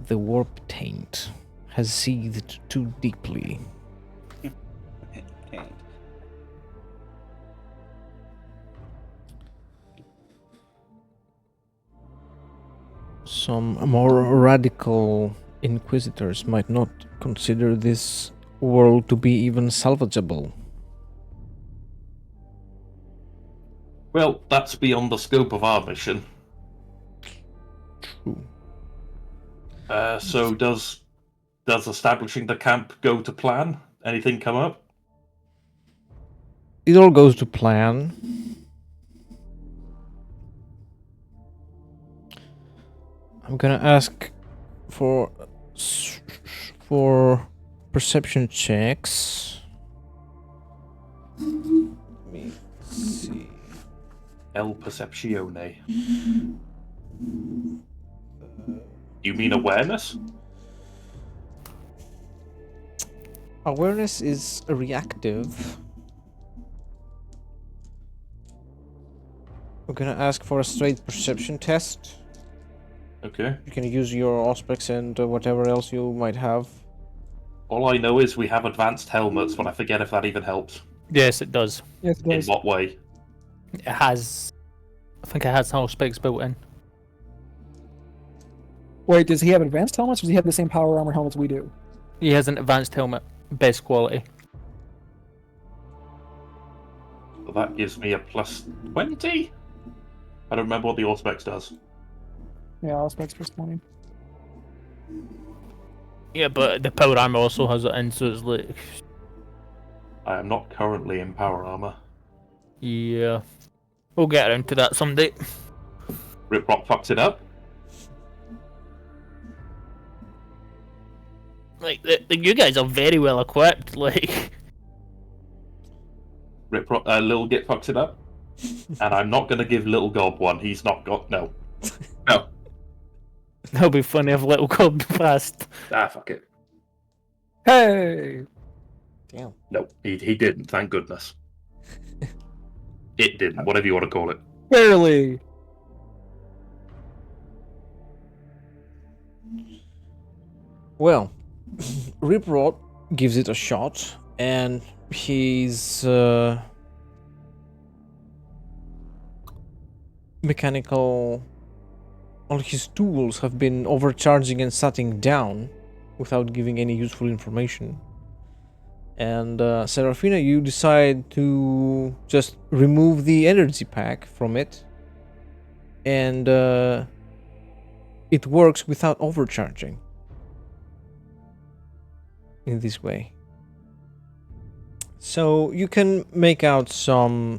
The warp taint has seethed too deeply. And Some more radical inquisitors might not consider this world to be even salvageable. Well, that's beyond the scope of our mission. True. So does establishing the camp go to plan? Anything come up? It all goes to plan. I'm gonna ask for for perception checks. Let me see. El Perceptione. You mean awareness? Awareness is reactive. We're gonna ask for a straight perception test. Okay. You can use your Auspex and whatever else you might have. All I know is we have advanced helmets, but I forget if that even helps. Yes, it does. Yes, it In does. what way? It has. I think it has hull specs built in. Wait, does he have advanced helmets, or does he have the same power armor helmets we do? He has an advanced helmet, best quality. So that gives me a plus 20? I don't remember what the Auspex does. Yeah, all specs plus 20. Yeah, but the power armor also has it in, so it's like. I am not currently in power armor. Yeah. We'll get around to that someday. Riprock fucks it up. Like, you guys are very well equipped, like. Riprock, Little Git fucks it up. And I'm not going to give Little Gob one. He's not got... No. No. That'll be funny if Little Gob passed. Ah, fuck it. Hey! Damn. No, he didn't, thank goodness. It didn't, whatever you want to call it. Barely! Well, Riprot gives it a shot, and his mechanical... all his tools have been overcharging and shutting down without giving any useful information. And Serafina, you decide to just remove the energy pack from it, and it works without overcharging in this way. So you can make out some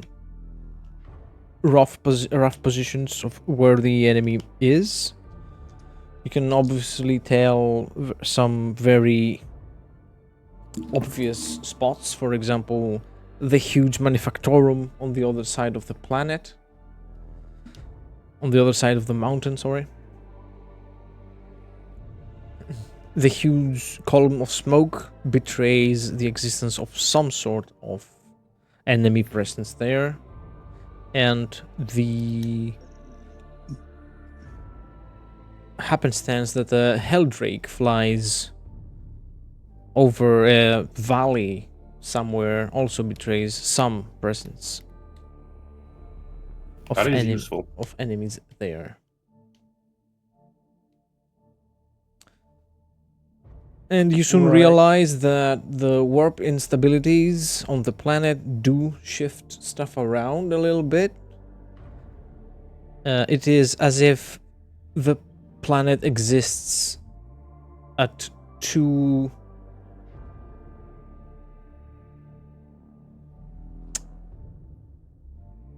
rough positions of where the enemy is. You can obviously tell some very obvious spots, for example, the huge manufactorum on the other side of the planet. On the other side of the mountain, sorry. The huge column of smoke betrays the existence of some sort of enemy presence there. And the happenstance that the Helldrake flies over a valley somewhere also betrays some presence of, That is useful. of enemies there. And you soon Right. realize that the warp instabilities on the planet do shift stuff around a little bit. It is as if the planet exists at two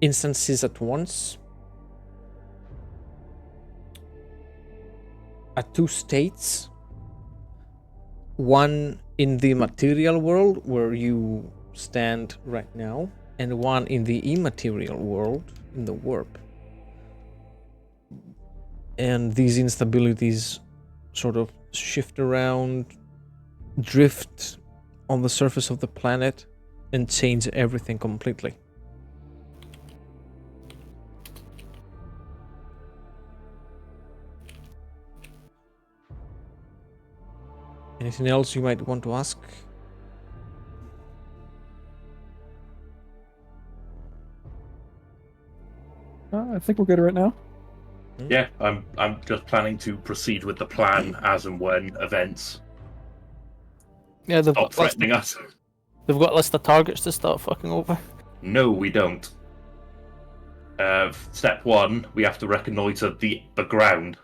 instances at once. At two states. One in the material world where you stand right now, and one in the immaterial world in the warp. And these instabilities sort of shift around, drift on the surface of the planet, and change everything completely. Anything else you might want to ask? I think we're good right now. Yeah, I'm just planning to proceed with the plan as and when events Yeah, they've stop got, threatening us. they've got a list of targets to start fucking over. No, we don't. Step one, we have to reconnoiter the ground.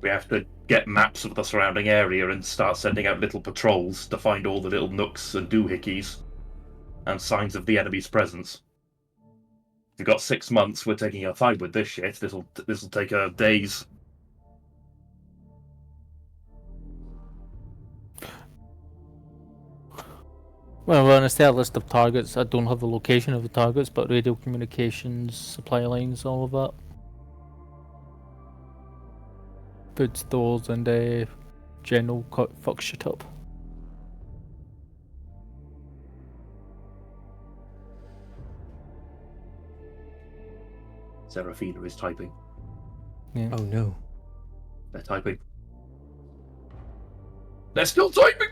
We have to get maps of the surrounding area and start sending out little patrols to find all the little nooks and doohickeys and signs of the enemy's presence. We've got 6 months. We're taking our time with this shit. This'll take days. Well, when I say a list of targets, I don't have the location of the targets, but radio communications, supply lines, all of that. Food stores and general fuck shit up. Serafina is typing. Yeah. Oh no. They're typing. They're still typing!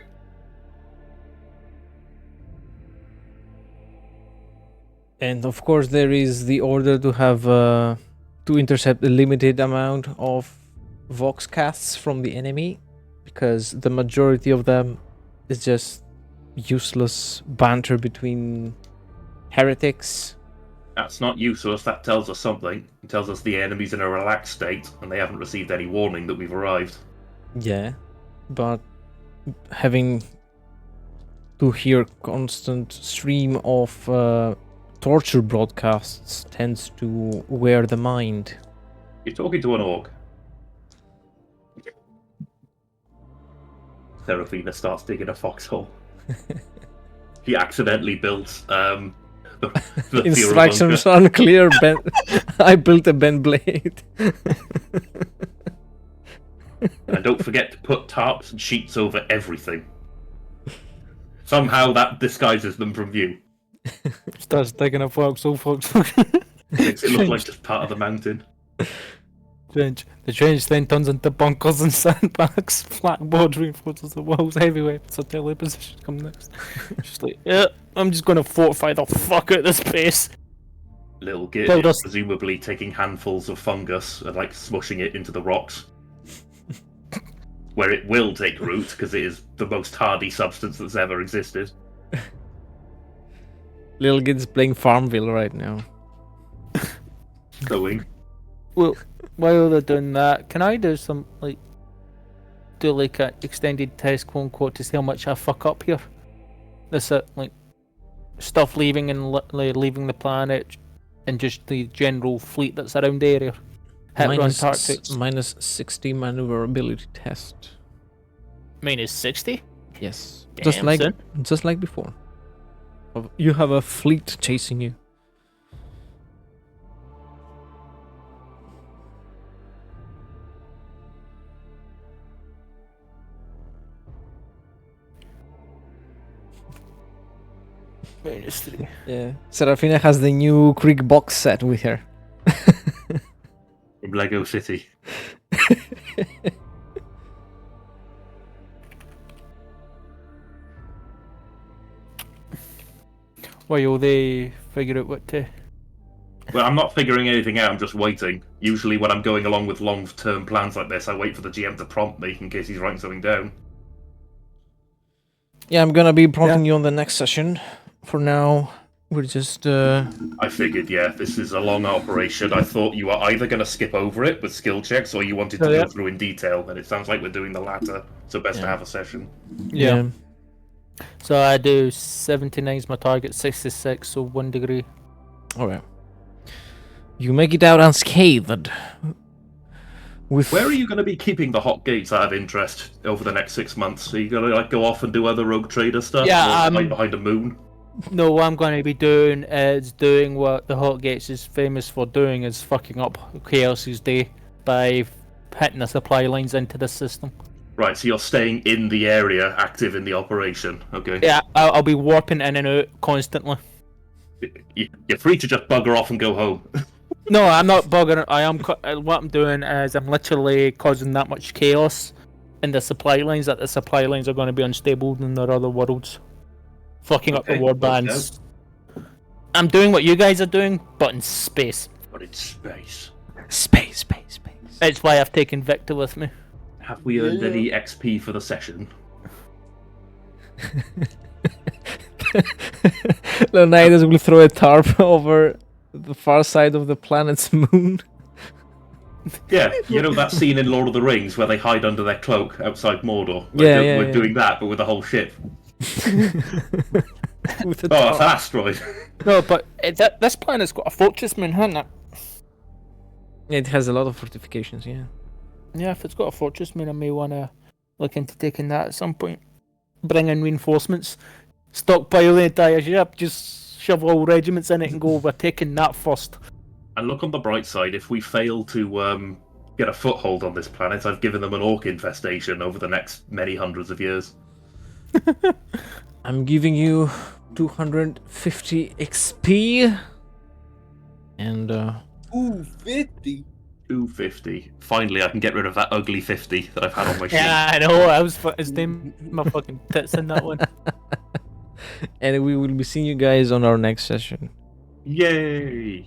And of course, there is the order to have to intercept a limited amount of vox casts from the enemy, because the majority of them is just useless banter between heretics. That's not useless. That tells us something. It tells us the enemy's in a relaxed state and they haven't received any warning that we've arrived. Yeah, but having to hear constant stream of torture broadcasts tends to wear the mind. You're talking to an orc. Serafina starts digging a foxhole. He accidentally built the Instructions unclear. I built a bent blade. And don't forget to put tarps and sheets over everything. Somehow that disguises them from view. Starts digging a foxhole. Makes it look like just part of the mountain. Trench. The trench then turns into bunkers and sandbags. Flat board reinforces the walls. Heavy weapons artillery positions come next. Just like, yeah, I'm just gonna fortify the fuck out of this base. Little Git Well, is that's- presumably taking handfuls of fungus and like smushing it into the rocks. Where it will take root, because it is the most hardy substance that's ever existed. Little Gid's playing Farmville right now. Going. Well, while they're doing that, can I do some do like an extended test, quote unquote, to see how much I fuck up here? This like stuff leaving and leaving the planet, and just the general fleet that's around the area. Hit run tactics. Minus 60 maneuverability test. Minus 60. Yes, Damn, just like before. You have a fleet chasing you. Minus 3. Yeah, Serafina has the new Krieg box set with her. From Lego City. While they figure out what to. Well, I'm not figuring anything out, I'm just waiting. Usually when I'm going along with long-term plans like this, I wait for the GM to prompt me in case he's writing something down. Yeah, I'm gonna be prompting you on the next session. For now, we're just I figured, yeah, this is a long operation. I thought you were either going to skip over it with skill checks or you wanted to go through in detail, and it sounds like we're doing the latter, so best to have a session. Yeah. So I do 79 is my target, 66, so 1 degree. Alright. You make it out unscathed. Where are you going to be keeping the hot gates out of interest over the next 6 months? Are you going to like go off and do other rogue trader stuff? Yeah, or hide behind a moon? No, what I'm going to be doing is doing what the Hot Gates is famous for doing, is fucking up Chaos's day by hitting the supply lines into the system. Right, so you're staying in the area, active in the operation. Okay. Yeah, I'll be warping in and out constantly. You're free to just bugger off and go home. No, I'm not bugging. What I'm doing is I'm literally causing that much chaos in the supply lines that the supply lines are going to be unstable in their other worlds. Fucking up the war bands. I'm doing what you guys are doing, but in space. But in space. Space. It's why I've taken Victor with me. Have we earned any XP for the session? Leonidas will throw a tarp over the far side of the planet's moon. Yeah, you know that scene in Lord of the Rings where they hide under their cloak outside Mordor? We're doing that, but with the whole ship. with a Oh, it's an top. asteroid. No, but this planet's got a fortress moon, hasn't it? It has a lot of fortifications, yeah. Yeah, if it's got a fortress moon, I may want to look into taking that at some point. Bring in reinforcements, stockpile the entire ship, just shove all regiments in it and go, we're taking that first. And look on the bright side, if we fail to get a foothold on this planet, I've given them an orc infestation over the next many hundreds of years. I'm giving you 250 XP. And, Ooh, 50. 250. Finally, I can get rid of that ugly 50 that I've had on my sheet. Yeah, I know, I was name my fucking tits in that one. and we will be seeing you guys on our next session. Yay!